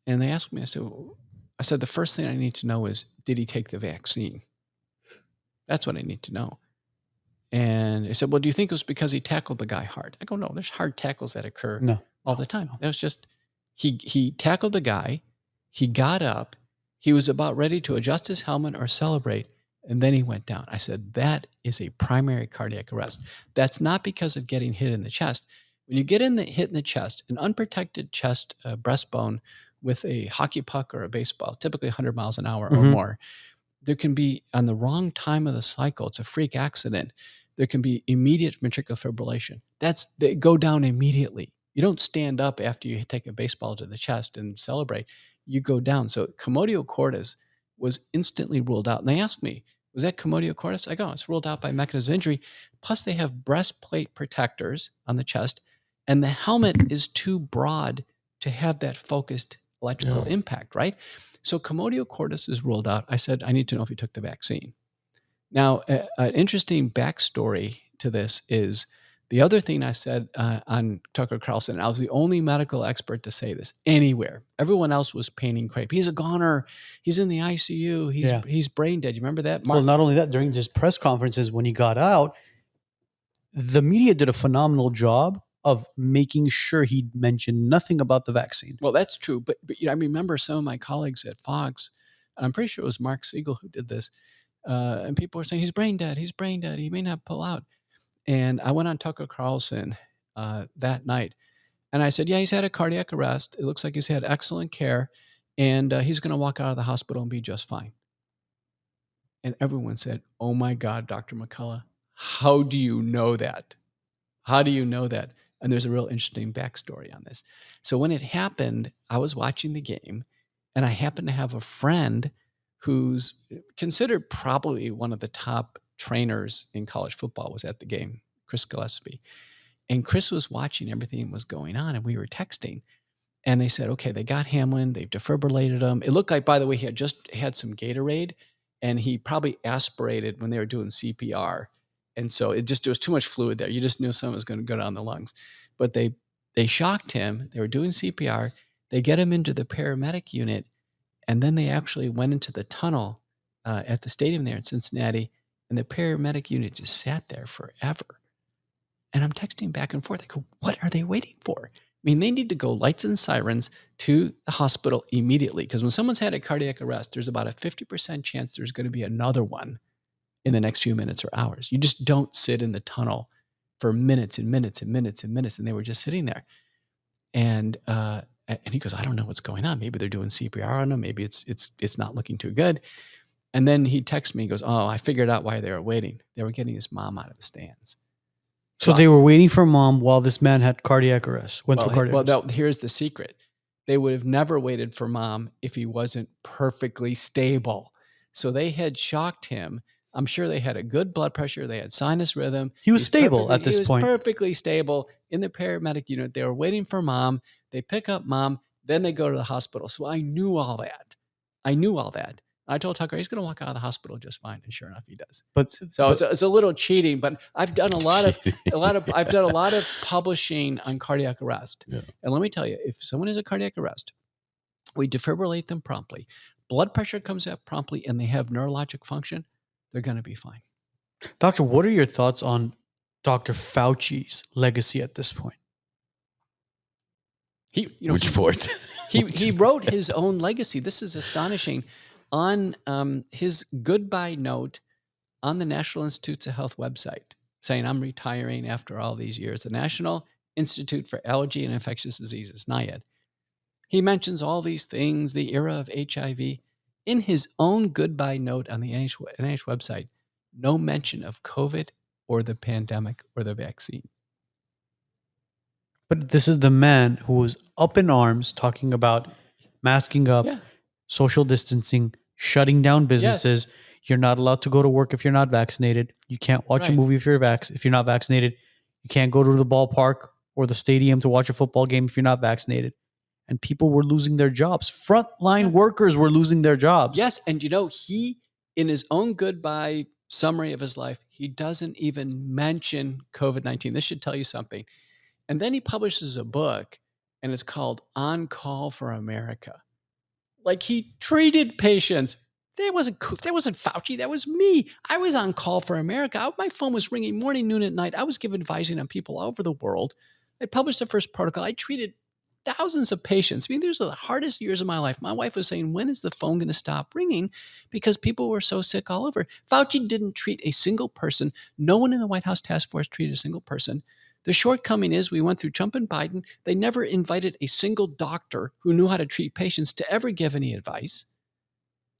And they asked me, I said, the first thing I need to know is, did he take the vaccine? That's what I need to know. And they said, well, do you think it was because he tackled the guy hard? I go, no, there's hard tackles that occur all the time. It was just, he tackled the guy, he got up, he was about ready to adjust his helmet or celebrate, and then he went down. I said, that is a primary cardiac arrest. That's not because of getting hit in the chest. When you get hit in the chest, an unprotected chest breastbone with a hockey puck or a baseball, typically 100 miles an hour or more, there can be, on the wrong time of the cycle, it's a freak accident, there can be immediate ventricular fibrillation. They go down immediately. You don't stand up after you take a baseball to the chest and celebrate. You go down. So commotio cordis was instantly ruled out. And they asked me, Was that commotio cordis? I go, it's ruled out by mechanism of injury. Plus, they have breastplate protectors on the chest, and the helmet is too broad to have that focused electrical impact, right? So commotio cordis is ruled out. I said, I need to know if you took the vaccine. Now, an interesting backstory to this is the other thing I said on Tucker Carlson. I was the only medical expert to say this anywhere. Everyone else was painting crepe. He's a goner. He's in the ICU. He's brain dead. You remember that? Well, not only that, during his press conferences when he got out, the media did a phenomenal job of making sure he mentioned nothing about the vaccine. Well, that's true. But I remember some of my colleagues at Fox, and I'm pretty sure it was Mark Siegel who did this, and people were saying, he's brain dead. He's brain dead. He may not pull out. And I went on Tucker Carlson that night, and I said, yeah, he's had a cardiac arrest. It looks like he's had excellent care, and he's going to walk out of the hospital and be just fine. And everyone said, oh my God, Dr. McCullough, how do you know that? How do you know that? And there's a real interesting backstory on this. So when it happened, I was watching the game, and I happened to have a friend who's considered probably one of the top trainers in college football was at the game, Chris Gillespie. And Chris was watching everything that was going on, and we were texting. And they said, okay, they got Hamlin. They've defibrillated him. It looked like, by the way, he had just had some Gatorade, and he probably aspirated when they were doing CPR. And so there was too much fluid there. You just knew something was going to go down the lungs. But they shocked him. They were doing CPR. They get him into the paramedic unit, and then they actually went into the tunnel at the stadium there in Cincinnati, and the paramedic unit just sat there forever. And I'm texting back and forth. I go, what are they waiting for? I mean, they need to go lights and sirens to the hospital immediately, because when someone's had a cardiac arrest, there's about a 50% chance there's going to be another one in the next few minutes or hours. You just don't sit in the tunnel for minutes and minutes and minutes and minutes. And they were just sitting there. And he goes, I don't know what's going on. Maybe they're doing CPR on him. Maybe it's not looking too good. And then he texts me, he goes, oh, I figured out why they were waiting. They were getting his mom out of the stands. So they were waiting for mom while this man had cardiac arrest, went through cardiac arrest. Here's the secret. They would have never waited for mom if he wasn't perfectly stable. So they had shocked him. I'm sure they had a good blood pressure. They had sinus rhythm. He was stable at this point. He was perfectly stable in the paramedic unit. They were waiting for mom. They pick up mom. Then they go to the hospital. So I knew all that. I told Tucker he's going to walk out of the hospital just fine, and sure enough, he does. It's a little cheating, but I've done a lot of publishing on cardiac arrest. Yeah. And let me tell you, if someone has a cardiac arrest, we defibrillate them promptly. Blood pressure comes up promptly, and they have neurologic function. They're going to be fine. Doctor, what are your thoughts on Dr. Fauci's legacy at this point? Which part? He wrote his own legacy. This is astonishing. On his goodbye note on the National Institutes of Health website, saying, I'm retiring after all these years. The National Institute for Allergy and Infectious Diseases, NIAID. He mentions all these things, the era of HIV. In his own goodbye note on the NIH website, no mention of COVID or the pandemic or the vaccine. But this is the man who was up in arms talking about masking up, social distancing, shutting down businesses. Yes. You're not allowed to go to work if you're not vaccinated. You can't watch a movie if you're not vaccinated. You can't go to the ballpark or the stadium to watch a football game if you're not vaccinated. And people were losing their jobs. Frontline workers were losing their jobs. Yes, and he, in his own goodbye summary of his life, he doesn't even mention COVID-19. This should tell you something. And then he publishes a book, and it's called On Call for America. Like, he treated patients. That wasn't Fauci. That was me. I was on Call for America. My phone was ringing morning, noon, at night. I was giving advising on people all over the world. I published the first protocol. I treated thousands of patients. I mean, these are the hardest years of my life. My wife was saying, when is the phone going to stop ringing? Because people were so sick all over. Fauci didn't treat a single person. No one in the White House task force treated a single person. The shortcoming is we went through Trump and Biden. They never invited a single doctor who knew how to treat patients to ever give any advice.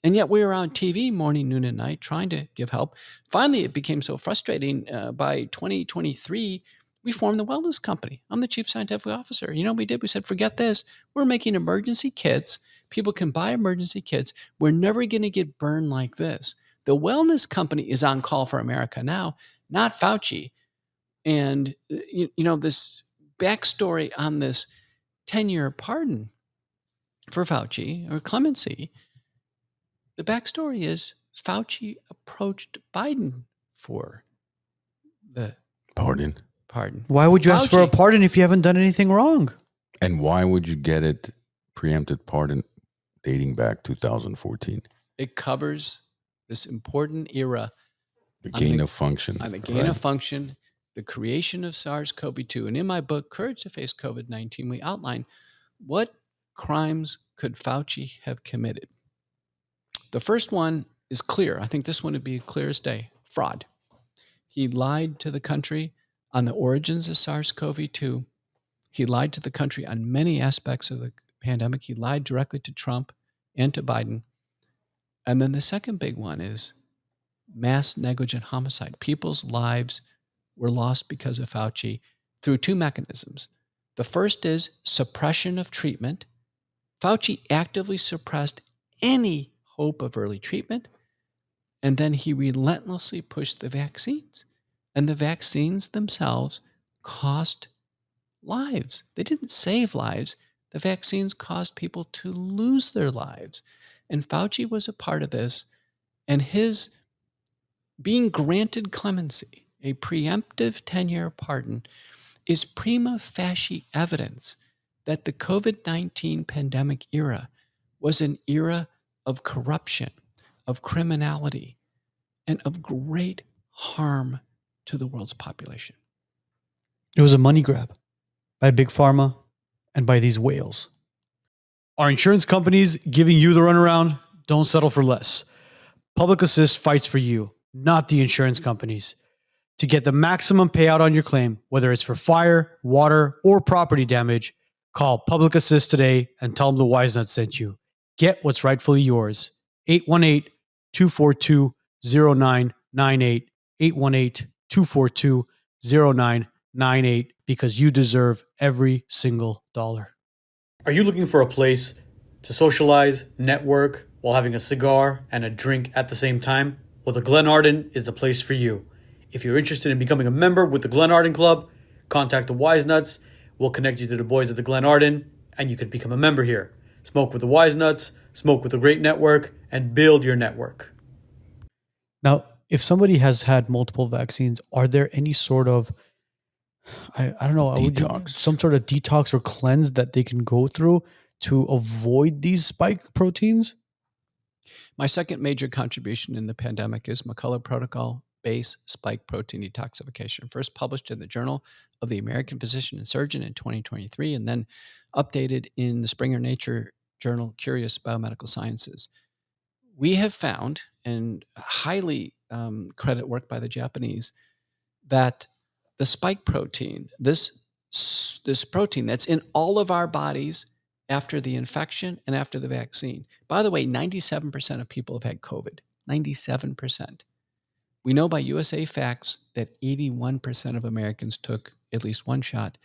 And yet we were on TV morning, noon, and night trying to give help. Finally, it became so frustrating. By 2023, we formed the wellness company. I'm the chief scientific officer. You know what we did? We said, forget this. We're making emergency kits. People can buy emergency kits. We're never going to get burned like this. The wellness company is on call for America now, not Fauci. And, this backstory on this 10-year pardon for Fauci or clemency, the backstory is Fauci approached Biden for the Pardon. Why would you ask for a Fauci- pardon if you haven't done anything wrong? And why would you get it preempted pardon dating back 2014? It covers this important era The gain of function. on the gain of function, the creation of SARS-CoV-2. And in my book, Courage to Face COVID-19, we outline what crimes could Fauci have committed. The first one is clear. I think this one would be clear as day. Fraud. He lied to the country on the origins of SARS-CoV-2. He lied to the country on many aspects of the pandemic. He lied directly to Trump and to Biden. And then the second big one is mass negligent homicide. People's lives were lost because of Fauci through two mechanisms. The first is suppression of treatment. Fauci actively suppressed any hope of early treatment. And then he relentlessly pushed the vaccines. And the vaccines themselves cost lives. They didn't save lives. The vaccines caused people to lose their lives. And Fauci was a part of this. And his being granted clemency, a preemptive 10-year pardon, is prima facie evidence that the COVID-19 pandemic era was an era of corruption, of criminality, and of great harm to the world's population. It was a money grab by Big Pharma and by these whales. Are insurance companies giving you the runaround? Don't settle for less. Public Assist fights for you, not the insurance companies. To get the maximum payout on your claim, whether it's for fire, water, or property damage, call Public Assist today and tell them the WiseNuts sent you. Get what's rightfully yours. 818-242-0998. 818-242-0998, because you deserve every single dollar. Are you looking for a place to socialize, network, while having a cigar and a drink at the same time? Well, the Glen Arden is the place for you. If you're interested in becoming a member with the Glen Arden Club, contact the WiseNuts. We'll connect you to the boys at the Glen Arden, and you can become a member here. Smoke with the WiseNuts, smoke with a great network, and build your network. Now, if somebody has had multiple vaccines, are there any sort of, I don't know, Detox. some sort of detox or cleanse that they can go through to avoid these spike proteins? My second major contribution in the pandemic is McCullough Protocol Base Spike Protein Detoxification, first published in the Journal of the American Physician and Surgeon in 2023, and then updated in the Springer Nature journal Curious Biomedical Sciences. We have found, and highly credit work by the Japanese, that the spike protein, this protein that's in all of our bodies after the infection and after the vaccine. By the way, 97% of people have had COVID. 97%. We know by USA Facts that 81% of Americans took at least one shot.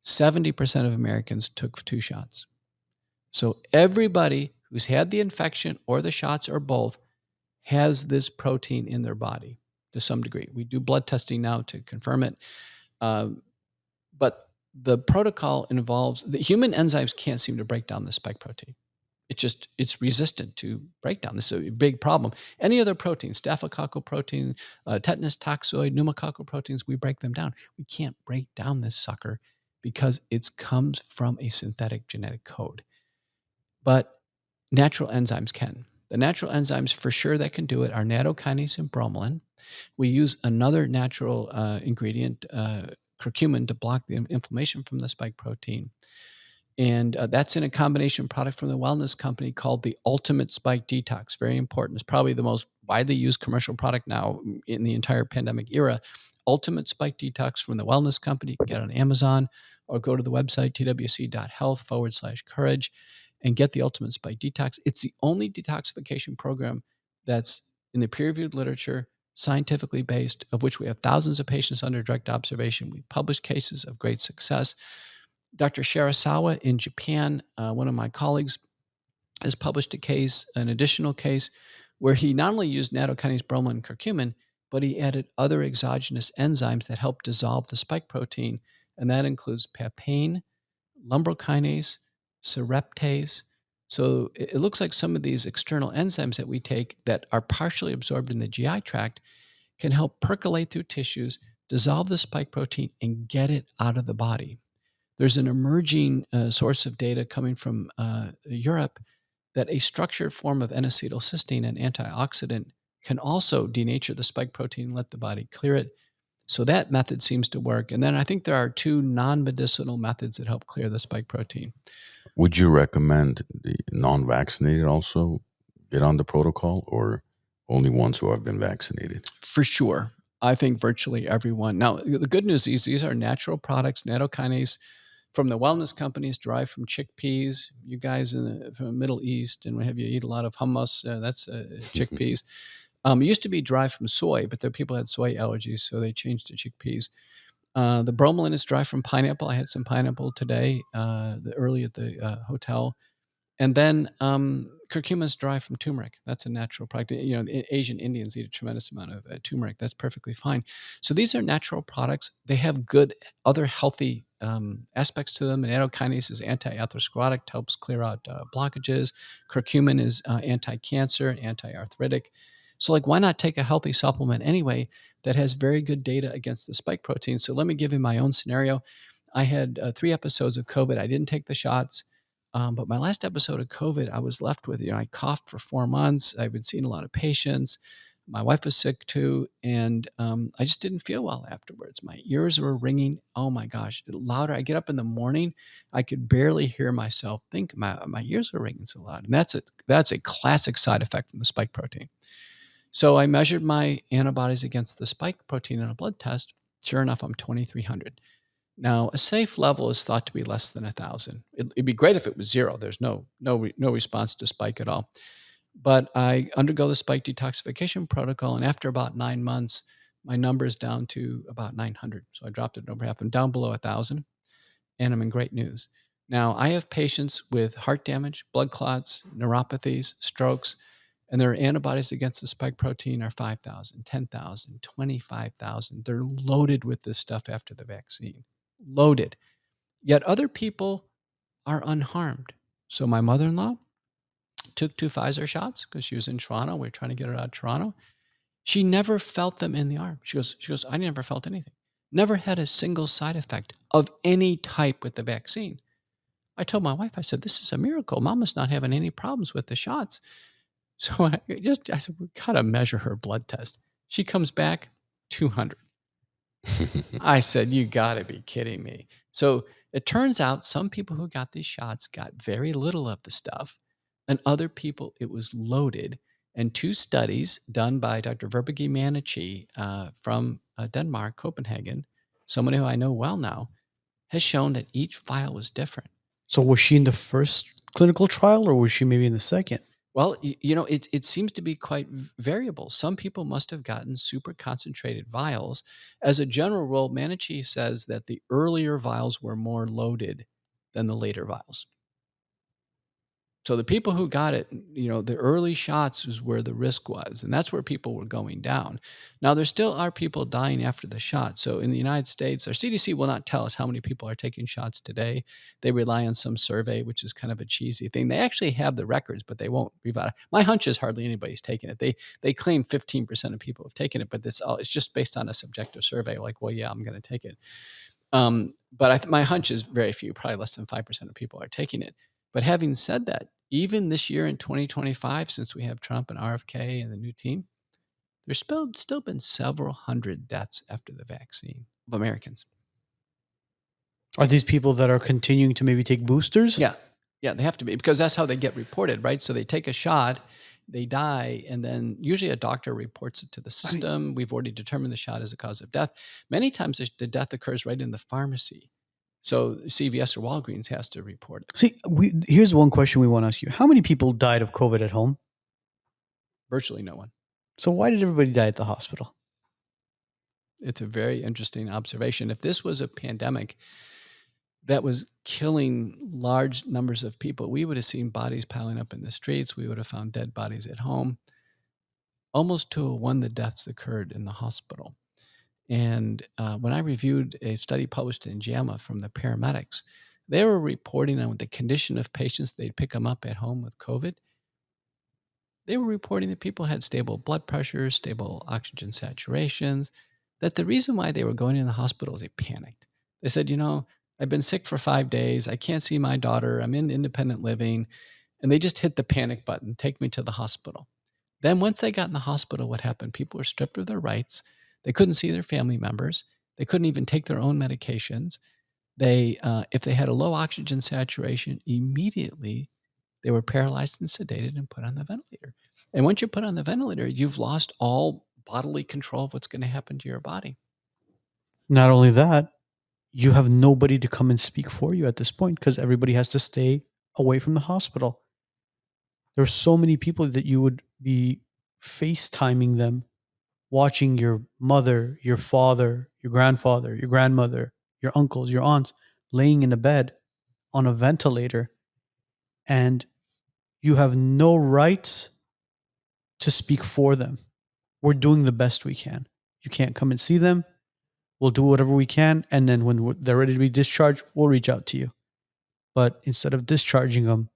70% of Americans took 2 shots. So everybody who's had the infection or the shots or both has this protein in their body to some degree. We do blood testing now to confirm it. But the protocol involves, the human enzymes can't seem to break down the spike protein. It's resistant to breakdown. This is a big problem. Any other protein, staphylococcal protein, tetanus toxoid, pneumococcal proteins, we break them down. We can't break down this sucker because it comes from a synthetic genetic code. But natural enzymes can. The natural enzymes for sure that can do it are nattokinase and bromelain. We use another natural ingredient, curcumin, to block the inflammation from the spike protein. And that's in a combination product from the wellness company called the Ultimate Spike Detox. Very important. It's probably the most widely used commercial product now in the entire pandemic era. Ultimate Spike Detox from the wellness company. You can get it on Amazon or go to the website twc.health/courage and get the Ultimate Spike Detox. It's the only detoxification program that's in the peer-reviewed literature, scientifically based, of which we have thousands of patients under direct observation. We published cases of great success. Dr. Shirasawa in Japan, one of my colleagues, has published an additional case where he not only used nattokinase, bromelain, and curcumin, but he added other exogenous enzymes that help dissolve the spike protein, and that includes papain, lumbrokinase, sereptase. So it looks like some of these external enzymes that we take that are partially absorbed in the GI tract can help percolate through tissues, dissolve the spike protein, and get it out of the body. There's an emerging source of data coming from Europe that a structured form of N-acetylcysteine, an antioxidant, can also denature the spike protein and let the body clear it. So that method seems to work. And then I think there are 2 non-medicinal methods that help clear the spike protein. Would you recommend the non-vaccinated also get on the protocol, or only ones who have been vaccinated? For sure. I think virtually everyone. Now, the good news is these are natural products, nattokinase from the wellness companies, derived from chickpeas. You guys from the Middle East and what have you eat a lot of hummus. That's chickpeas. It used to be derived from soy, but there people had soy allergies, so they changed to chickpeas. The bromelain is derived from pineapple. I had some pineapple today, early at the hotel. And then curcumin is derived from turmeric. That's a natural product. You know, Asian Indians eat a tremendous amount of turmeric. That's perfectly fine. So these are natural products. They have good other healthy aspects to them. And nattokinase is anti-atherosclerotic, helps clear out blockages. Curcumin is anti-cancer, anti-arthritic. So like, why not take a healthy supplement anyway that has very good data against the spike protein? So let me give you my own scenario. I had 3 episodes of COVID. I didn't take the shots. But my last episode of COVID, I was left with, I coughed for 4 months. I've been seeing a lot of patients. My wife was sick too. And I just didn't feel well afterwards. My ears were ringing. Oh my gosh, louder. I get up in the morning. I could barely hear myself think. My ears were ringing so loud. And that's a classic side effect from the spike protein. So I measured my antibodies against the spike protein in a blood test. Sure enough, I'm 2,300. Now, a safe level is thought to be less than 1,000. It'd be great if it was 0. There's no response to spike at all. But I undergo the spike detoxification protocol, and after about 9 months, my number is down to about 900. So I dropped it over half. I'm down below 1,000, and I'm in great news. Now, I have patients with heart damage, blood clots, neuropathies, strokes, and their antibodies against the spike protein are 5,000, 10,000, 25,000. They're loaded with this stuff after the vaccine. Loaded. Yet other people are unharmed. So my mother-in-law took 2 Pfizer shots because she was in Toronto. We were trying to get her out of Toronto. She never felt them in the arm. She goes, I never felt anything. Never had a single side effect of any type with the vaccine. I told my wife, I said, this is a miracle. Mama's not having any problems with the shots. So I said, we got to measure her blood test. She comes back 200. I said, you got to be kidding me. So it turns out some people who got these shots got very little of the stuff, and other people, it was loaded. And 2 studies done by Dr. Verbeke Manichi from Denmark, Copenhagen, someone who I know well now, has shown that each vial was different. So was she in the first clinical trial, or was she maybe in the second? Well, it seems to be quite variable. Some people must have gotten super concentrated vials. As a general rule, Manichi says that the earlier vials were more loaded than the later vials. So the people who got it, the early shots is where the risk was, and that's where people were going down. Now, there still are people dying after the shot. So in the United States, our CDC will not tell us how many people are taking shots today. They rely on some survey, which is kind of a cheesy thing. They actually have the records, but they won't provide. My hunch is hardly anybody's taken it. They claim 15% of people have taken it, but it's just based on a subjective survey. Like, well, yeah, I'm going to take it. But my hunch is very few, probably less than 5% of people are taking it. But having said that, even this year in 2025, since we have Trump and RFK and the new team, there's still been several hundred deaths after the vaccine of Americans. Are these people that are continuing to maybe take boosters? Yeah, they have to be, because that's how they get reported, right? So they take a shot, they die, and then usually a doctor reports it to the system. We've already determined the shot as a cause of death. Many times the death occurs right in the pharmacy. So CVS or Walgreens has to report it. See, here's one question we want to ask you. How many people died of COVID at home? Virtually no one. So why did everybody die at the hospital? It's a very interesting observation. If this was a pandemic that was killing large numbers of people, we would have seen bodies piling up in the streets. We would have found dead bodies at home. almost to a 1 the deaths occurred in the hospital. And when I reviewed a study published in JAMA from the paramedics, they were reporting on the condition of patients. They'd pick them up at home with COVID. They were reporting that people had stable blood pressure, stable oxygen saturations, that the reason why they were going in the hospital is they panicked. They said, I've been sick for 5 days. I can't see my daughter. I'm in independent living. And they just hit the panic button, take me to the hospital. Then once they got in the hospital, what happened? People were stripped of their rights. They couldn't see their family members. They couldn't even take their own medications. If they had a low oxygen saturation, immediately they were paralyzed and sedated and put on the ventilator. And once you're put on the ventilator, you've lost all bodily control of what's going to happen to your body. Not only that, you have nobody to come and speak for you at this point because everybody has to stay away from the hospital. There's so many people that you would be FaceTiming them, watching your mother, your father, your grandfather, your grandmother, your uncles, your aunts laying in a bed on a ventilator, and you have no rights to speak for them. We're doing the best we can. You can't come and see them. We'll do whatever we can. And then when they're ready to be discharged, we'll reach out to you. But instead of discharging them,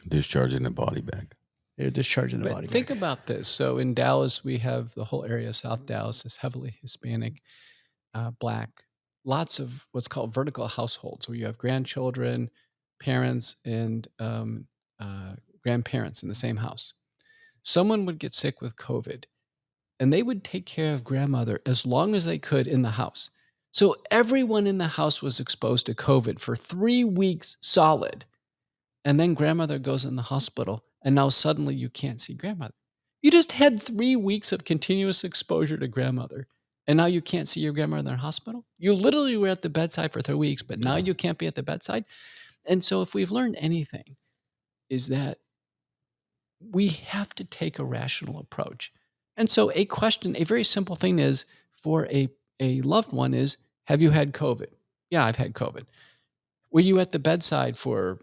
Discharging a body bag. they're discharging the body Think bag. about this. So in Dallas, we have the whole area of South Dallas is heavily Hispanic, Black, lots of what's called vertical households where you have grandchildren, parents, and grandparents in the same house. Someone would get sick with COVID and they would take care of grandmother as long as they could in the house. So everyone in the house was exposed to COVID for 3 weeks solid. And then grandmother goes in the hospital and now suddenly you can't see grandmother. You just had 3 weeks of continuous exposure to grandmother. And now you can't see your grandmother in the hospital. You literally were at the bedside for 3 weeks, but now you can't be at the bedside. And so if we've learned anything, is that we have to take a rational approach. And so a very simple thing is for a loved one is, have you had COVID? Yeah, I've had COVID. Were you at the bedside for,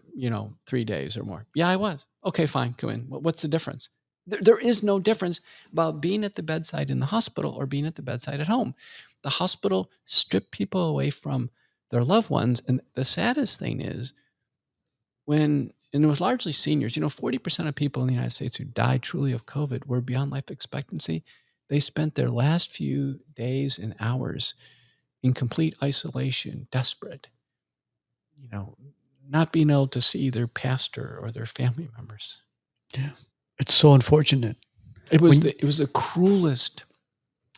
3 days or more? Yeah, I was. Okay, fine, come in. What's the difference? There is no difference about being at the bedside in the hospital or being at the bedside at home. The hospital stripped people away from their loved ones. And the saddest thing is and it was largely seniors, 40% of people in the United States who died truly of COVID were beyond life expectancy. They spent their last few days and hours in complete isolation, desperate, not being able to see their pastor or their family members. Yeah. It's so unfortunate. It was the cruelest.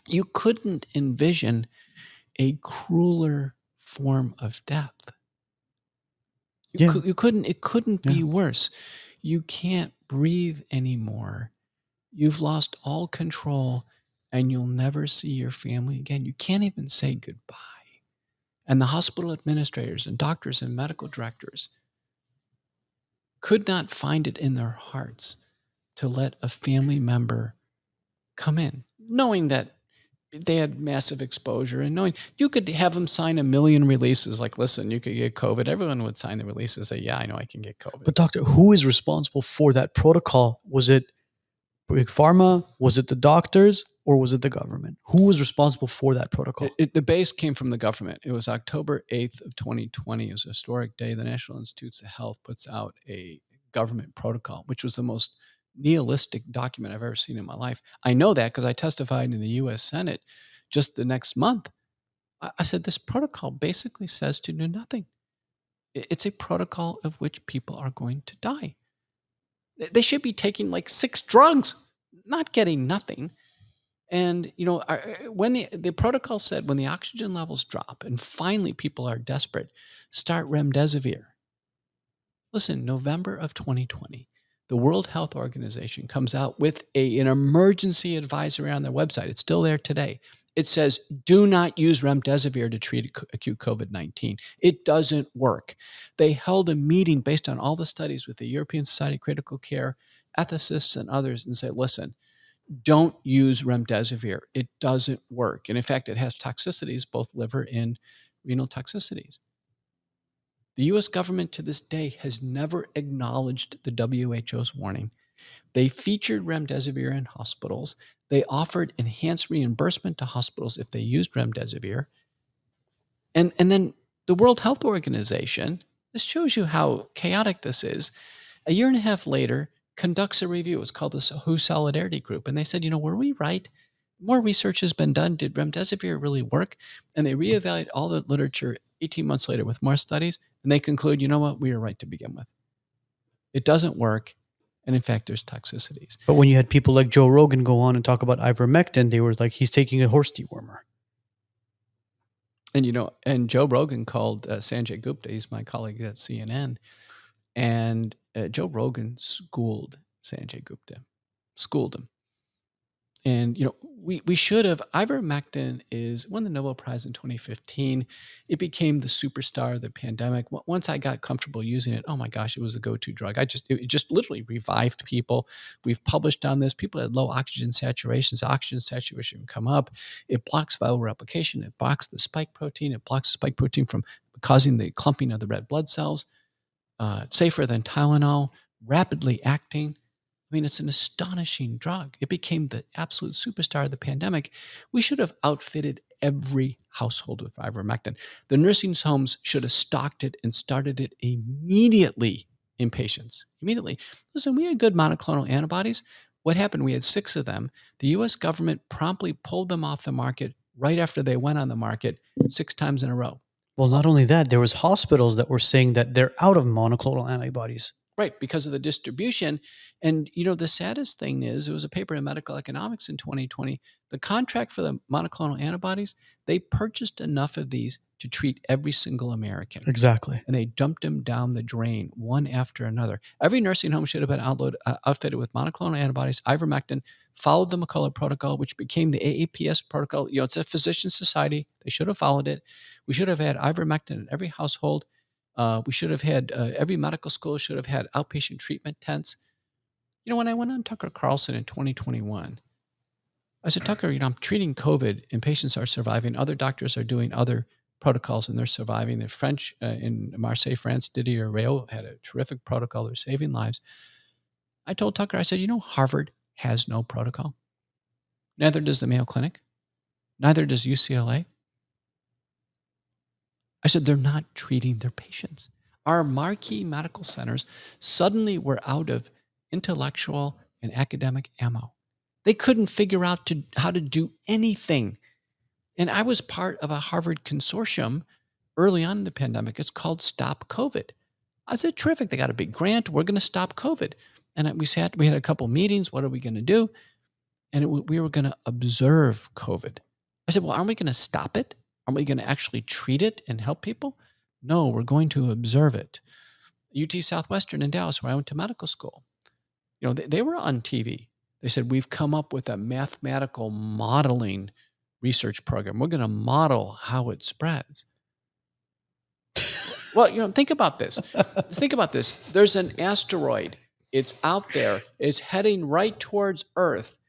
You couldn't envision a crueler form of death. You couldn't. It couldn't be worse. You can't breathe anymore. You've lost all control, and you'll never see your family again. You can't even say goodbye. And the hospital administrators and doctors and medical directors could not find it in their hearts to let a family member come in, knowing that they had massive exposure and knowing you could have them sign 1 million releases. Like, listen, you could get COVID. Everyone would sign the release and say, yeah, I know I can get COVID. But doctor, who is responsible for that protocol? Was it Big Pharma? Was it the doctors? Or was it the government? Who was responsible for that protocol? The base came from the government. It was October 8th of 2020. It was a historic day. The National Institutes of Health puts out a government protocol, which was the most nihilistic document I've ever seen in my life. I know that because I testified in the U.S. Senate just the next month. I said, this protocol basically says to do nothing. It's a protocol of which people are going to die. They should be taking like 6 drugs, not getting nothing. And, when the protocol said when the oxygen levels drop and finally people are desperate, start remdesivir. Listen, November of 2020, the World Health Organization comes out with an emergency advisory on their website. It's still there today. It says, do not use remdesivir to treat acute COVID-19. It doesn't work. They held a meeting based on all the studies with the European Society of Critical Care, ethicists, and others and say, listen, don't use remdesivir. It doesn't work. And in fact, it has toxicities, both liver and renal toxicities. The U.S. government to this day has never acknowledged the WHO's warning. They featured remdesivir in hospitals. They offered enhanced reimbursement to hospitals if they used remdesivir. And then the World Health Organization, this shows you how chaotic this is, a year and a half later, conducts a review. It's called the WHO Solidarity Group. And they said, were we right? More research has been done. Did remdesivir really work? And they reevaluate all the literature 18 months later with more studies. And they conclude, we were right to begin with. It doesn't work. And in fact, there's toxicities. But when you had people like Joe Rogan go on and talk about ivermectin, they were like, he's taking a horse dewormer. And Joe Rogan called Sanjay Gupta, he's my colleague at CNN, and Joe Rogan schooled Sanjay Gupta, schooled him. And, we should have, ivermectin won the Nobel Prize in 2015. It became the superstar of the pandemic. Once I got comfortable using it, oh my gosh, it was a go-to drug. It just literally revived people. We've published on this. People had low oxygen saturations. Oxygen saturation come up. It blocks viral replication. It blocks the spike protein. It blocks the spike protein from causing the clumping of the red blood cells. Safer than Tylenol, rapidly acting. It's an astonishing drug. It became the absolute superstar of the pandemic. We should have outfitted every household with ivermectin. The nursing homes should have stocked it and started it immediately in patients. Immediately. Listen, we had good monoclonal antibodies. What happened? We had 6 of them. The U.S. government promptly pulled them off the market right after they went on the market 6 times in a row. Well, not only that, there was hospitals that were saying that they're out of monoclonal antibodies. Right, because of the distribution. And, the saddest thing is, it was a paper in Medical Economics in 2020, the contract for the monoclonal antibodies, they purchased enough of these to treat every single American. Exactly. And they dumped them down the drain, one after another. Every nursing home should have been outfitted with monoclonal antibodies, ivermectin, followed the McCullough protocol, which became the AAPS protocol. It's a physician society. They should have followed it. We should have had ivermectin in every household. We should have had, every medical school should have had outpatient treatment tents. When I went on Tucker Carlson in 2021, I said, Tucker, I'm treating COVID and patients are surviving. Other doctors are doing other protocols and they're surviving. The French in Marseille, France, Didier Raoult had a terrific protocol. They're saving lives. I told Tucker, I said, Harvard has no protocol. Neither does the Mayo Clinic. Neither does UCLA. I said, they're not treating their patients. Our marquee medical centers suddenly were out of intellectual and academic ammo. They couldn't figure out how to do anything. And I was part of a Harvard consortium early on in the pandemic. It's called Stop COVID. I said, terrific. They got a big grant. We're going to stop COVID. And we had a couple meetings. What are we going to do? And we were going to observe COVID. I said, well, aren't we going to stop it? Are we going to actually treat it and help people? No, we're going to observe it. UT Southwestern in Dallas, where I went to medical school, they were on TV. They said, we've come up with a mathematical modeling research program. We're going to model how it spreads. Well, think about this. Think about this. There's an asteroid. It's out there. It's heading right towards Earth.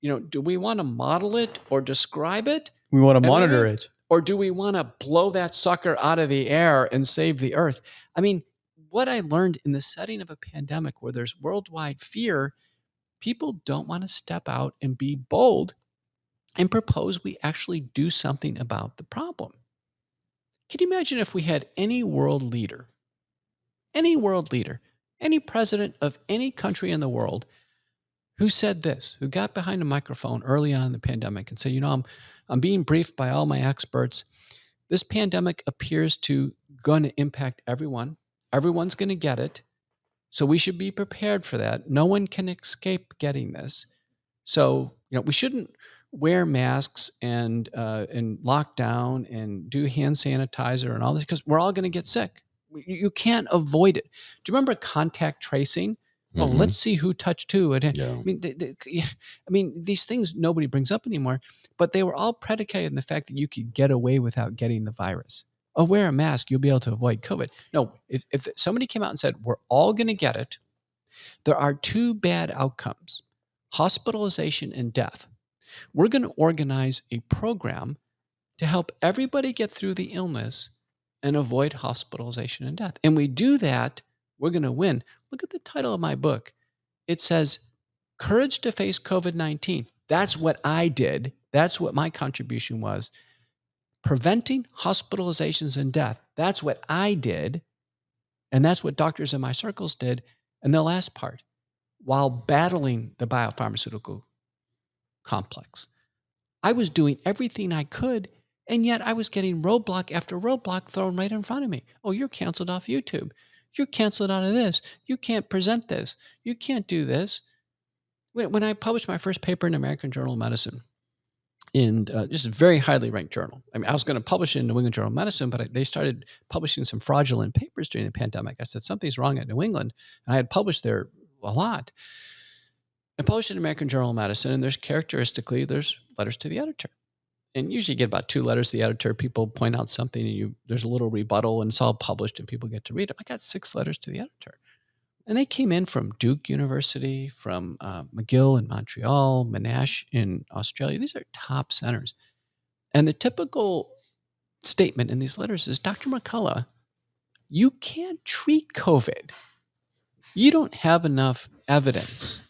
Do we want to model it or describe it? We want to monitor it. Or do we want to blow that sucker out of the air and save the Earth? What I learned in the setting of a pandemic where there's worldwide fear, people don't want to step out and be bold and propose we actually do something about the problem. Can you imagine if we had any world leader, any president of any country in the world who said this, who got behind a microphone early on in the pandemic and said, I'm being briefed by all my experts. This pandemic appears to going to impact everyone. Everyone's going to get it. So we should be prepared for that. No one can escape getting this. So, we shouldn't wear masks and lock down and do hand sanitizer and all this because we're all going to get sick. You can't avoid it. Do you remember contact tracing? Well, let's see who touched who. Yeah. These things nobody brings up anymore, but they were all predicated on the fact that you could get away without getting the virus. Oh, wear a mask, you'll be able to avoid COVID. No, if somebody came out and said, we're all going to get it, there are 2 bad outcomes, hospitalization and death. We're going to organize a program to help everybody get through the illness and avoid hospitalization and death. And we do that, we're going to win. Look at the title of my book. It says, Courage to face COVID-19. That's what I did. That's what my contribution was. Preventing hospitalizations and death. That's what I did. And that's what doctors in my circles did. And the last part, while battling the biopharmaceutical complex, I was doing everything I could, and yet I was getting roadblock after roadblock thrown right in front of me. Oh, you're canceled off YouTube. You're canceled out of this. You can't present this. You can't do this. When I published my first paper in the American Journal of Medicine, in just a very highly ranked journal. I mean, I was going to publish it in New England Journal of Medicine, but they started publishing some fraudulent papers during the pandemic. I said, something's wrong at New England. And I had published there a lot. I published in American Journal of Medicine, and there's letters to the editor. And usually you get about 2 letters to the editor. People point out something, and there's a little rebuttal, and it's all published, and people get to read it. I got 6 letters to the editor. And they came in from Duke University, from McGill in Montreal, Monash in Australia. These are top centers. And the typical statement in these letters is, Dr. McCullough, you can't treat COVID. You don't have enough evidence.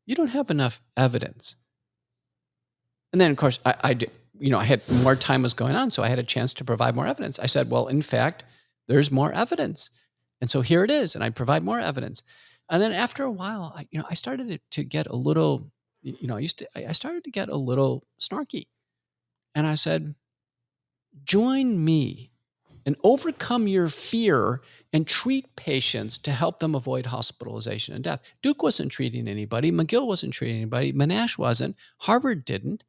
You don't have enough evidence. And then, of course, I had more time was going on, so I had a chance to provide more evidence. I said, well, in fact, there's more evidence. And so here it is, and I provide more evidence. And then after a while, I started to get a little, I started to get a little snarky. And I said, join me and overcome your fear and treat patients to help them avoid hospitalization and death. Duke wasn't treating anybody. McGill wasn't treating anybody. Monash wasn't. Harvard didn't.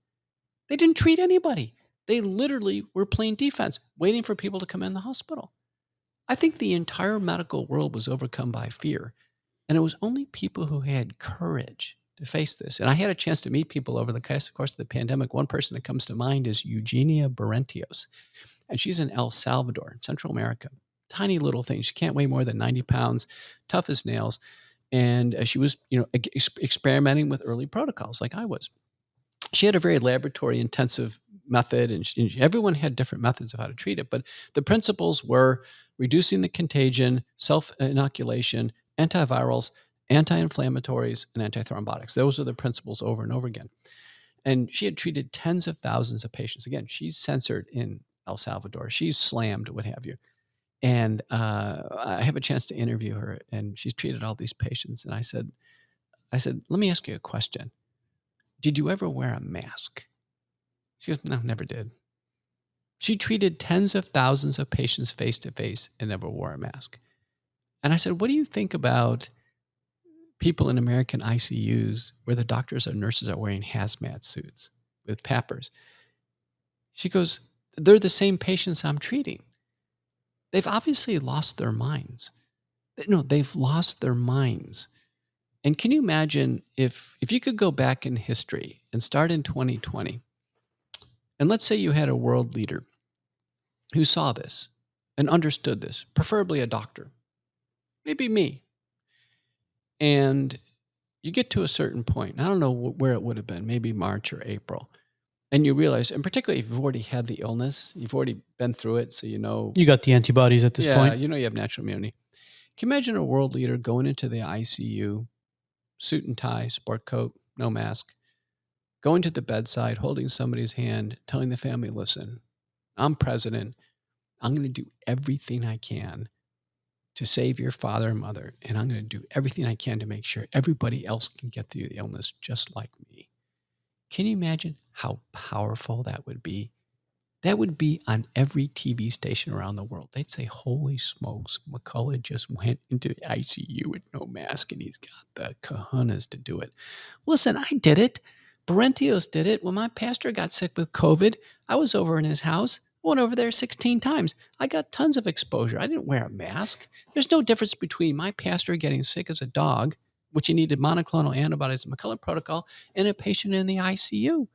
They didn't treat anybody. They literally were playing defense, waiting for people to come in the hospital. I think the entire medical world was overcome by fear. And it was only people who had courage to face this. And I had a chance to meet people over the course of the pandemic. One person that comes to mind is Eugenia Barrentios. And she's in El Salvador, Central America. Tiny little thing. She can't weigh more than 90 pounds, tough as nails. And she was, experimenting with early protocols like I was. She had a very laboratory intensive method, and everyone had different methods of how to treat it. But the principles were reducing the contagion, self-inoculation, antivirals, anti-inflammatories, and antithrombotics. Those are the principles over and over again. And she had treated tens of thousands of patients. Again, she's censored in El Salvador. She's slammed, what have you. And I have a chance to interview her, and she's treated all these patients. And I said, let me ask you a question. Did you ever wear a mask? She goes, no, never did. She treated tens of thousands of patients face to face and never wore a mask. And I said, what do you think about people in American ICUs where the doctors or nurses are wearing hazmat suits with PAPRs? She goes, they're the same patients I'm treating. They've obviously lost their minds. No, they've lost their minds. And can you imagine if you could go back in history and start in 2020, and let's say you had a world leader who saw this and understood this, preferably a doctor, maybe me, and you get to a certain point, I don't know where it would have been, maybe March or April, and you realize, and particularly if you've already had the illness, you've already been through it, so you know. You got the antibodies at this point. Yeah, you know you have natural immunity. Can you imagine a world leader going into the ICU, suit and tie, sport coat, no mask, going to the bedside, holding somebody's hand, telling the family, listen, I'm president. I'm going to do everything I can to save your father and mother, and I'm going to do everything I can to make sure everybody else can get through the illness just like me. Can you imagine how powerful that would be? That would be on every TV station around the world. They'd say, holy smokes, McCullough just went into the ICU with no mask, and he's got the cojones to do it. Listen, I did it. Barrentios did it. When my pastor got sick with COVID, I was over in his house. I went over there 16 times. I got tons of exposure. I didn't wear a mask. There's no difference between my pastor getting sick as a dog, which he needed monoclonal antibodies, McCullough protocol, and a patient in the ICU.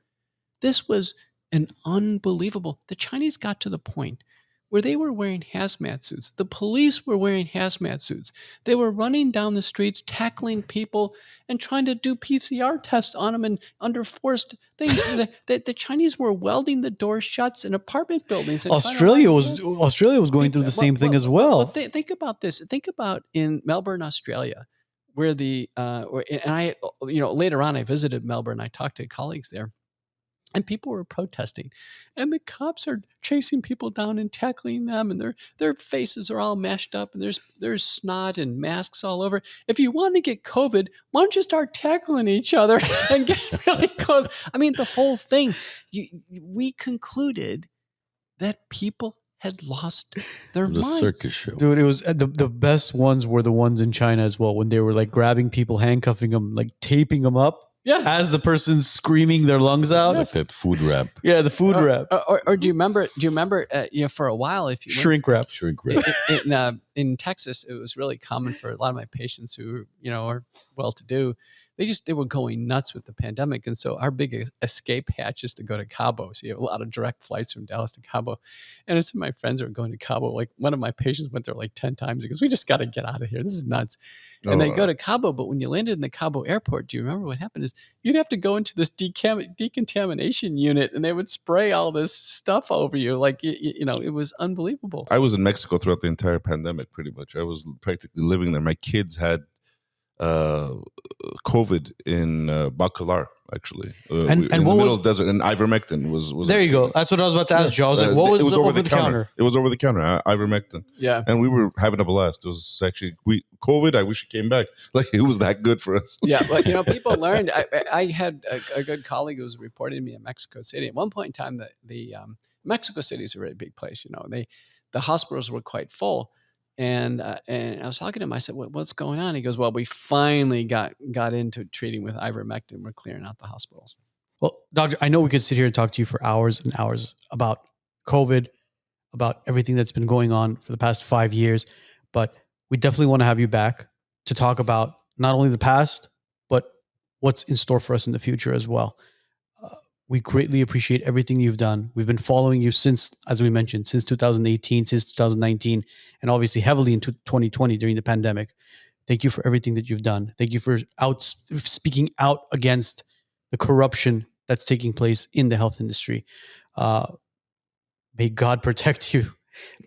This was an unbelievable. The Chinese got to the point where they were wearing hazmat suits. The police were wearing hazmat suits. They were running down the streets, tackling people, and trying to do PCR tests on them and under forced things. the Chinese were welding the doors shut in apartment buildings. Australia was going through the same thing as well. Think about this. Think about in Melbourne, Australia, where and I, later on I visited Melbourne. I talked to colleagues there. And people were protesting, and the cops are chasing people down and tackling them, and their faces are all mashed up, and there's snot and masks all over. If you want to get COVID, why don't you start tackling each other and get really close? I mean, the whole thing. We concluded that people had lost their It was minds. a circus show. Dude, it was the best ones were the ones in China as well, when they were like grabbing people, handcuffing them, like taping them up. Yes. As the person's screaming their lungs out. Like that food wrap. Yeah, the food wrap. Or do you remember? For a while, if you Shrink wrap. in Texas, it was really common for a lot of my patients who are well-to-do. They were going nuts with the pandemic, and so our big escape hatch is to go to Cabo. So you have a lot of direct flights from Dallas to Cabo, and some of my friends are going to Cabo. Like one of my patients went there like 10 times because we just got to get out of here. This is nuts. And they go to Cabo, but when you landed in the Cabo airport, do you remember what happened? Is you'd have to go into this decontamination unit, and they would spray all this stuff over you. Like it was unbelievable. I was in Mexico throughout the entire pandemic, pretty much. I was practically living there. My kids had COVID in Bacalar, actually, and in what the middle was of the desert, and ivermectin was there. You go. That's what I was about to ask, Joe. I was like, what was over the counter? It was over the counter, ivermectin. Yeah, and we were having a blast. It was actually COVID. I wish it came back. Like it was that good for us. Yeah, but people learned. I had a good colleague who was reporting to me in Mexico City. At one point in time, the Mexico City is a really big place. The hospitals were quite full. And I was talking to him. I said, "What's going on?" He goes, "Well, we finally got into treating with ivermectin. We're clearing out the hospitals." Well, doctor, I know we could sit here and talk to you for hours and hours about COVID, about everything that's been going on for the past 5 years, but we definitely want to have you back to talk about not only the past, but what's in store for us in the future as well. We greatly appreciate everything you've done. We've been following you since, as we mentioned, since 2018, since 2019, and obviously heavily into 2020 during the pandemic. Thank you for everything that you've done. Thank you for speaking out against the corruption that's taking place in the health industry. May God protect you,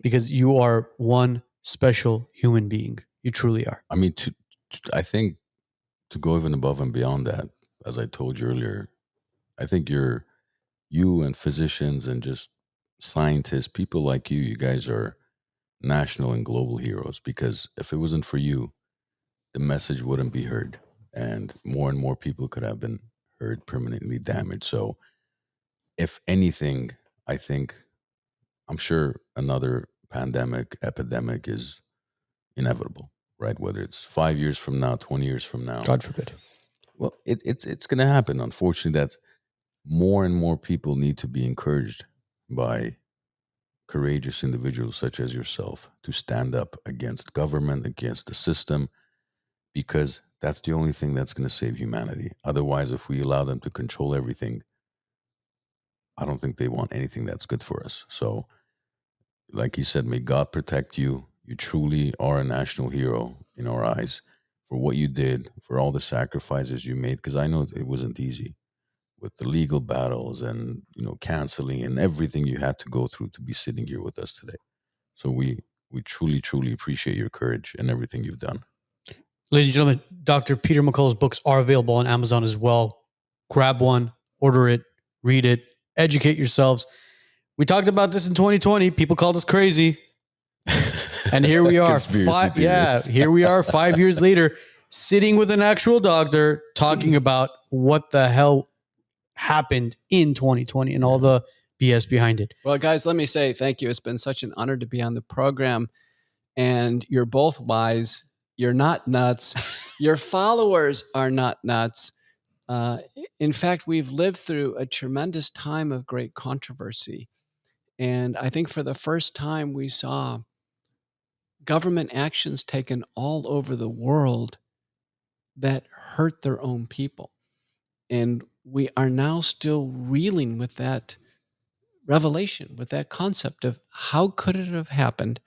because you are one special human being. You truly are. I mean, I think to go even above and beyond that, as I told you earlier, I think you and physicians and just scientists, people like you guys are national and global heroes, because if it wasn't for you, the message wouldn't be heard, and more people could have been heard, permanently damaged. So if anything, I'm sure another epidemic is inevitable, right? Whether it's 5 years from now, 20 years from now. God forbid. Well, it's going to happen. Unfortunately, that more and more people need to be encouraged by courageous individuals such as yourself to stand up against government, against the system, because that's the only thing that's going to save humanity. Otherwise, if we allow them to control everything, I don't think they want anything that's good for us. So, like he said, may God protect you. You truly are a national hero in our eyes for what you did, for all the sacrifices you made, because I know it wasn't easy with the legal battles and canceling and everything you had to go through to be sitting here with us today. So we truly appreciate your courage and everything you've done. Ladies and gentlemen, Dr. Peter McCullough's books are available on Amazon as well. Grab one, order it, read it, educate yourselves. We talked about this in 2020. People called us crazy. And here we are. Here we are 5 years later, sitting with an actual doctor talking about what the hell happened in 2020 and all the BS behind it. Well, guys, let me say thank you. It's been such an honor to be on the program. And you're both wise. You're not nuts. Your followers are not nuts. In fact, we've lived through a tremendous time of great controversy. And I think for the first time, we saw government actions taken all over the world that hurt their own people. And we are now still reeling with that revelation, with that concept of how could it have happened?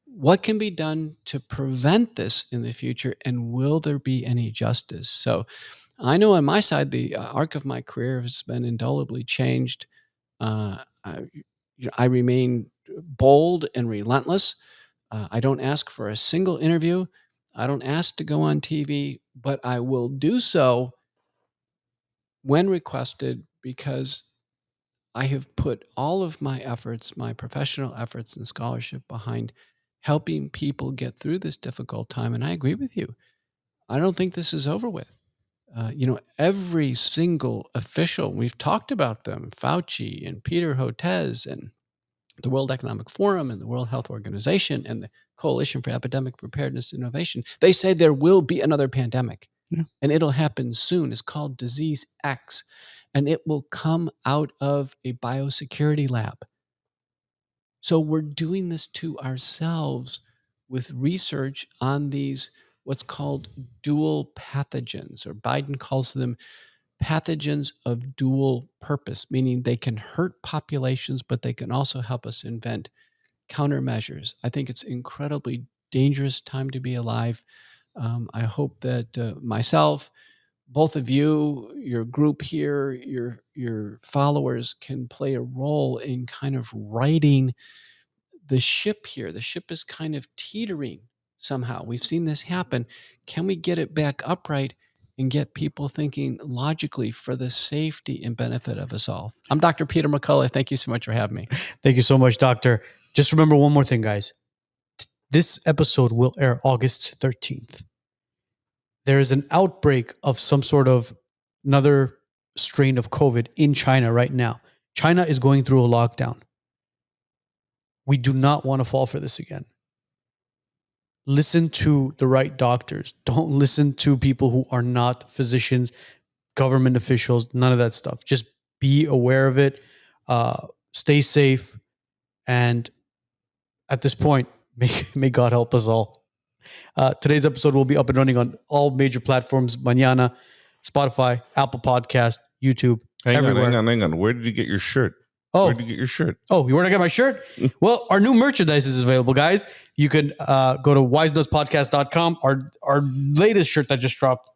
What can be done to prevent this in the future? And will there be any justice? So I know on my side, the arc of my career has been indelibly changed. I remain bold and relentless. I don't ask for a single interview. I don't ask to go on TV, but I will do so when requested, because I have put all of my efforts, my professional efforts and scholarship behind helping people get through this difficult time. And I agree with you. I don't think this is over with. Every single official, we've talked about them, Fauci and Peter Hotez and the World Economic Forum and the World Health Organization and the Coalition for Epidemic Preparedness and Innovation, they say there will be another pandemic. Yeah. And it'll happen soon. It's called Disease X, and it will come out of a biosecurity lab. So we're doing this to ourselves with research on these what's called dual pathogens, or Biden calls them pathogens of dual purpose, meaning they can hurt populations, but they can also help us invent countermeasures. I think it's incredibly dangerous time to be alive. I hope that myself, both of you, your group here, your followers can play a role in kind of righting the ship here. The ship is kind of teetering somehow. We've seen this happen. Can we get it back upright and get people thinking logically for the safety and benefit of us all? I'm Dr. Peter McCullough. Thank you so much for having me. Thank you so much, Doctor. Just remember one more thing, guys. This episode will air August 13th. There is an outbreak of some sort of another strain of COVID in China right now. China is going through a lockdown. We do not want to fall for this again. Listen to the right doctors. Don't listen to people who are not physicians, government officials, none of that stuff. Just be aware of it. Stay safe. And at this point, may God help us all. Today's episode will be up and running on all major platforms, mañana, Spotify, Apple Podcast, YouTube, everywhere. Hang on. Where did you get your shirt? Oh, Where did you get your shirt? Oh, you want to get my shirt? Well, our new merchandise is available, guys. You can go to wisenutspodcast.com. Our latest shirt that just dropped,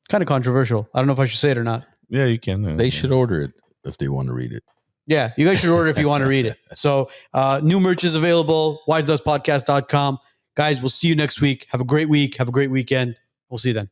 kind of controversial. I don't know if I should say it or not. Yeah, you can. They should order it if they want to read it. Yeah, you guys should order if you want to read it. So new merch is available, wisenutspodcast.com. Guys, we'll see you next week. Have a great week. Have a great weekend. We'll see you then.